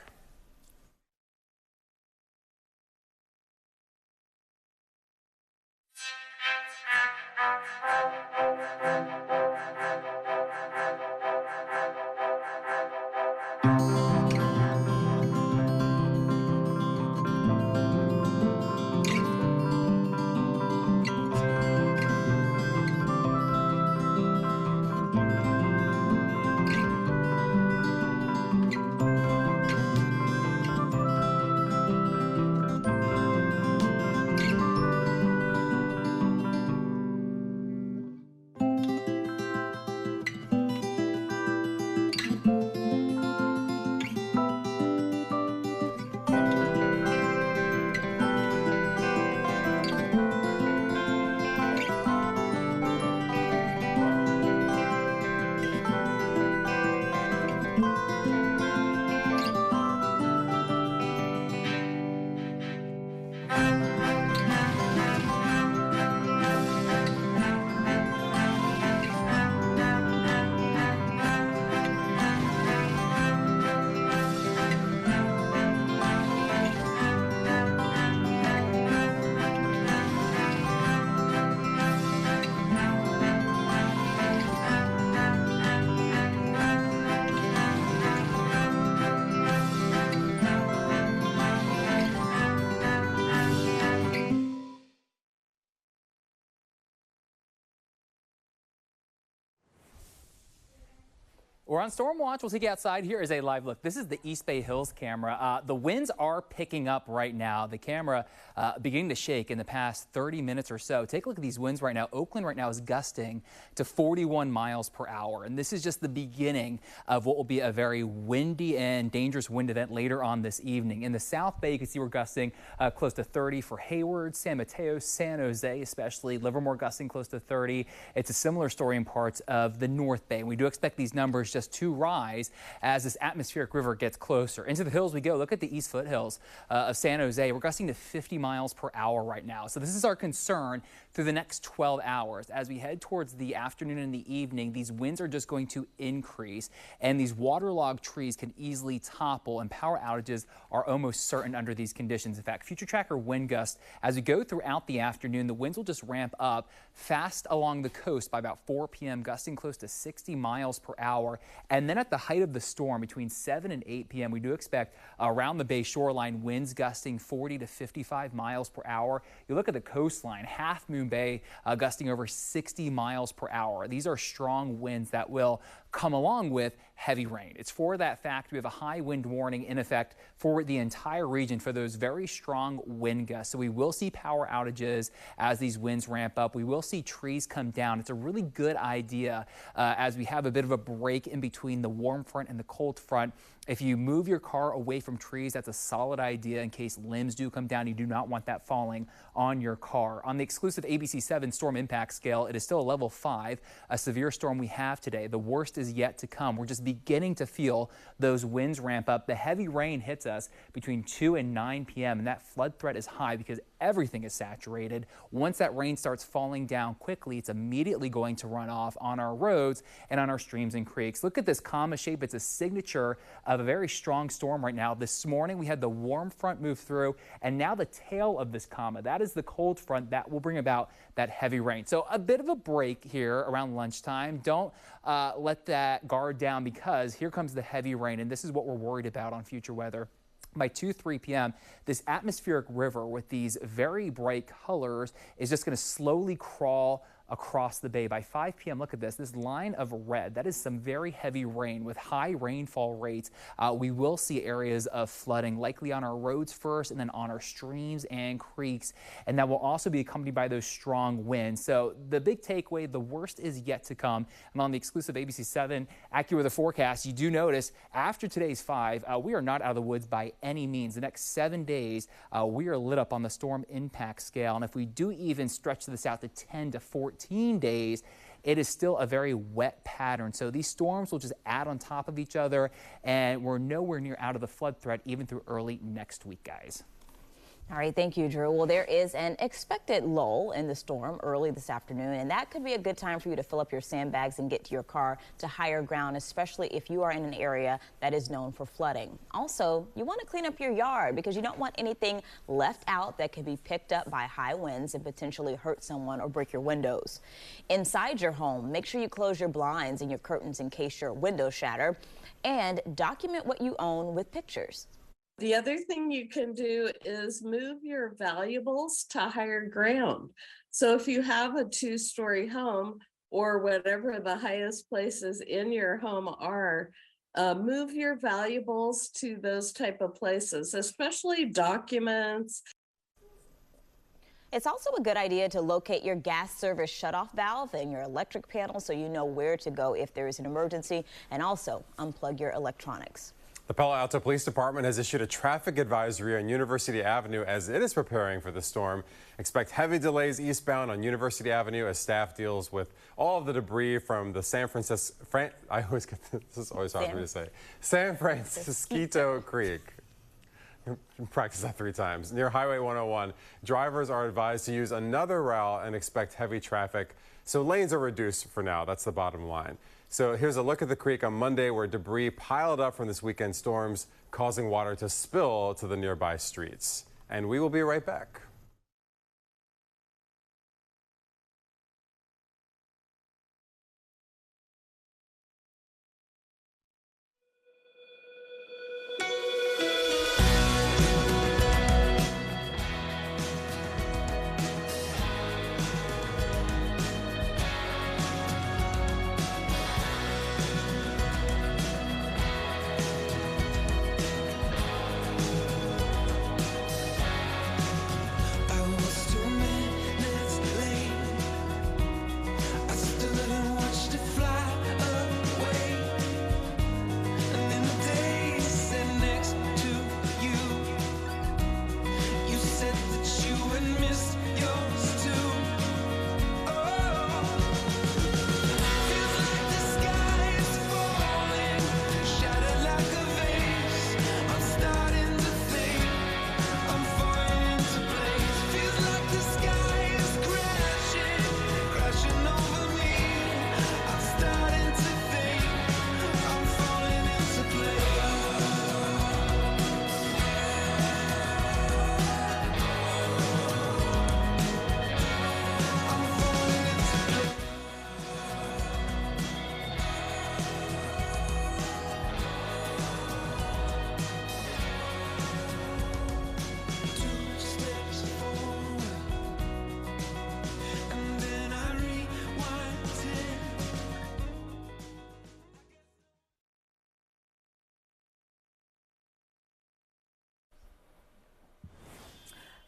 We're on Storm Watch. We'll take you outside. Here is a live look. This is the East Bay Hills camera. The winds are picking up right now. The camera beginning to shake in the past 30 minutes or so. Take a look at these winds right now. Oakland right now is gusting to 41 miles per hour. And this is just the beginning of what will be a very windy and dangerous wind event later on this evening. In the South Bay, you can see we're gusting close to 30 for Hayward, San Mateo, San Jose, especially. Livermore gusting close to 30. It's a similar story in parts of the North Bay. And we do expect these numbers just to rise as this atmospheric river gets closer. Into the hills we go. Look at the east foothills of San Jose. We're gusting to 50 miles per hour right now. So this is our concern through the next 12 hours. As we head towards the afternoon and the evening, these winds are just going to increase, and these waterlogged trees can easily topple, and power outages are almost certain under these conditions. In fact, future tracker wind gusts, as we go throughout the afternoon, the winds will just ramp up fast along the coast by about 4 p.m., gusting close to 60 miles per hour. And then at the height of the storm, between 7 and 8 p.m., we do expect around the bay shoreline winds gusting 40 to 55 miles per hour. You look at the coastline, Half Moon Bay gusting over 60 miles per hour. These are strong winds that will come along with heavy rain. It's for that fact we have a high wind warning in effect for the entire region for those very strong wind gusts. So we will see power outages as these winds ramp up. We will see trees come down. It's a really good idea as we have a bit of a break in between the warm front and the cold front. If you move your car away from trees, that's a solid idea in case limbs do come down. You do not want that falling on your car. On the exclusive ABC7 storm impact scale, it is still a level 5, a severe storm we have today. The worst is yet to come. We're just beginning to feel those winds ramp up. The heavy rain hits us between 2 and 9 p.m. and that flood threat is high because everything is saturated. Once that rain starts falling down quickly, it's immediately going to run off on our roads and on our streams and creeks. Look at this comma shape. It's a signature of a very strong storm right now. This morning we had the warm front move through, and now the tail of this comma, that is the cold front that will bring about that heavy rain. So a bit of a break here around lunchtime. Don't let that guard down because here comes the heavy rain, and this is what we're worried about on future weather. By 2-3 p.m., this atmospheric river with these very bright colors is just going to slowly crawl across the bay. By 5 p.m., look at this line of red. That is some very heavy rain with high rainfall rates. We will see areas of flooding, likely on our roads first and then on our streams and creeks. And that will also be accompanied by those strong winds. So the big takeaway, the worst is yet to come. And on the exclusive ABC7 AccuWeather forecast, you do notice after today's 5, we are not out of the woods by any means. The next 7 days, we are lit up on the storm impact scale. And if we do even stretch to the south to 10 to 14 days, it is still a very wet pattern. So these storms will just add on top of each other, and we're nowhere near out of the flood threat even through early next week, guys.
All right, thank you, Drew. Well, there is an expected lull in the storm early this afternoon, and that could be a good time for you to fill up your sandbags and get to your car to higher ground, especially if you are in an area that is known for flooding. Also, you want to clean up your yard because you don't want anything left out that could be picked up by high winds and potentially hurt someone or break your windows. Inside your home, make sure you close your blinds and your curtains in case your windows shatter, and document what you own with pictures.
The other thing you can do is move your valuables to higher ground. So if you have a 2-story home or whatever the highest places in your home are, move your valuables to those type of places, especially documents.
It's also a good idea to locate your gas service shutoff valve and your electric panel so you know where to go if there is an emergency, and also unplug your electronics.
The Palo Alto Police Department has issued a traffic advisory on University Avenue as it is preparing for the storm. Expect heavy delays eastbound on University Avenue as staff deals with all of the debris from the San Francisco Creek. Practice that 3 times. Near Highway 101, drivers are advised to use another route and expect heavy traffic. So lanes are reduced for now. That's the bottom line. So here's a look at the creek on Monday where debris piled up from this weekend storms, causing water to spill to the nearby streets. And we will be right back.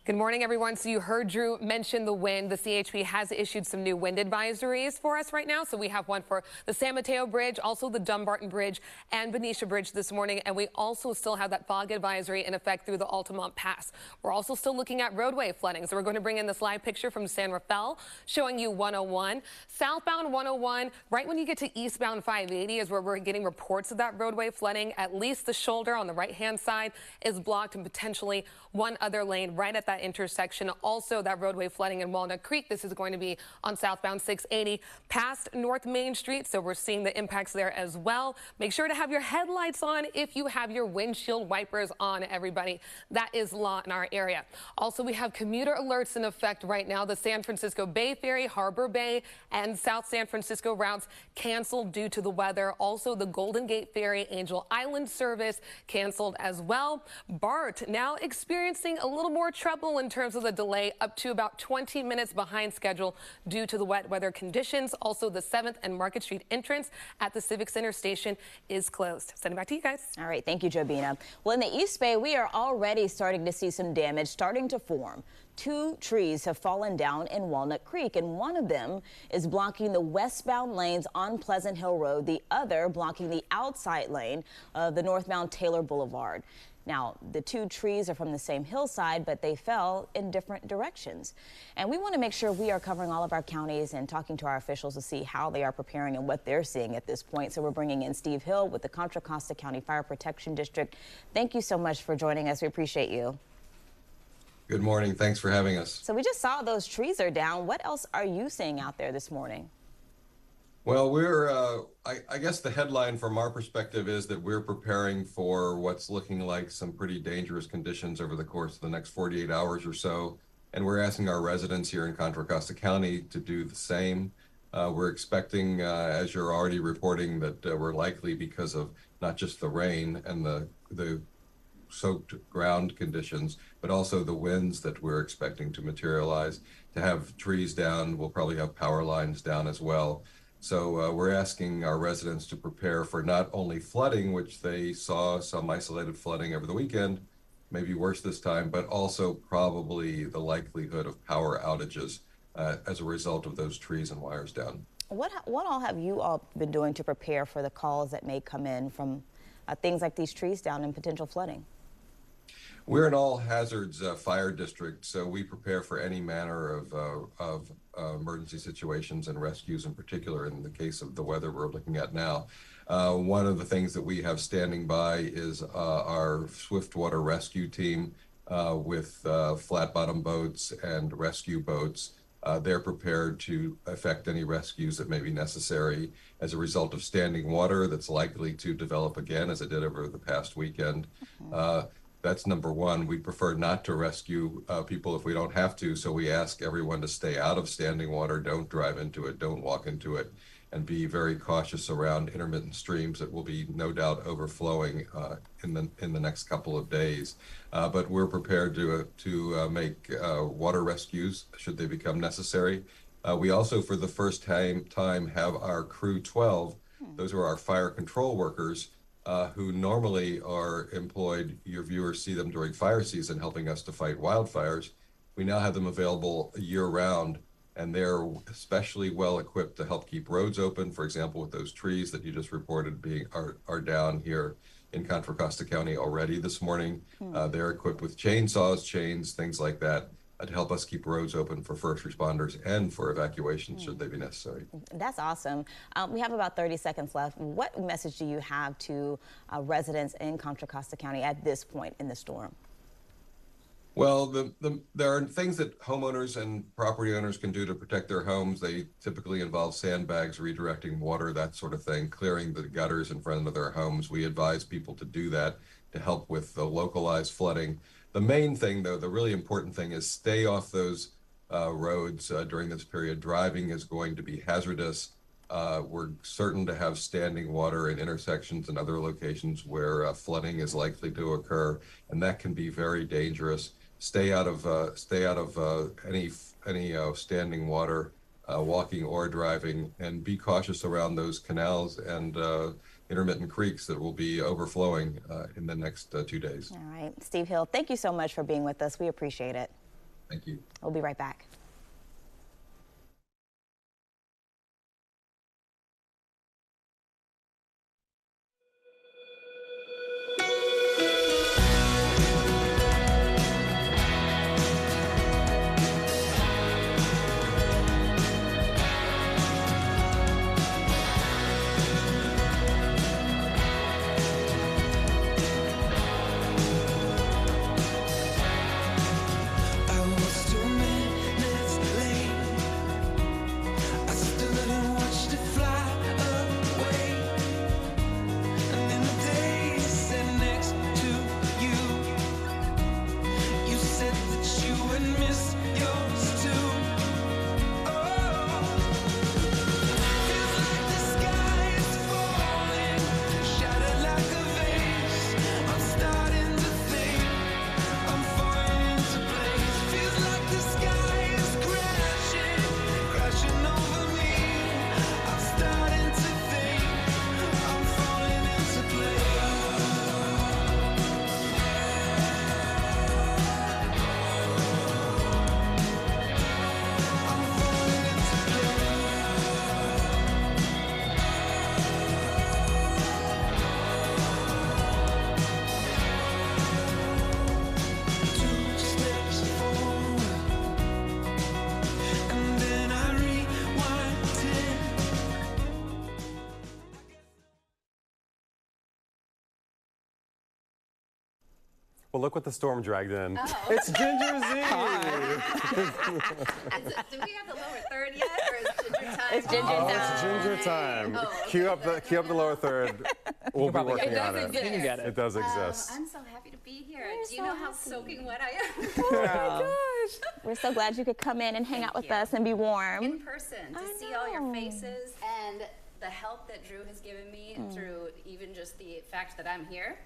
Good morning, everyone. So you heard Drew mention the wind. The CHP has issued some new wind advisories for us right now. So we have one for the San Mateo Bridge, also the Dumbarton Bridge and Benicia Bridge this morning. And we also still have that fog advisory in effect through the Altamont Pass. We're also still looking at roadway flooding. So we're going to bring in this live picture from San Rafael showing you 101. Southbound 101, right when you get to eastbound 580 is where we're getting reports of that roadway flooding. At least the shoulder on the right-hand side is blocked and potentially one other lane right at that intersection. Also, that roadway flooding in Walnut Creek. This is going to be on southbound 680 past North Main Street. So we're seeing the impacts there as well. Make sure to have your headlights on if you have your windshield wipers on, everybody. That is law in our area. Also, we have commuter alerts in effect right now. The San Francisco Bay Ferry, Harbor Bay, and South San Francisco routes canceled due to the weather. Also, the Golden Gate Ferry, Angel Island service canceled as well. BART now experiencing a little more trouble in terms of the delay, up to about 20 minutes behind schedule due to the wet weather conditions. Also, the 7th and Market Street entrance at the Civic Center station is closed. Send it back to you guys.
All right. Thank you, Jobina. Well, in the East Bay, we are already starting to see some damage starting to form. 2 trees have fallen down in Walnut Creek, and one of them is blocking the westbound lanes on Pleasant Hill Road, the other blocking the outside lane of the northbound Taylor Boulevard. Now, the two trees are from the same hillside, but they fell in different directions. And we want to make sure we are covering all of our counties and talking to our officials to see how they are preparing and what they're seeing at this point. So we're bringing in Steve Hill with the Contra Costa County Fire Protection District. Thank you so much for joining us. We appreciate you.
Good morning. Thanks for having us.
So we just saw those trees are down. What else are you seeing out there this morning?
Well, I guess the headline from our perspective is that we're preparing for what's looking like some pretty dangerous conditions over the course of the next 48 hours or so. And we're asking our residents here in Contra Costa County to do the same. We're expecting, as you're already reporting, that we're likely, because of not just the rain and the soaked ground conditions, but also the winds that we're expecting to materialize, to have trees down. We'll probably have power lines down as well. So we're asking our residents to prepare for not only flooding, which they saw some isolated flooding over the weekend, maybe worse this time, but also probably the likelihood of power outages as a result of those trees and wires down.
What all have you all been doing to prepare for the calls that may come in from things like these trees down and potential flooding?
We're an all hazards fire district, so we prepare for any manner of emergency situations and rescues, in particular in the case of the weather we're looking at now. One of the things that we have standing by is our swiftwater rescue team with flat bottom boats and rescue boats. They're prepared to effect any rescues that may be necessary as a result of standing water that's likely to develop again, as it did over the past weekend. That's number one. We prefer not to rescue people if we don't have to, so we ask everyone to stay out of standing water, don't drive into it, don't walk into it, and be very cautious around intermittent streams that will be no doubt overflowing in the next couple of days. But we're prepared to make water rescues should they become necessary. We also, for the first time, have our Crew 12. Those are our fire control workers, who normally are employed, your viewers see them during fire season, helping us to fight wildfires. We now have them available year-round, and they're especially well equipped to help keep roads open. For example, with those trees that you just reported are down here in Contra Costa County already this morning. They're equipped with chainsaws, chains, things like that, to help us keep roads open for first responders and for evacuation should they be necessary.
That's awesome. We have about 30 seconds left. What message do you have to residents in Contra Costa County at this point in the storm?
Well, there are things that homeowners and property owners can do to protect their homes. They typically involve sandbags, redirecting water, that sort of thing, clearing the gutters in front of their homes. We advise people to do that to help with the localized flooding. The main thing, though, the really important thing is stay off those roads during this period. Driving is going to be hazardous. We're certain to have standing water in intersections and other locations where flooding is likely to occur, and that can be very dangerous. Stay out of any standing water, walking or driving, and be cautious around those canals and intermittent creeks that will be overflowing in the next 2 days.
All right. Steve Hill, thank you so much for being with us. We appreciate it.
Thank you.
We'll be right back.
well, look what the storm dragged in.
Oh.
It's Ginger's Eve.
Do we have the lower third yet, or is Ginger time?
It's Ginger time.
It's Ginger time.
Oh, okay,
Cue up the lower third. We'll be working on it.
You can get it.
It does exist.
I'm so happy to be here. Do you know how soaking wet I am?
Oh my gosh. We're so glad you could come in and hang out with us and be warm.
In person, to see all your faces and the help that Drew has given me through even just the fact that I'm here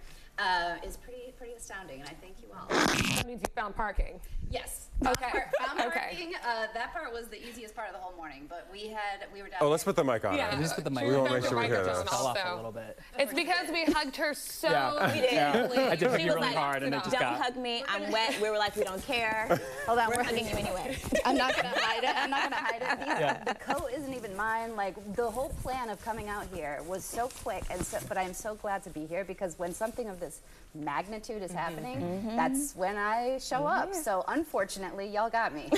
is pretty astounding, and I thank you all.
That means you found parking.
Yes.
Okay.
Found parking. That part was the easiest part of the whole morning, but we were down.
Oh, let's put the mic on.
Yeah.
her.
Just put the mic
We
on.
want to make sure we hear this.
Fell off a little bit.
It's because we hugged her so deeply.
I did hug
She
you
was
really
like,
hard, and it just
don't
got.
hug me, I'm wet. We were like, we don't care.
Hold on,
We're hugging you anyway.
I'm not gonna hide it. I'm not gonna hide it. The coat isn't even mine. Like the whole plan of coming out here was so quick, but I'm so glad to be here because when something of this magnitude is happening, that's when I show up. So unfortunately, y'all got me.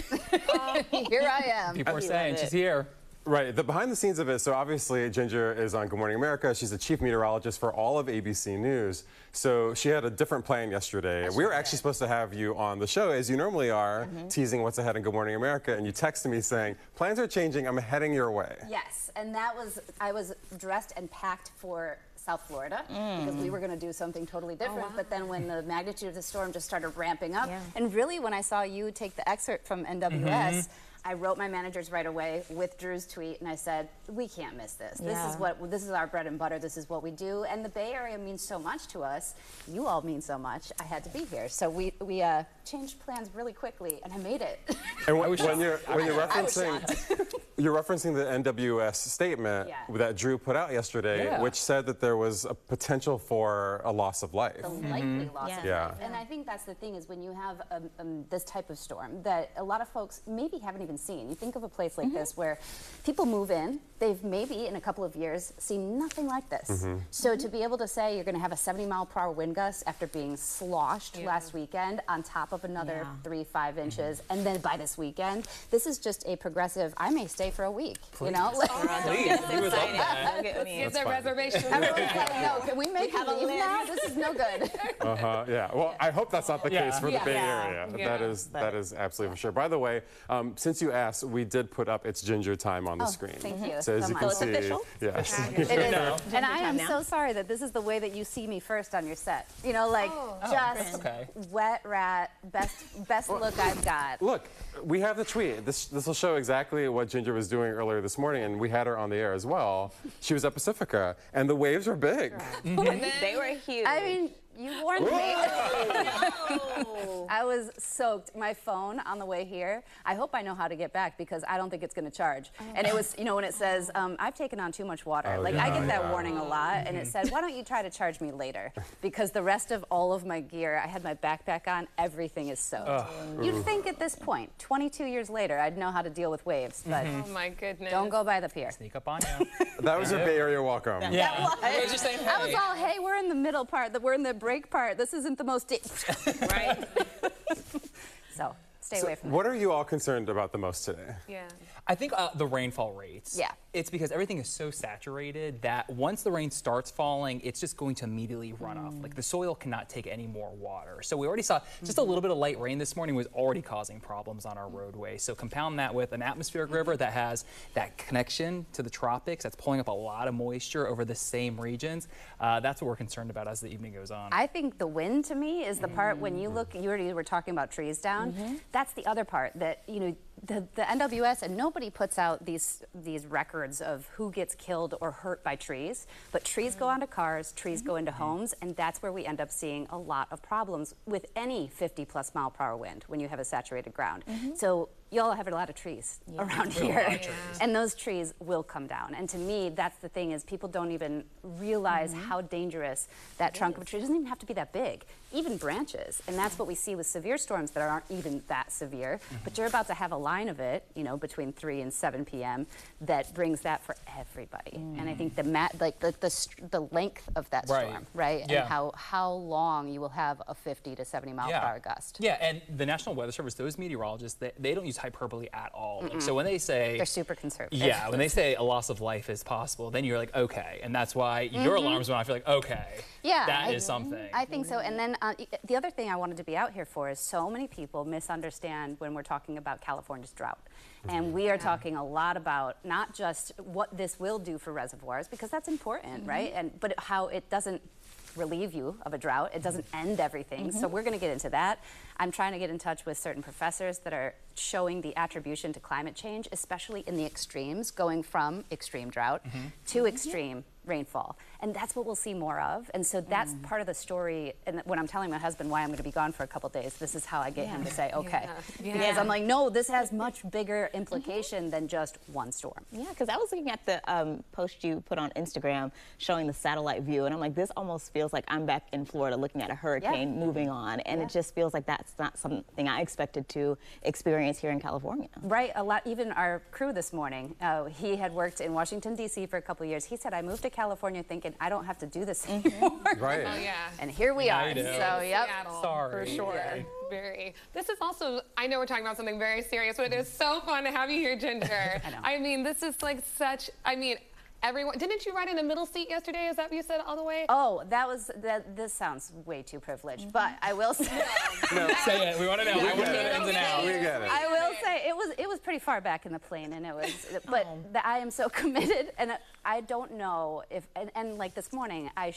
Here I am.
People are saying she's here.
Right, the behind the scenes of it, so obviously Ginger is on Good Morning America. She's the chief meteorologist for all of ABC News. So she had a different plan yesterday. We were actually supposed to have you on the show, as you normally are, teasing what's ahead in Good Morning America, and you texted me saying, plans are changing, I'm heading your way.
Yes, and I was dressed and packed for South Florida because we were going to do something totally different. But then when the magnitude of the storm just started ramping up, and really when I saw you take the excerpt from NWS, I wrote my managers right away with Drew's tweet, and I said, we can't miss this. This is our bread and butter. This is what we do. And the Bay Area means so much to us. You all mean so much. I had to be here. So we changed plans really quickly, and I made it.
And when you're referencing the NWS statement that Drew put out yesterday, which said that there was a potential for a loss of life.
The likely loss of life. And I think that's the thing is when you have this type of storm that a lot of folks maybe haven't even seen. You think of a place like this where people move in, they've maybe in a couple of years seen nothing like this. So to be able to say you're going to have a 70-mile-per-hour wind gust after being sloshed last weekend on top of another 3-5 inches, and then by this weekend, this is just a progressive, I may stay for a week, you know?
Please, we would love that.
Let's get their reservation.
Everyone's like, no, can we make a leave now? This is no good.
Yeah, well, I hope that's not the case for the Bay Area. That is absolutely for sure. By the way, since you asked, we did put up It's Ginger Time on the screen.
Thank you
so as you can
it's
see,
official?
yes.
It is. And I am so sorry that this is the way that you see me first on your set. You know, like just wet rat, best look I've got.
Look, we have the tweet. This will show exactly what Ginger was doing earlier this morning, and we had her on the air as well. She was at Pacifica, and the waves were big.
They were huge.
I mean, you warned me. I was soaked. My phone on the way here, I hope I know how to get back because I don't think it's going to charge. And it was, you know, when it says, I've taken on too much water. I get that warning a lot. And it said, why don't you try to charge me later? Because the rest of all of my gear, I had my backpack on, everything is soaked. You'd think at this point, 22 years later, I'd know how to deal with waves. But
Oh my goodness.
don't go by the pier.
Sneak up on you.
That was your Bay Area welcome.
Yeah. I was just saying,
I was all, hey, we're in the middle part. We're in the break part. This isn't the most...
Right.
So, stay away from
What are you all concerned about the most today?
I think the rainfall rates.
Yeah.
It's because everything is so saturated that once the rain starts falling, it's just going to immediately run off. Like the soil cannot take any more water. So we already saw just a little bit of light rain this morning was already causing problems on our roadway. So compound that with an atmospheric river that has that connection to the tropics that's pulling up a lot of moisture over the same regions. That's what we're concerned about as the evening goes on.
I think the wind to me is the part when you look, you already were talking about trees down. That's the other part that, you know, the NWS, and nobody puts out these records of who gets killed or hurt by trees, but trees go onto cars, trees go into homes, and that's where we end up seeing a lot of problems with any 50-plus-mile-per-hour wind when you have a saturated ground. So you all have a lot of trees around here, and those trees will come down. And to me, that's the thing is people don't even realize how dangerous that trunk of a tree. It doesn't even have to be that big, even branches. And that's what we see with severe storms that aren't even that severe. But you're about to have a line of it, you know, between 3 and 7 p.m. that brings that for everybody. And I think the length of that storm, right? And how long you will have a 50 to 70 mile per hour gust.
Yeah, and the National Weather Service, those meteorologists, they don't use use hyperbole at all. Like, so when they say
they're super conservative.
Yeah, when they say a loss of life is possible, then you're like, okay, and that's why your alarms went off. You're like, okay,
yeah,
that is something.
I think so. And then the other thing I wanted to be out here for is so many people misunderstand when we're talking about California's drought. And we are talking a lot about not just what this will do for reservoirs, because that's important, right? But how it doesn't relieve you of a drought. It doesn't end everything. So we're going to get into that. I'm trying to get in touch with certain professors that are showing the attribution to climate change, especially in the extremes, going from extreme drought to extreme rainfall. And that's what we'll see more of. And so that's part of the story. And when I'm telling my husband why I'm going to be gone for a couple days, this is how I get him to say, okay. Because I'm like, no, this has much bigger implication than just one storm.
Yeah, because I was looking at the post you put on Instagram showing the satellite view, and I'm like, this almost feels like I'm back in Florida looking at a hurricane moving on, and it just feels like that's not something I expected to experience here in California.
Right, a lot. Even our crew this morning, he had worked in Washington, D.C. for a couple of years. He said, I moved to California thinking I don't have to do this anymore.
Right.
Oh, yeah.
And here we are. So, yep.
Seattle,
Sorry.
for sure.
Yeah.
Very. This is also, I know we're talking about something very serious, but it is so fun to have you here, Ginger.
I know.
I mean, this is like such, I mean, everyone, didn't you ride in the middle seat yesterday? Is that what you said all the way?
Oh, this sounds way too privileged, but I will say.
No, say it. We want to know. I want to know the ins and outs.
We get it.
I will say it was pretty far back in the plane, and it was, but I am so committed, and I don't know if, and like this morning, I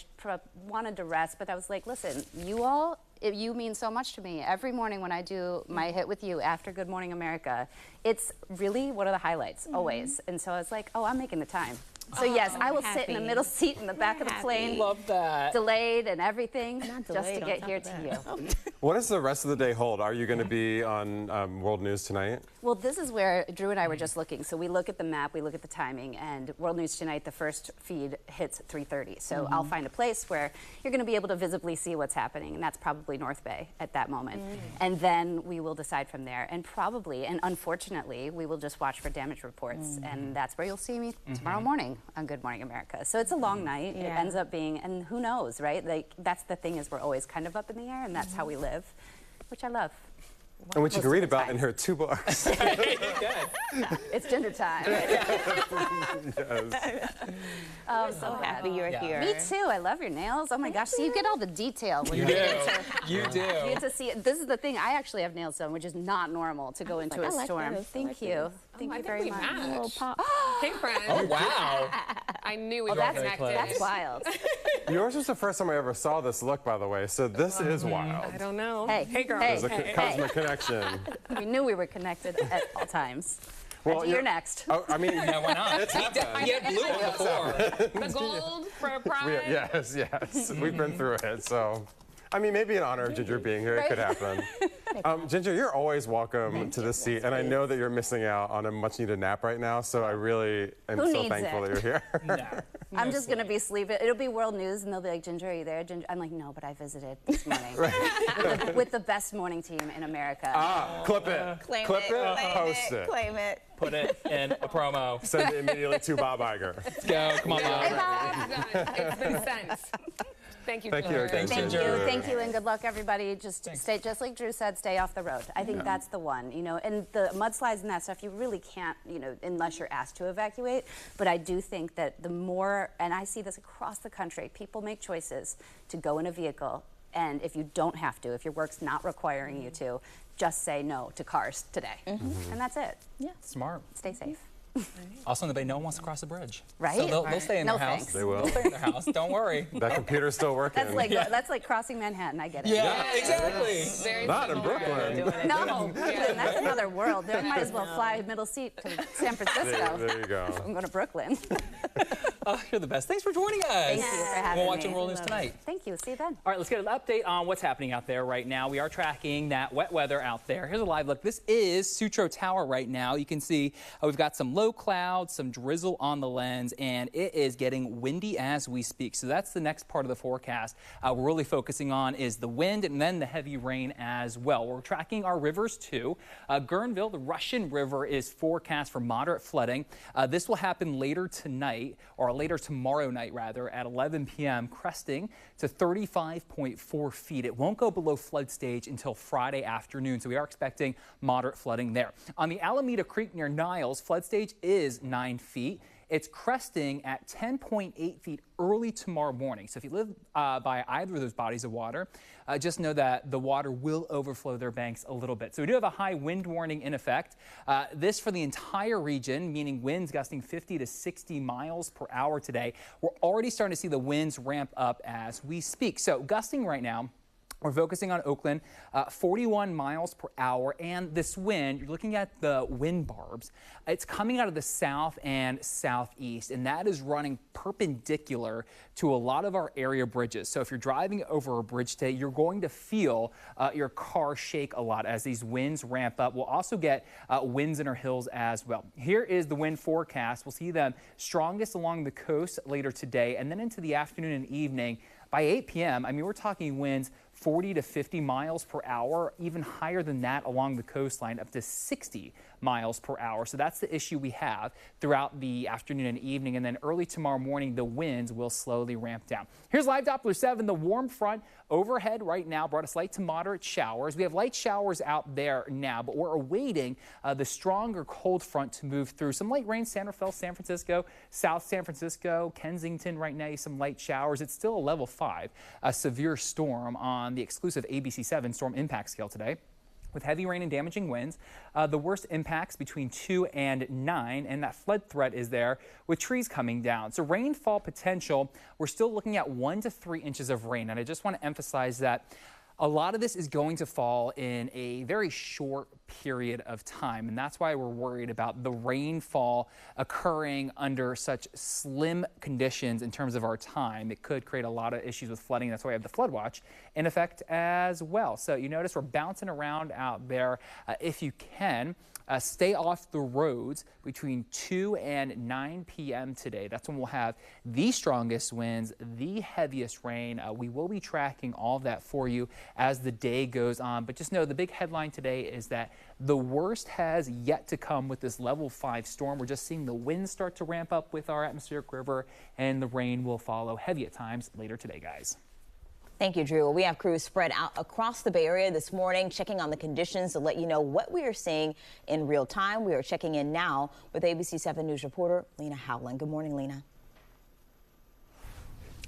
wanted to rest, but I was like, listen, you all, you mean so much to me. Every morning when I do my hit with you after Good Morning America, it's really one of the highlights, always. And so I was like, oh, I'm making the time. So yes, I will sit in the middle seat in the back of the plane.
Love that.
Delayed and everything, just to get here to you.
What does the rest of the day hold? Are you going to be on World News Tonight?
Well, this is where Drew and I were just looking. So we look at the map, we look at the timing, and World News Tonight, the first feed hits 3:30. So I'll find a place where you're going to be able to visibly see what's happening, and that's probably North Bay at that moment. And then we will decide from there. And probably, and unfortunately, we will just watch for damage reports, and that's where you'll see me tomorrow morning on Good Morning America. So it's a long night. It ends up being, and who knows, right? Like, that's the thing, is we're always kind of up in the air, and that's how we live, which I love.
And which you can read about in her 2 books.
It's Ginger time.
I'm so happy you're here.
Me too. I love your nails. Oh my gosh. So you get all the detail. When
You
you
do.
get to,
You do.
You get to see it. This is the thing. I actually have nails done, which is not normal to go into a storm. Thank you. Thank you very much.
Hey, friend.
Oh, wow.
I knew we were
that's,
connected.
that's wild.
Yours was the first time I ever saw this look, by the way, so this is wild.
I don't know.
Hey,
girl.
There's a cosmic connection.
We knew we were connected at all times.
Well,
You're next.
Oh, I mean,
Yeah, why not?
It's happened.
He had blue before.
The gold for pride.
Yes. We've been through it, so. I mean, maybe in honor of Ginger being here, it could happen. Ginger, you're always welcome to this seat, and I know that you're missing out on a much-needed nap right now, so I really am so thankful that you're here.
I'm just going to be sleeping. It'll be World News, and they'll be like, Ginger, are you there? Ginger? I'm like, no, but I visited this morning with the best morning team in America.
Clip it.
Claim
Clip
it,
it, post it.
Claim it.
Put it in a promo.
Send it immediately to Bob Iger.
Let's go. Come on, Bob.
It's been sent. Thank you.
Thank you again,
Ginger.
Thank you, and good luck, everybody. Just stay, just like Drew said, stay off the road. I think that's the one, you know. And the mudslides and that stuff, you really can't, you know, unless you're asked to evacuate. But I do think that the more, and I see this across the country, people make choices to go in a vehicle, and if you don't have to, if your work's not requiring you to, just say no to cars today, and that's it.
Yeah,
Smart.
Stay safe.
Also, in the Bay, no one wants to cross the bridge.
Right.
So they'll stay in their house.
Thanks.
They will.
They'll stay in their house. Don't worry.
That computer's still working.
That's like crossing Manhattan. I get it.
Yeah, exactly.
Very
Not in
similar.
Brooklyn.
No, Brooklyn, that's another world. They might as well fly middle seat to San Francisco.
There you go.
I'm going to Brooklyn.
Oh, you're the best. Thanks for joining us.
Thank you for having
We're
me.
watching World News Tonight.
Thank you. See you then.
All right, let's get an update on what's happening out there right now. We are tracking that wet weather out there. Here's a live look. This is Sutro Tower right now. You can see we've got some low clouds, some drizzle on the lens, and it is getting windy as we speak. So that's the next part of the forecast. We're really focusing on is the wind and then the heavy rain as well. We're tracking our rivers too. Guerneville, the Russian River, is forecast for moderate flooding. This will happen later tonight, or at least later tomorrow night, at 11 p.m., cresting to 35.4 feet. It won't go below flood stage until Friday afternoon, so we are expecting moderate flooding there. On the Alameda Creek near Niles, flood stage is 9 feet. It's cresting at 10.8 feet early tomorrow morning. So if you live by either of those bodies of water, just know that the water will overflow their banks a little bit. So we do have a high wind warning in effect. This for the entire region, meaning winds gusting 50 to 60 miles per hour today. We're already starting to see the winds ramp up as we speak. So gusting right now, we're focusing on Oakland, 41 miles per hour, and this wind, you're looking at the wind barbs, it's coming out of the south and southeast, and that is running perpendicular to a lot of our area bridges. So if you're driving over a bridge today, you're going to feel your car shake a lot as these winds ramp up. We'll also get winds in our hills as well. Here is the wind forecast. We'll see them strongest along the coast later today, and then into the afternoon and evening. By 8 p.m., I mean, we're talking winds 40 to 50 miles per hour, even higher than that along the coastline, up to 60 miles per hour. So that's the issue we have throughout the afternoon and evening. And then early tomorrow morning, the winds will slowly ramp down. Here's Live Doppler 7. The warm front overhead right now brought us light to moderate showers. We have light showers out there now, but we're awaiting the stronger cold front to move through. Some light rain, San Rafael, San Francisco, South San Francisco, Kensington right now, some light showers. It's still a level 5, a severe storm on the exclusive ABC7 storm impact scale today, with heavy rain and damaging winds. The worst impacts between 2 and 9, and that flood threat is there with trees coming down. So rainfall potential, we're still looking at 1 to 3 inches of rain. And I just want to emphasize that a lot of this is going to fall in a very short period of time, and that's why we're worried about the rainfall occurring under such slim conditions in terms of our time. It could create a lot of issues with flooding. That's why we have the flood watch in effect as well. So you notice we're bouncing around out there. If you can, stay off the roads between 2 and 9 p.m. today. That's when we'll have the strongest winds, the heaviest rain. We will be tracking all of that for you as the day goes on. But just know the big headline today is that the worst has yet to come with this level 5 storm. We're just seeing the winds start to ramp up with our atmospheric river, and the rain will follow heavy at times later today, guys.
Thank you, Drew. We have crews spread out across the Bay Area this morning, checking on the conditions to let you know what we are seeing in real time. We are checking in now with ABC7 News reporter Lena Howland. Good morning, Lena.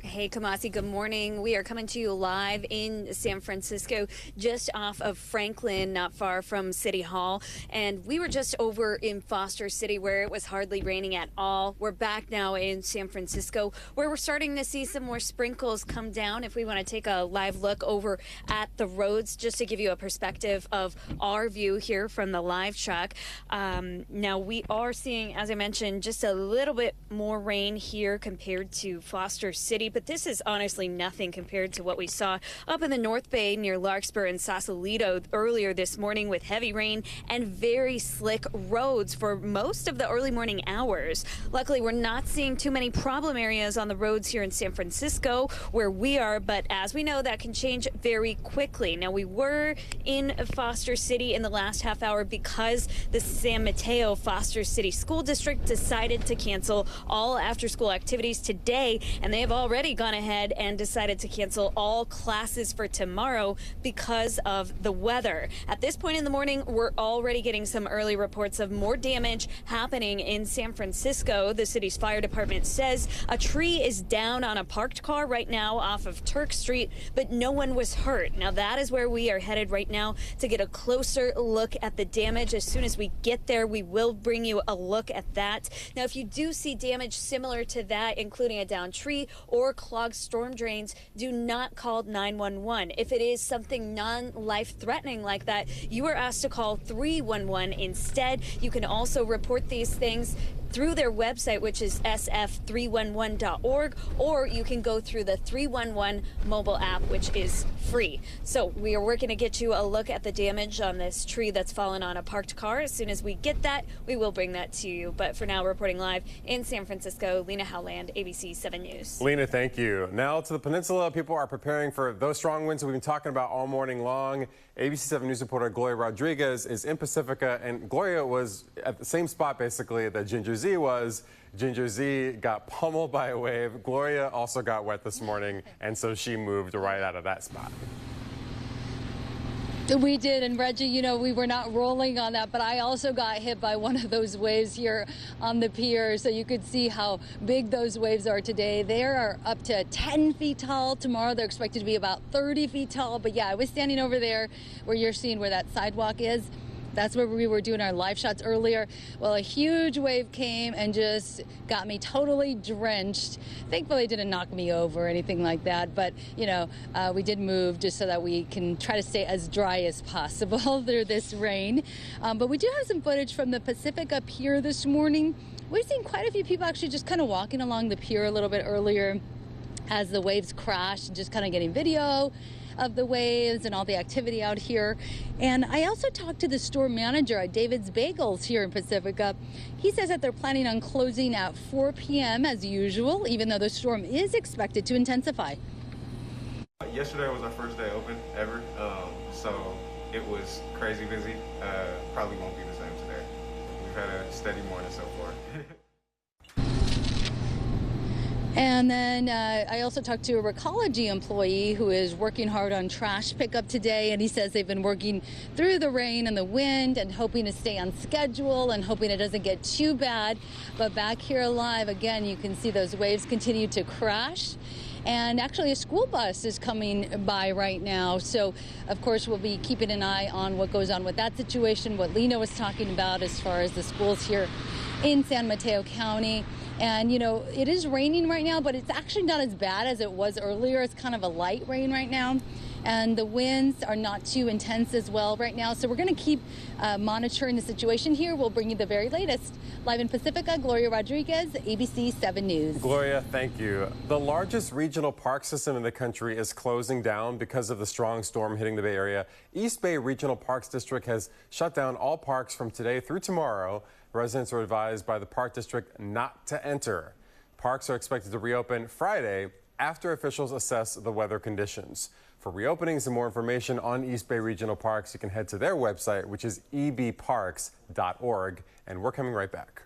Hey, Kamasi, good morning. We are coming to you live in San Francisco, just off of Franklin, not far from City Hall. And we were just over in Foster City, where it was hardly raining at all. We're back now in San Francisco, where we're starting to see some more sprinkles come down. If we want to take a live look over at the roads, just to give you a perspective of our view here from the live track. Now, we are seeing, as I mentioned, just a little bit more rain here compared to Foster City. But this is honestly nothing compared to what we saw up in the North Bay near Larkspur and Sausalito earlier this morning, with heavy rain and very slick roads for most of the early morning hours. Luckily, we're not seeing too many problem areas on the roads here in San Francisco where we are, but as we know, that can change very quickly. Now, we were in Foster City in the last half hour because the San Mateo Foster City School District decided to cancel all after-school activities today, and they have already gone ahead and decided to cancel all classes for tomorrow because of the weather. At this point in the morning, we're already getting some early reports of more damage happening in San Francisco. The city's fire department says a tree is down on a parked car right now off of Turk Street, but no one was hurt. Now, that is where we are headed right now to get a closer look at the damage. As soon as we get there, we will bring you a look at that. Now, if you do see damage similar to that, including a downed tree or clogged storm drains, do not call 911. If it is something non-life threatening like that, you are asked to call 311 instead. You can also report these things through their website, which is sf311.org, or you can go through the 311 mobile app, which is free. So we are working to get you a look at the damage on this tree that's fallen on a parked car. As soon as we get that, we will bring that to you. But for now, reporting live in San Francisco, Lena Howland, ABC7 News.
Lena, thank you. Now to the peninsula, people are preparing for those strong winds that we've been talking about all morning long. ABC7 News reporter Gloria Rodriguez is in Pacifica, and Gloria was at the same spot basically that Ginger's Z was. Ginger Z got pummeled by a wave. Gloria also got wet this morning, and so she moved right out of that spot.
We did, and Reggie, you know, we were not rolling on that, but I also got hit by one of those waves here on the pier, so you could see how big those waves are today. They are up to 10 feet tall. Tomorrow they're expected to be about 30 feet tall, but yeah, I was standing over there where you're seeing where that sidewalk is. That's where we were doing our live shots earlier. Well, a huge wave came and just got me totally drenched. Thankfully, it didn't knock me over or anything like that. But, you know, we did move just so that we can try to stay as dry as possible through this rain. But we do have some footage from the Pacific up here this morning. We've seen quite a few people actually just kind of walking along the pier a little bit earlier as the waves crash, just kind of getting video of the waves and all the activity out here. And I also talked to the store manager at David's Bagels here in Pacifica. He says that they're planning on closing at 4 p.m. as usual, even though the storm is expected to intensify.
Yesterday was our first day open ever, so it was crazy busy. Probably won't be the same today. We've had a steady morning so far.
And then I also talked to a Recology employee who is working hard on trash pickup today, and he says they've been working through the rain and the wind and hoping to stay on schedule and hoping it doesn't get too bad. But back here live, again, you can see those waves continue to crash. And actually a school bus is coming by right now. So, of course, we'll be keeping an eye on what goes on with that situation, what Lena was talking about as far as the schools here in San Mateo County. And, you know, it is raining right now, but it's actually not as bad as it was earlier. It's kind of a light rain right now. And the winds are not too intense as well right now. So we're going to keep monitoring the situation here. We'll bring you the very latest. Live in Pacifica, Gloria Rodriguez, ABC7 News.
Gloria, thank you. The largest regional park system in the country is closing down because of the strong storm hitting the Bay Area. East Bay Regional Parks District has shut down all parks from today through tomorrow. Residents are advised by the Park District not to enter. Parks are expected to reopen Friday after officials assess the weather conditions. For reopenings and more information on East Bay Regional Parks, you can head to their website, which is ebparks.org. And we're coming right back.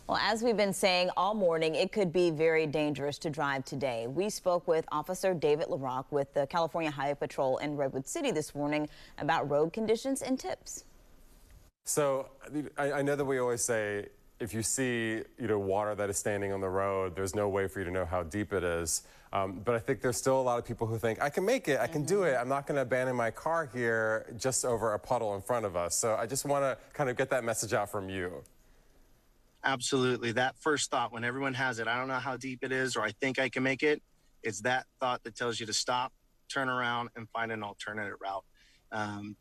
Well, as we've been saying all morning, it could be very dangerous to drive today. We spoke with Officer David LaRock with the California Highway Patrol in Redwood City this morning about road conditions and tips.
So I know that we always say if you see water that is standing on the road, there's no way for you to know how deep it is. But I think there's still a lot of people who think, I can make it, I can do it. I'm not going to abandon my car here just over a puddle in front of us. So I just want to kind of get that message out from you.
Absolutely. That first thought, when everyone has it, I don't know how deep it is, or I think I can make it, it's that thought that tells you to stop, turn around, and find an alternative route.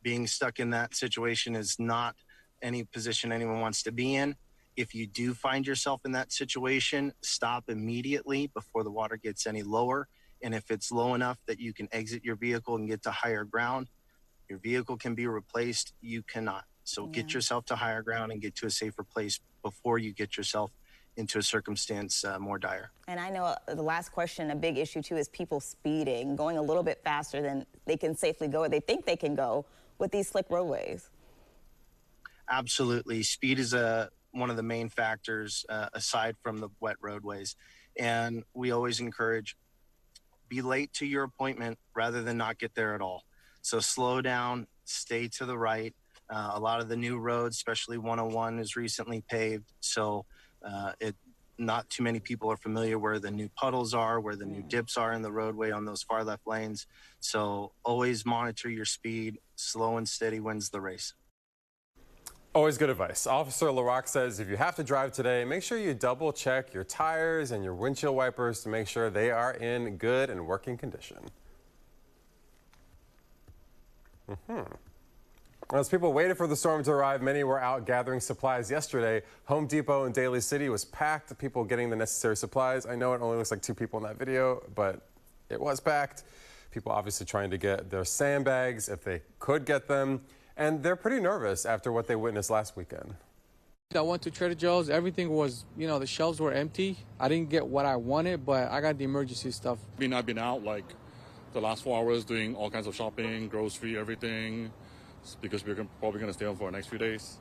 Being stuck in that situation is not any position anyone wants to be in. If you do find yourself in that situation, stop immediately before the water gets any lower And if it's low enough that you can exit your vehicle and get to higher ground, your vehicle can be replaced. You cannot. So get yourself to higher ground and get to a safer place before you get yourself into a circumstance more dire.
And I know the last question, a big issue too, is people speeding, going a little bit faster than they can safely go or they think they can go with these slick roadways.
Absolutely. Speed is one of the main factors aside from the wet roadways. And we always encourage, be late to your appointment rather than not get there at all. So slow down, stay to the right. A lot of the new roads, especially 101, is recently paved. So not too many people are familiar where the new puddles are, where the new dips are in the roadway on those far left lanes. So always monitor your speed. Slow and steady wins the race.
Always good advice. Officer LaRock says if you have to drive today, make sure you double check your tires and your windshield wipers to make sure they are in good and working condition. As people waited for the storm to arrive, many were out gathering supplies yesterday. Home Depot in Daly City was packed, people getting the necessary supplies. I know it only looks like 2 people in that video, but it was packed. People obviously trying to get their sandbags if they could get them. And they're pretty nervous after what they witnessed last weekend.
I went to Trader Joe's. Everything was, the shelves were empty. I didn't get what I wanted, but I got the emergency stuff.
I've been out like the last 4 hours doing all kinds of shopping, grocery, everything, because we're probably going to stay on for the next few days.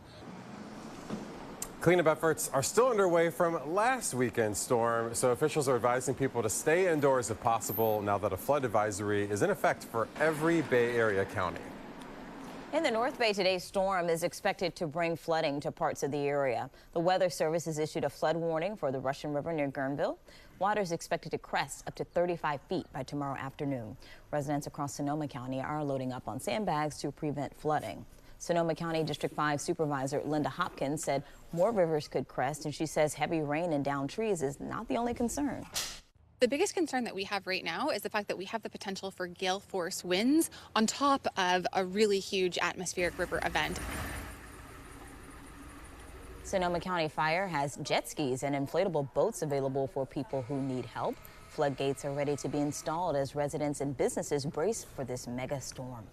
Cleanup efforts are still underway from last weekend's storm, so officials are advising people to stay indoors if possible now that a flood advisory is in effect for every Bay Area county.
In the North Bay, today's storm is expected to bring flooding to parts of the area. The Weather Service has issued a flood warning for the Russian River near Guerneville. Water is expected to crest up to 35 feet by tomorrow afternoon. Residents across Sonoma County are loading up on sandbags to prevent flooding. Sonoma County District 5 Supervisor Linda Hopkins said more rivers could crest, and she says heavy rain and downed trees is not the only concern.
The biggest concern that we have right now is the fact that we have the potential for gale force winds on top of a really huge atmospheric river event.
Sonoma County Fire has jet skis and inflatable boats available for people who need help. Floodgates are ready to be installed as residents and businesses brace for this mega storm.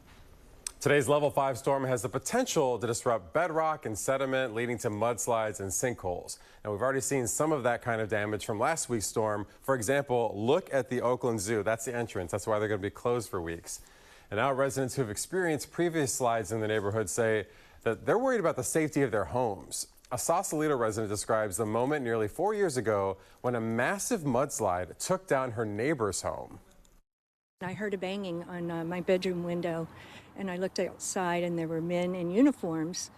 Today's level 5 storm has the potential to disrupt bedrock and sediment, leading to mudslides and sinkholes. And we've already seen some of that kind of damage from last week's storm. For example, look at the Oakland Zoo. That's the entrance. That's why they're going to be closed for weeks. And now residents who have experienced previous slides in the neighborhood say that they're worried about the safety of their homes. A Sausalito resident describes the moment nearly 4 years ago when a massive mudslide took down her neighbor's home.
I heard a banging on my bedroom window, and I looked outside, and there were men in uniforms,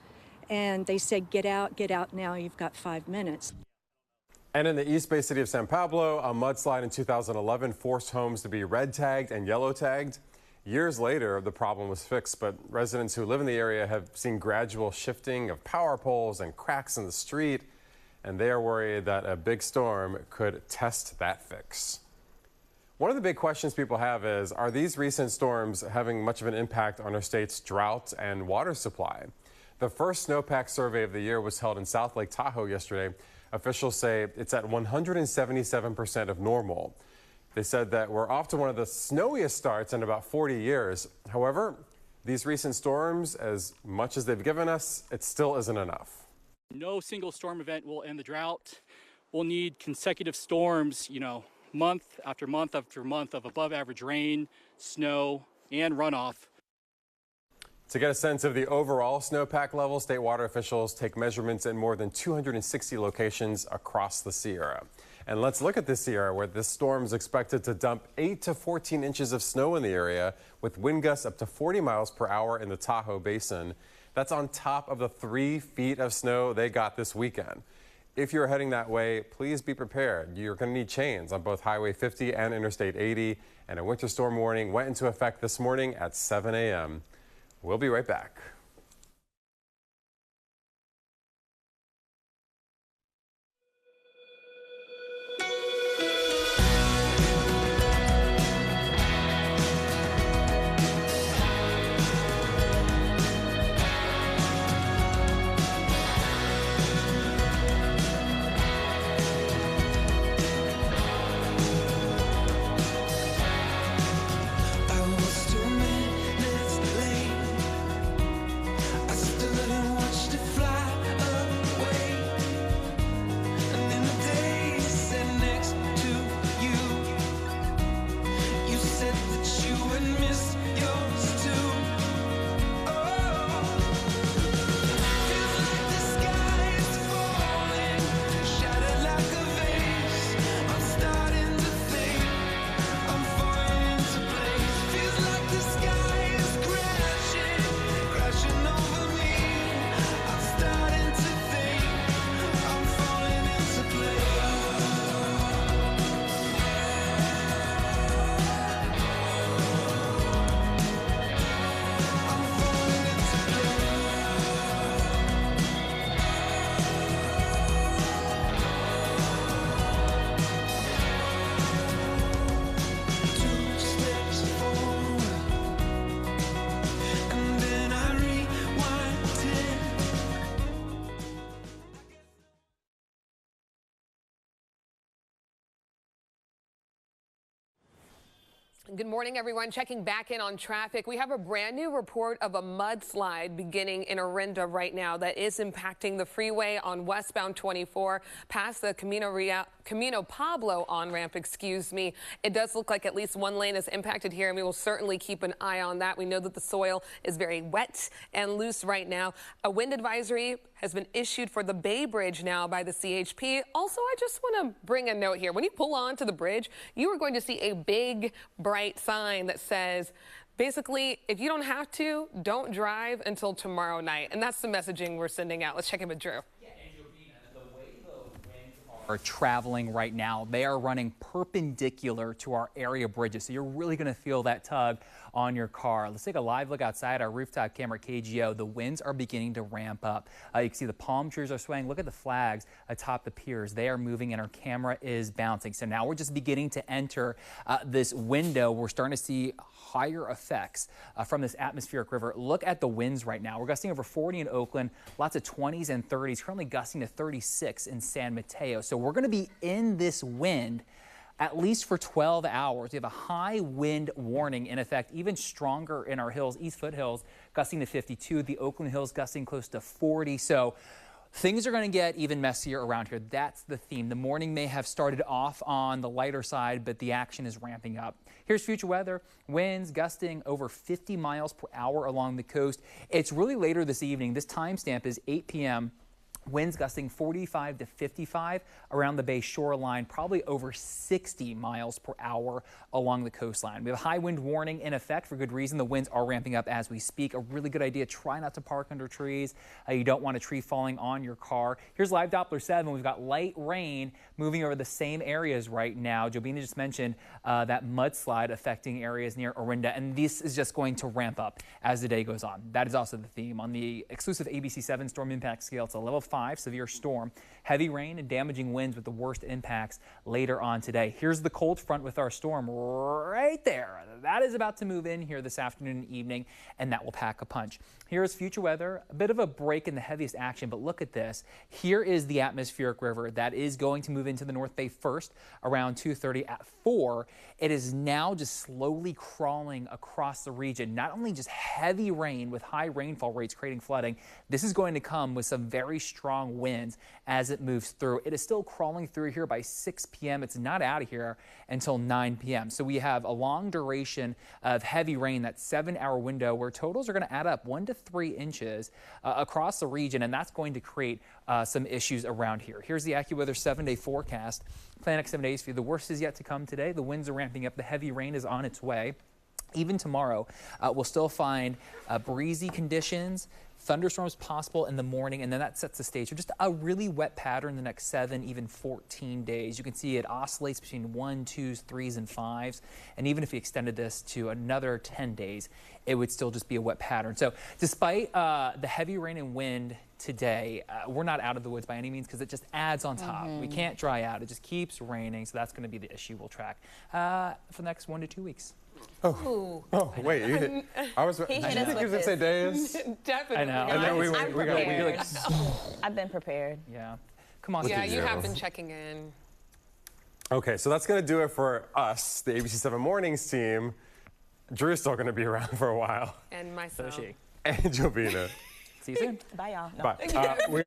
and they said, get out now, you've got 5 minutes.
And in the East Bay city of San Pablo, a mudslide in 2011 forced homes to be red tagged and yellow tagged. Years later, the problem was fixed, but residents who live in the area have seen gradual shifting of power poles and cracks in the street, and they are worried that a big storm could test that fix. One of the big questions people have is, are these recent storms having much of an impact on our state's drought and water supply? The first snowpack survey of the year was held in South Lake Tahoe yesterday. Officials say it's at 177% of normal. They said that we're off to one of the snowiest starts in about 40 years. However, these recent storms, as much as they've given us, it still isn't enough.
No single storm event will end the drought. We'll need consecutive storms, month after month after month of above average rain, snow, and runoff.
To get a sense of the overall snowpack level, state water officials take measurements in more than 260 locations across the Sierra. And let's look at the Sierra, where this storm is expected to dump 8 to 14 inches of snow in the area, with wind gusts up to 40 miles per hour in the Tahoe Basin. That's on top of the 3 feet of snow they got this weekend. If you're heading that way, please be prepared. You're going to need chains on both Highway 50 and Interstate 80. And a winter storm warning went into effect this morning at 7 a.m. We'll be right back.
Good morning, everyone. Checking back in on traffic. We have a brand new report of a mudslide beginning in Orinda right now that is impacting the freeway on westbound 24 past the Camino Pablo on-ramp, It does look like at least one lane is impacted here, and we will certainly keep an eye on that. We know that the soil is very wet and loose right now. A wind advisory has been issued for the Bay Bridge now by the CHP. Also, I just want to bring a note here. When you pull onto the bridge, you are going to see a big, bright sign that says, basically, if you don't have to, don't drive until tomorrow night. And that's the messaging we're sending out. Let's check in with Drew.
Are traveling right now. They are running perpendicular to our area bridges, so you're really going to feel that tug on your car. Let's take a live look outside our rooftop camera KGO. The winds are beginning to ramp up. You can see the palm trees are swaying. Look at the flags atop the piers. They are moving and our camera is bouncing. So now we're just beginning to enter this window. We're starting to see higher effects from this atmospheric river. Look at the winds right now. We're gusting over 40 in Oakland, lots of 20s and 30s, currently gusting to 36 in San Mateo. So we're going to be in this wind at least for 12 hours. We have a high wind warning in effect, even stronger in our hills, East Foothills gusting to 52, the Oakland Hills gusting close to 40. So things are going to get even messier around here. That's the theme. The morning may have started off on the lighter side, but the action is ramping up. Here's future weather. Winds gusting over 50 miles per hour along the coast. It's really later this evening. This timestamp is 8 p.m. Winds gusting 45 to 55 around the Bay shoreline, probably over 60 miles per hour along the coastline. We have a high wind warning in effect for good reason. The winds are ramping up as we speak. A really good idea. Try not to park under trees. You don't want a tree falling on your car. Here's live Doppler 7. We've got light rain moving over the same areas right now. Jobina just mentioned that mudslide affecting areas near Orinda, and this is just going to ramp up as the day goes on. That is also the theme. On the exclusive ABC7 storm impact scale, it's a level 5 severe storm. Heavy rain and damaging winds with the worst impacts later on today. Here's the cold front with our storm right there. That is about to move in here this afternoon and evening, and that will pack a punch. Here's future weather. A bit of a break in the heaviest action, but look at this. Here is the atmospheric river that is going to move into the North Bay first around 2:30 at 4. It is now just slowly crawling across the region. Not only just heavy rain with high rainfall rates creating flooding, this is going to come with some very strong winds as it moves through. It is still crawling through here by 6 p.m. It's not out of here until 9 p.m. So we have a long duration of heavy rain, that 7-hour window where totals are going to add up 1 to 3 inches across the region, and that's going to create some issues around here. Here's the AccuWeather 7-day forecast. Plan next 7 days for you. The worst is yet to come today. The winds are ramping up. The heavy rain is on its way. Even tomorrow, we'll still find breezy conditions, thunderstorms possible in the morning, and then that sets the stage for just a really wet pattern the next 7, even 14 days. You can see it oscillates between 1, 2s, 3s, and 5s. And even if we extended this to another 10 days, it would still just be a wet pattern. So despite the heavy rain and wind today, we're not out of the woods by any means because it just adds on top. We can't dry out. It just keeps raining. So that's going to be the issue we'll track for the next 1 to 2 weeks.
Oh, wait. I was
He hit us
think you
with
were going to say
this.
days.
Definitely.
I know.
And then we
I'm
got
prepared. I've been prepared.
Yeah. Come on.
Yeah, you have been checking in.
Okay, so that's going to do it for us, the ABC7 Mornings team. Drew's still going to be around for a while.
And myself.
So is she.
And Jobina.
See you soon.
Bye, y'all. No.
Bye.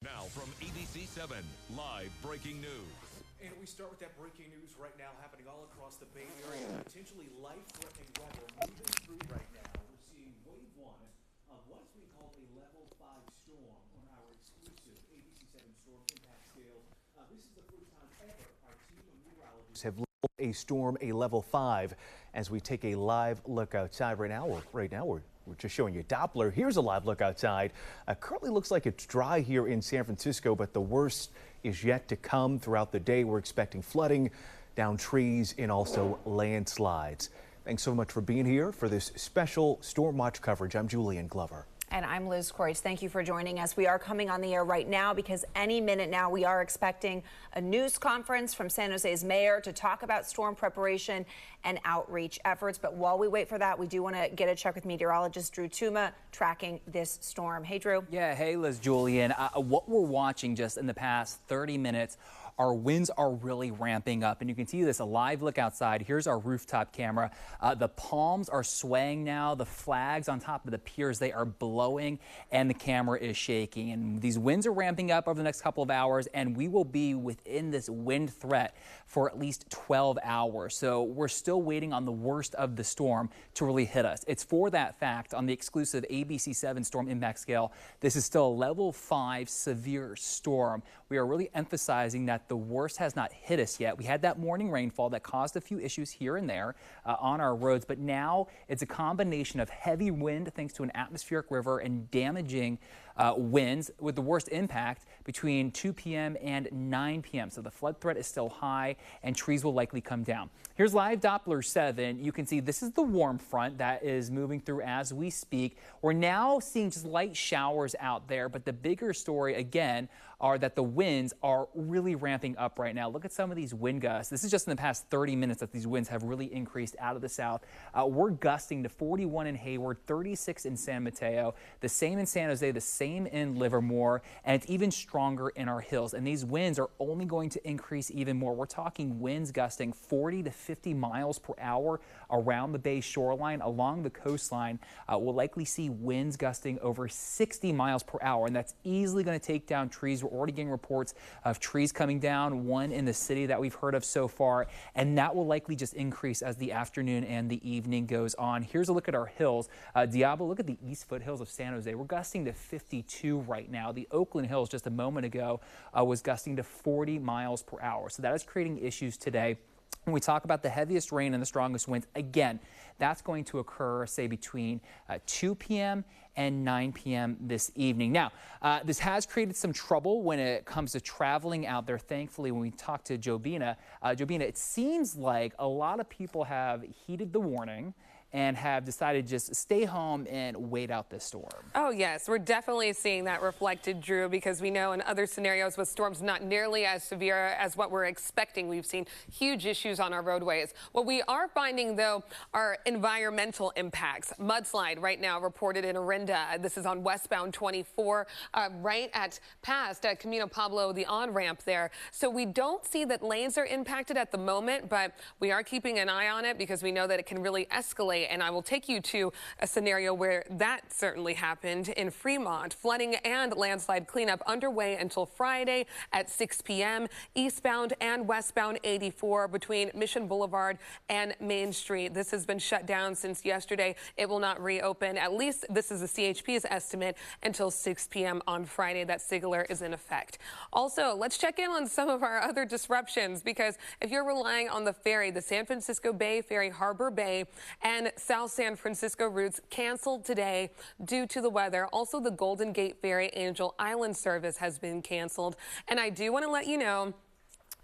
Now from ABC7, live breaking news.
And we start with that breaking news right now happening all across the Bay Area. Potentially life-threatening weather moving through right now. We're seeing wave 1 of what's being called a level 5 storm on our exclusive ABC7 storm impact scale. This is the first time ever our team of meteorologists have labeled a storm a level 5 as we take a live look outside right now. We're just showing you Doppler. Here's a live look outside. Currently looks like it's dry here in San Francisco, but the worst is yet to come throughout the day. We're expecting flooding, down trees, and also landslides. Thanks so much for being here for this special Storm Watch coverage. I'm Julian Glover.
And I'm Liz Kreutz. Thank you for joining us. We are coming on the air right now because any minute now we are expecting a news conference from San Jose's mayor to talk about storm preparation and outreach efforts. But while we wait for that, we do want to get a check with meteorologist Drew Tuma tracking this storm. Hey, Drew.
Yeah, hey, Liz, Julian. What we're watching just in the past 30 minutes, our winds are really ramping up, and you can see this, a live look outside. Here's our rooftop camera. The palms are swaying now. The flags on top of the piers, they are blowing, and the camera is shaking. And these winds are ramping up over the next couple of hours, and we will be within this wind threat for at least 12 hours. So we're still waiting on the worst of the storm to really hit us. It's for that fact on the exclusive ABC7 storm impact scale, this is still a level 5 severe storm. We are really emphasizing that the worst has not hit us yet. We had that morning rainfall that caused a few issues here and there on our roads, but now it's a combination of heavy wind thanks to an atmospheric river and damaging winds with the worst impact between 2 p.m. and 9 p.m. So the flood threat is still high and trees will likely come down. Here's live Doppler 7. You can see this is the warm front that is moving through as we speak. We're now seeing just light showers out there, but the bigger story again are that the winds are really ramping up right now. Look at some of these wind gusts. This is just in the past 30 minutes that these winds have really increased out of the south. We're gusting to 41 in Hayward, 36 in San Mateo, the same in San Jose, the same in Livermore, and it's even stronger in our hills. And these winds are only going to increase even more. We're talking winds gusting 40 to 50 miles per hour around the bay shoreline, along the coastline. We'll likely see winds gusting over 60 miles per hour, and that's easily going to take down trees. We're already getting reports of trees coming down, one in the city that we've heard of so far, and that will likely just increase as the afternoon and the evening goes on. Here's a look at our hills. Diablo, look at the east foothills of San Jose. We're gusting to 52 right now. The Oakland Hills just a moment ago was gusting to 40 miles per hour. So that is creating issues today. When we talk about the heaviest rain and the strongest winds, again, that's going to occur, say, between 2 p.m. and 9 p.m. this evening. Now, this has created some trouble when it comes to traveling out there. Thankfully, when we talked to Jobina, it seems like a lot of people have heeded the warning and have decided to just stay home and wait out this storm.
Oh, yes, we're definitely seeing that reflected, Drew, because we know in other scenarios with storms not nearly as severe as what we're expecting, we've seen huge issues on our roadways. What we are finding, though, are environmental impacts. Mudslide right now reported in Orinda. This is on westbound 24, right at past Camino Pablo, the on-ramp there. So we don't see that lanes are impacted at the moment, but we are keeping an eye on it because we know that it can really escalate. And I will take you to a scenario where that certainly happened in Fremont. Flooding and landslide cleanup underway until Friday at 6 p.m. eastbound and westbound 84 between Mission Boulevard and Main Street. This has been shut down since yesterday. It will not reopen. At least this is the CHP's estimate until 6 p.m. on Friday. That signaler is in effect. Also, let's check in on some of our other disruptions because if you're relying on the ferry, the San Francisco Bay Ferry Harbor Bay and South San Francisco routes canceled today due to the weather. Also, the Golden Gate Ferry Angel Island service has been canceled. And I do want to let you know,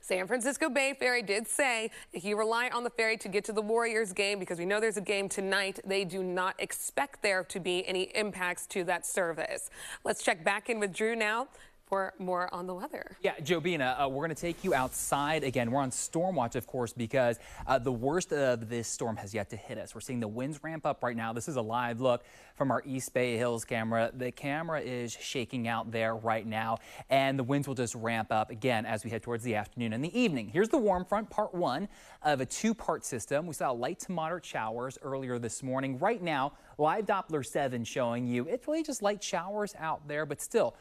San Francisco Bay Ferry did say if you rely on the ferry to get to the Warriors game, because we know there's a game tonight, they do not expect there to be any impacts to that service. Let's check back in with Drew now for more on the weather.
Yeah, Jobina, we're going to take you outside again. We're on storm watch, of course, because the worst of this storm has yet to hit us. We're seeing the winds ramp up right now. This is a live look from our East Bay Hills camera. The camera is shaking out there right now, and the winds will just ramp up again as we head towards the afternoon and the evening. Here's the warm front, part one of a two-part system. We saw light to moderate showers earlier this morning. Right now, live Doppler 7 showing you it's really just light showers out there, but still,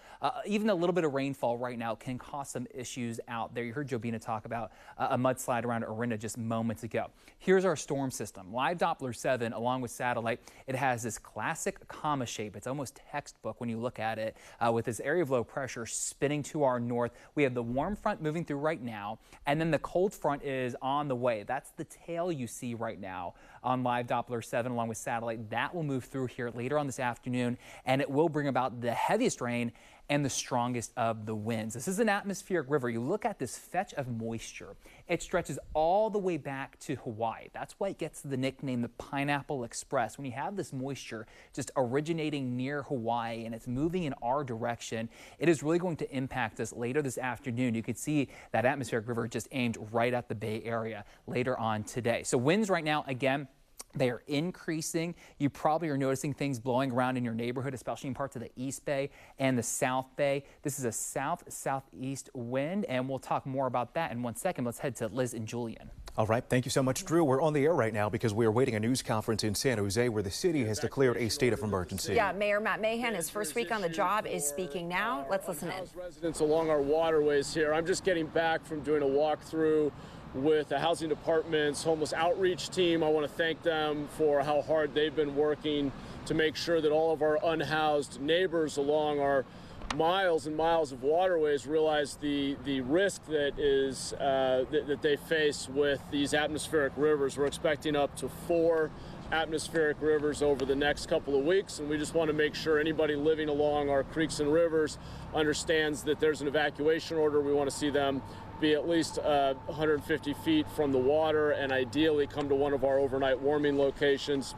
even a little bit bit of rainfall right now can cause some issues out there. You heard Jobina talk about a mudslide around Orinda just moments ago. Here's our storm system. Live Doppler 7 along with satellite. It has this classic comma shape. It's almost textbook when you look at it with this area of low pressure spinning to our north. We have the warm front moving through right now, and then the cold front is on the way. That's the tail you see right now on Live Doppler 7 along with satellite. That will move through here later on this afternoon, and it will bring about the heaviest rain and the strongest of the winds. This is an atmospheric river. You look at this fetch of moisture. It stretches all the way back to Hawaii. That's why it gets the nickname the Pineapple Express. When you have this moisture just originating near Hawaii and it's moving in our direction, it is really going to impact us later this afternoon. You can see that atmospheric river just aimed right at the Bay Area later on today. So winds right now, again, they are increasing. You probably are noticing things blowing around in your neighborhood, especially in parts of the East Bay and the South Bay. This is a south-southeast wind, and we'll talk more about that in 1 second. Let's head to Liz and Julian.
All right. Thank you so much, Drew. We're on the air right now because we are waiting a news conference in San Jose where the city has declared a state of emergency.
Yeah, Mayor Matt Mahan, his first week on the job, is speaking now. Let's listen in.
Residents along our waterways here. I'm just getting back from doing a walkthrough with the housing department's homeless outreach team. I want to thank them for how hard they've been working to make sure that all of our unhoused neighbors along our miles and miles of waterways realize the risk that is that they face with these atmospheric rivers. We're expecting up to 4 atmospheric rivers over the next couple of weeks, and we just want to make sure anybody living along our creeks and rivers understands that there's an evacuation order. We want to see them be at least 150 feet from the water and ideally come to one of our overnight warming locations.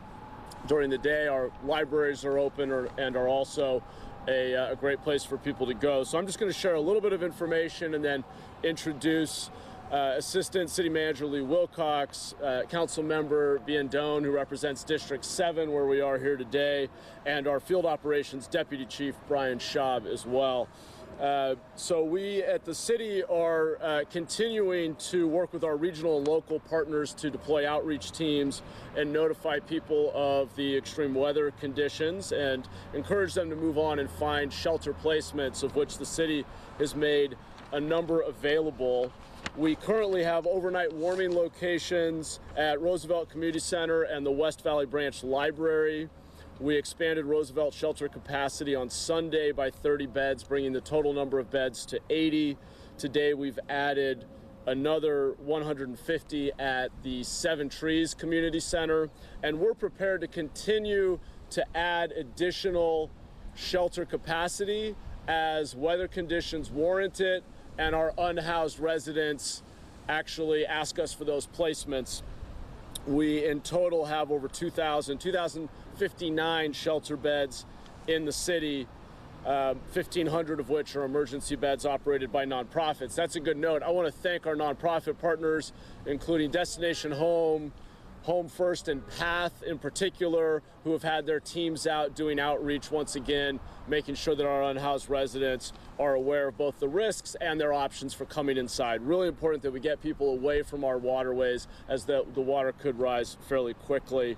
During the day, our libraries are open and are also a great place for people to go. So I'm just going to share a little bit of information and then introduce Assistant City Manager Lee Wilcox, Council Member Biendone, who represents District 7, where we are here today, and our Field Operations Deputy Chief Brian Schaub as well. So we at the city are continuing to work with our regional and local partners to deploy outreach teams and notify people of the extreme weather conditions and encourage them to move on and find shelter placements, of which the city has made a number available. We currently have overnight warming locations at Roosevelt Community Center and the West Valley Branch Library. We expanded Roosevelt shelter capacity on Sunday by 30 beds, bringing the total number of beds to 80. Today we've added another 150 at the 7 Trees Community Center, and we're prepared to continue to add additional shelter capacity as weather conditions warrant it and our unhoused residents actually ask us for those placements. We in total have over 2,059 shelter beds in the city, 1,500 of which are emergency beds operated by nonprofits. That's a good note. I want to thank our nonprofit partners, including Destination Home, Home First, and Path in particular, who have had their teams out doing outreach once again, making sure that our unhoused residents are aware of both the risks and their options for coming inside. Really important that we get people away from our waterways as the water could rise fairly quickly.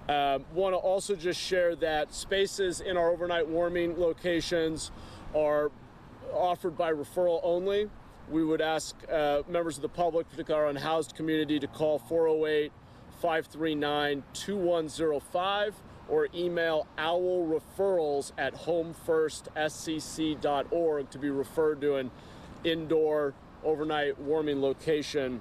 Want to also just share that spaces in our overnight warming locations are offered by referral only. We would ask members of the public, particularly our unhoused community, to call 408-539-2105 or email owlreferrals@homefirstSCC.org to be referred to an indoor overnight warming location.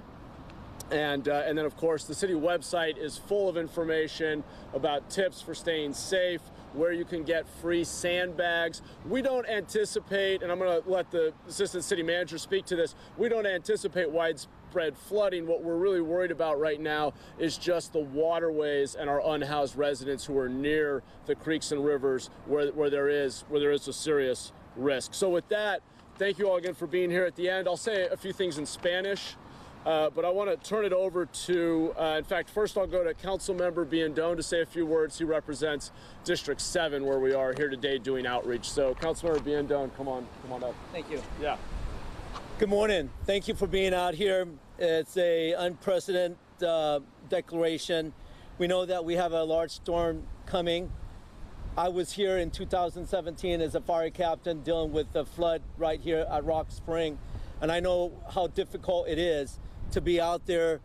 And then, of course, the city website is full of information about tips for staying safe, where you can get free sandbags. We don't anticipate, and I'm going to let the Assistant City Manager speak to this, we don't anticipate widespread flooding. What we're really worried about right now is just the waterways and our unhoused residents who are near the creeks and rivers where there is a serious risk. So with that, thank you all again for being here at the end. I'll say a few things in Spanish. But I want to turn it over to, in fact, first I'll go to Councilmember Biendone to say a few words. He represents District 7, where we are here today doing outreach. So, Councilmember Biendone, come on up.
Thank you.
Yeah.
Good morning. Thank you for being out here. It's a unprecedented declaration. We know that we have a large storm coming. I was here in 2017 as a fire captain dealing with the flood right here at Rock Spring, and I know how difficult it is to be out there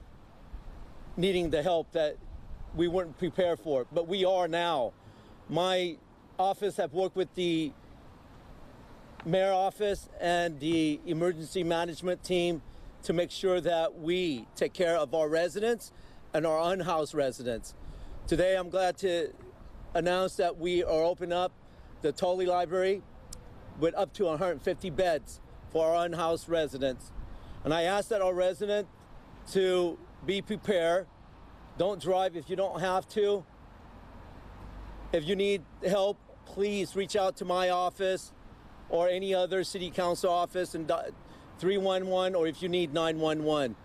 needing the help that we weren't prepared for, but we are now. My office have worked with the mayor office and the emergency management team to make sure that we take care of our residents and our unhoused residents. Today, I'm glad to announce that we are opening up the Tully Library with up to 150 beds for our unhoused residents. And I ask that our residents to be prepared. Don't drive if you don't have to. If you need help, please reach out to my office or any other city council office and 311, or if you need 911.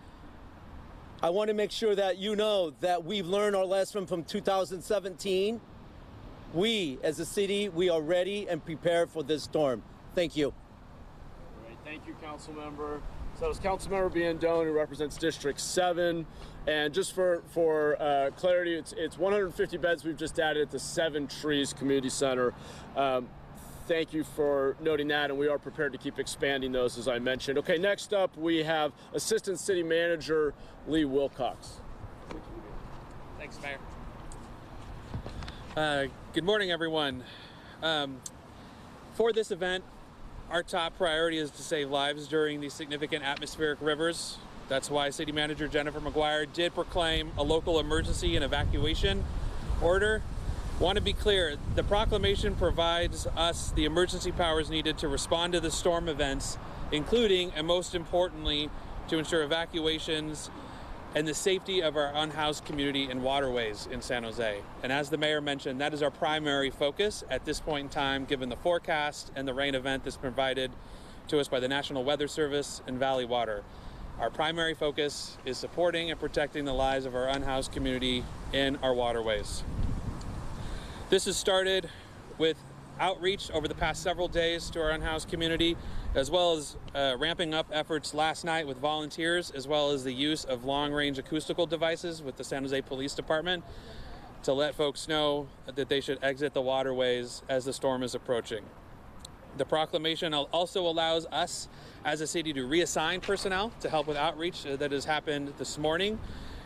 I want to make sure that you know that we've learned our lesson from 2017. We, as a city, we are ready and prepared for this storm. Thank you.
All right, thank you, council member. So it's Councilmember Biandone, who represents District 7. And just for clarity, it's 150 beds we've just added at the 7 Trees Community Center. Thank you for noting that, and we are prepared to keep expanding those, as I mentioned. Okay, next up, we have Assistant City Manager Lee Wilcox.
Thanks, Mayor. Good morning, everyone. For this event, our top priority is to save lives during these significant atmospheric rivers. That's why City Manager Jennifer McGuire did proclaim a local emergency and evacuation order. Want to be clear, the proclamation provides us the emergency powers needed to respond to the storm events, including, and most importantly, to ensure evacuations and the safety of our unhoused community and waterways in San Jose. And as the mayor mentioned, that is our primary focus at this point in time, given the forecast and the rain event that's provided to us by the National Weather Service and Valley Water. Our primary focus is supporting and protecting the lives of our unhoused community in our waterways. This has started with outreach over the past several days to our unhoused community, as well as ramping up efforts last night with volunteers, as well as the use of long-range acoustical devices with the San Jose Police Department to let folks know that they should exit the waterways as the storm is approaching. The proclamation also allows us as a city to reassign personnel to help with outreach that has happened this morning,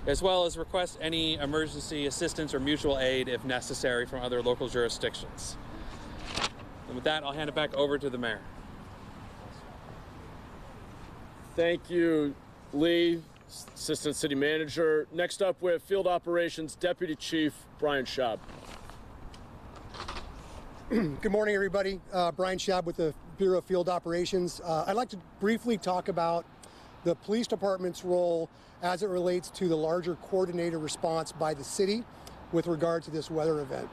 as well as request any emergency assistance or mutual aid if necessary from other local jurisdictions. And with that, I'll hand it back over to the mayor.
Thank you, Lee, Assistant City Manager. Next up, we have Field Operations Deputy Chief Brian Schaub.
Good morning, everybody. Brian Schaub with the Bureau of Field Operations. I'd like to briefly talk about the police department's role as it relates to the larger coordinated response by the city with regard to this weather event.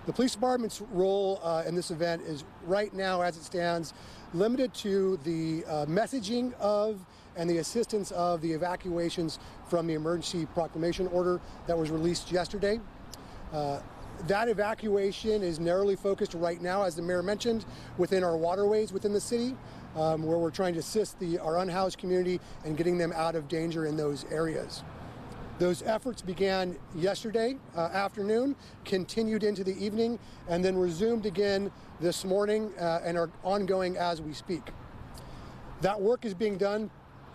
The police department's role in this event is right now, as it stands, limited to the messaging of and the assistance of the evacuations from the emergency proclamation order that was released yesterday. That evacuation is narrowly focused right now, as the mayor mentioned, within our waterways within the city, where we're trying to assist our unhoused community and getting them out of danger in those areas. Those efforts began yesterday afternoon, continued into the evening, and then resumed again this morning and are ongoing as we speak. That work is being done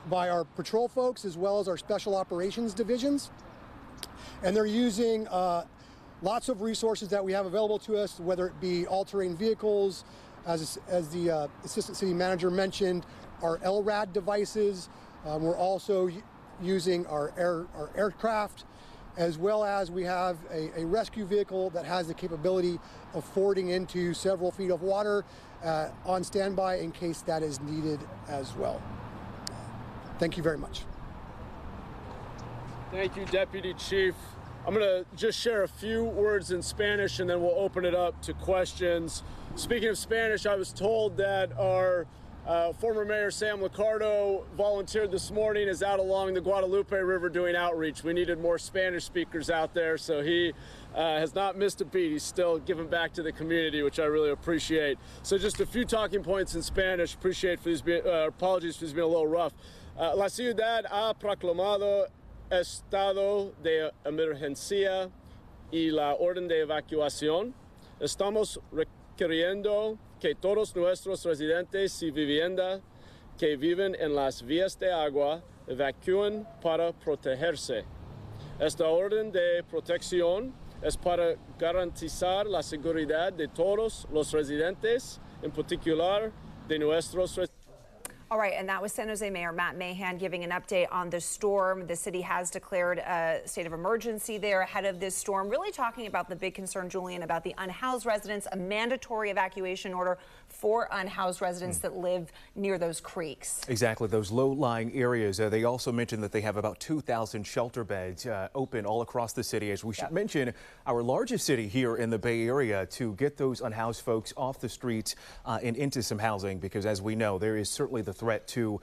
by our patrol folks as well as our special operations divisions, and they're using lots of resources that we have available to us, whether it be all-terrain vehicles, as the Assistant City Manager mentioned, our LRAD devices. We're also using our aircraft, as well as we have a rescue vehicle that has the capability of fording into several feet of water on standby in case that is needed as well. Thank you very much.
Thank you, Deputy Chief. I'm going to just share a few words in Spanish and then we'll open it up to questions. Speaking of Spanish, I was told that our former Mayor Sam Liccardo volunteered this morning, is out along the Guadalupe River doing outreach. We needed more Spanish speakers out there, so he has not missed a beat. He's still giving back to the community, which I really appreciate. So just a few talking points in Spanish. Apologies for these being a little rough. La ciudad ha proclamado estado de emergencia y la orden de evacuación. estamos requiriendo que todos nuestros residentes y viviendas que viven en las vías de agua evacúen para protegerse. Esta orden de protección es para garantizar la seguridad de todos los residentes, en particular de nuestros residentes.
All right, and that was San Jose Mayor Matt Mahan giving an update on the storm. The city has declared a state of emergency there ahead of this storm, really talking about the big concern, Julian, about the unhoused residents, a mandatory evacuation order for unhoused residents that live near those creeks.
Exactly, those low-lying areas. They also mentioned that they have about 2,000 shelter beds open all across the city. As we should mention, our largest city here in the Bay Area to get those unhoused folks off the streets and into some housing, because as we know, there is certainly the threat to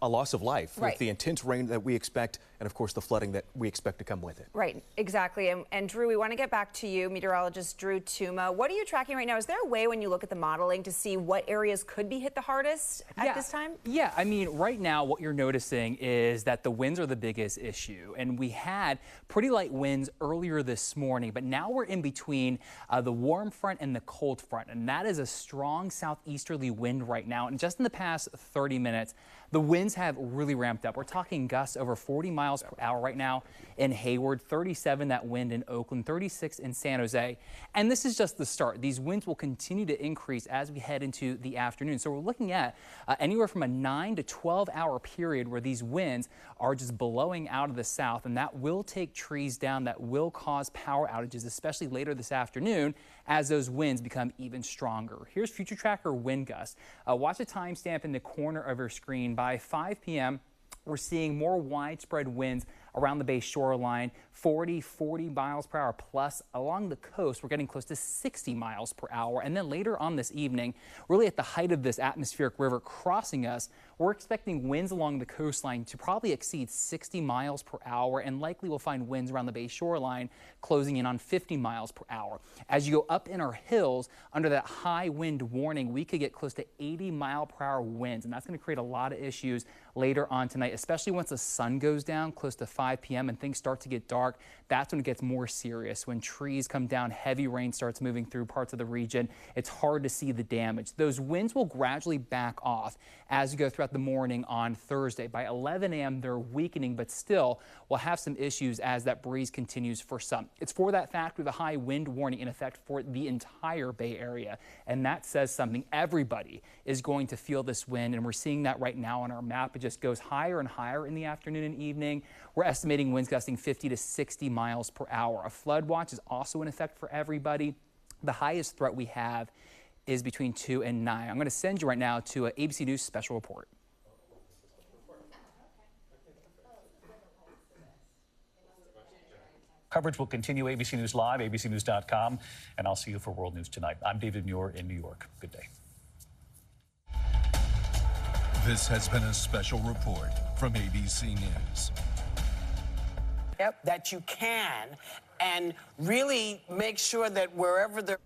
a loss of life with the intense rain that we expect and, of course, the flooding that we expect to come with it.
Right, exactly. And Drew, we want to get back to you, meteorologist Drew Tuma. What are you tracking right now? Is there a way when you look at the modeling to see what areas could be hit the hardest at this time?
Yeah, I mean, right now what you're noticing is that the winds are the biggest issue. And we had pretty light winds earlier this morning, but now we're in between the warm front and the cold front. And that is a strong southeasterly wind right now. And just in the past 30 minutes, the winds have really ramped up. We're talking gusts over 40 miles per hour right now in Hayward, 37 that wind in Oakland, 36 in San Jose. And this is just the start. These winds will continue to increase as we head into the afternoon. So we're looking at anywhere from a 9 to 12 hour period where these winds are just blowing out of the south, and that will take trees down, that will cause power outages, especially later this afternoon as those winds become even stronger. Here's Future Tracker wind gusts. Watch a timestamp in the corner of your screen. By 5 p.m., we're seeing more widespread winds around the Bay shoreline, 40 miles per hour plus. Along the coast, we're getting close to 60 miles per hour. And then later on this evening, really at the height of this atmospheric river crossing us, we're expecting winds along the coastline to probably exceed 60 miles per hour, and likely we'll find winds around the Bay shoreline closing in on 50 miles per hour. As you go up in our hills, under that high wind warning, we could get close to 80 mile per hour winds, and that's going to create a lot of issues later on tonight, especially once the sun goes down close to 5 p.m. and things start to get dark. That's when it gets more serious. When trees come down, heavy rain starts moving through parts of the region, it's hard to see the damage. Those winds will gradually back off as you go throughout the morning on Thursday. By 11 a.m., they're weakening, but still we'll have some issues as that breeze continues for some. It's for that fact we have a high wind warning in effect for the entire Bay Area, and that says something. Everybody is going to feel this wind, and we're seeing that right now on our map. It just goes higher and higher in the afternoon and evening. We're estimating winds gusting 50 to 60 miles per hour. A flood watch is also in effect for everybody. The highest threat we have is between 2 and 9. I'm going to send you right now to an ABC News special report.
Coverage will continue. ABC News Live, abcnews.com, and I'll see you for World News Tonight. I'm David Muir in New York. Good day.
This has been a special report from ABC News.
Yep, that you can, and really make sure that wherever they're...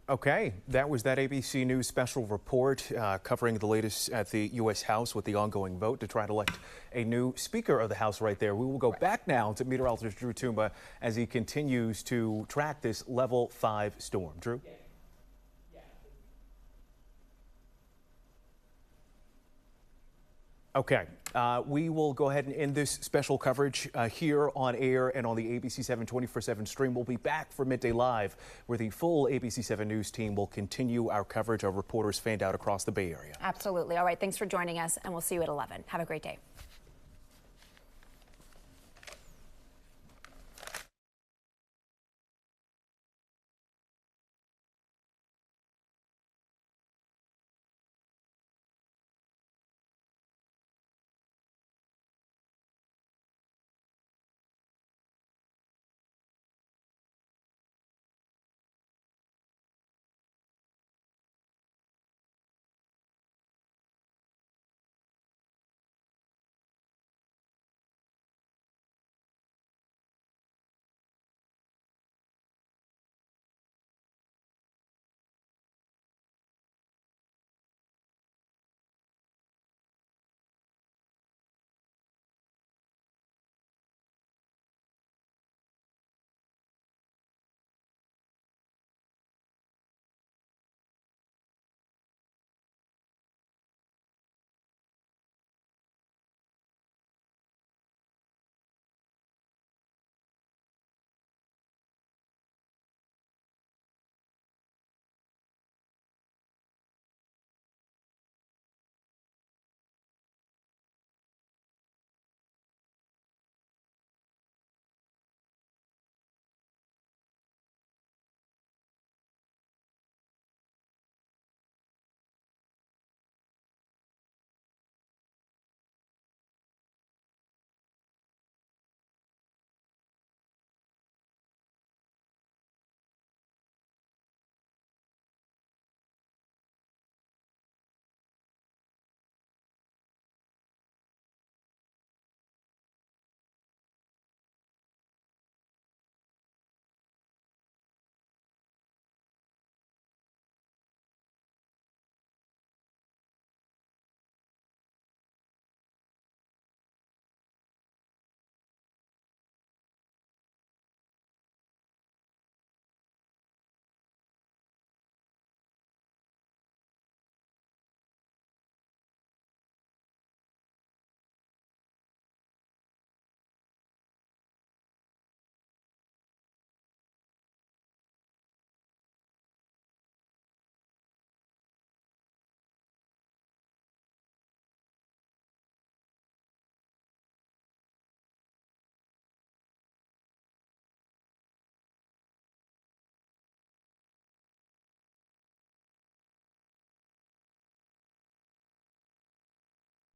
Okay, that was that ABC News special report covering the latest at the U.S. House with the ongoing vote to try to elect a new Speaker of the House right there. We will go back now to meteorologist Drew Tuma as he continues to track this level 5 storm. Drew? Okay, we will go ahead and end this special coverage here on air and on the ABC7 24/7 stream. We'll be back for Midday Live, where the full ABC7 News team will continue our coverage of reporters fanned out across the Bay Area.
Absolutely. All right, thanks for joining us, and we'll see you at 11. Have a great day.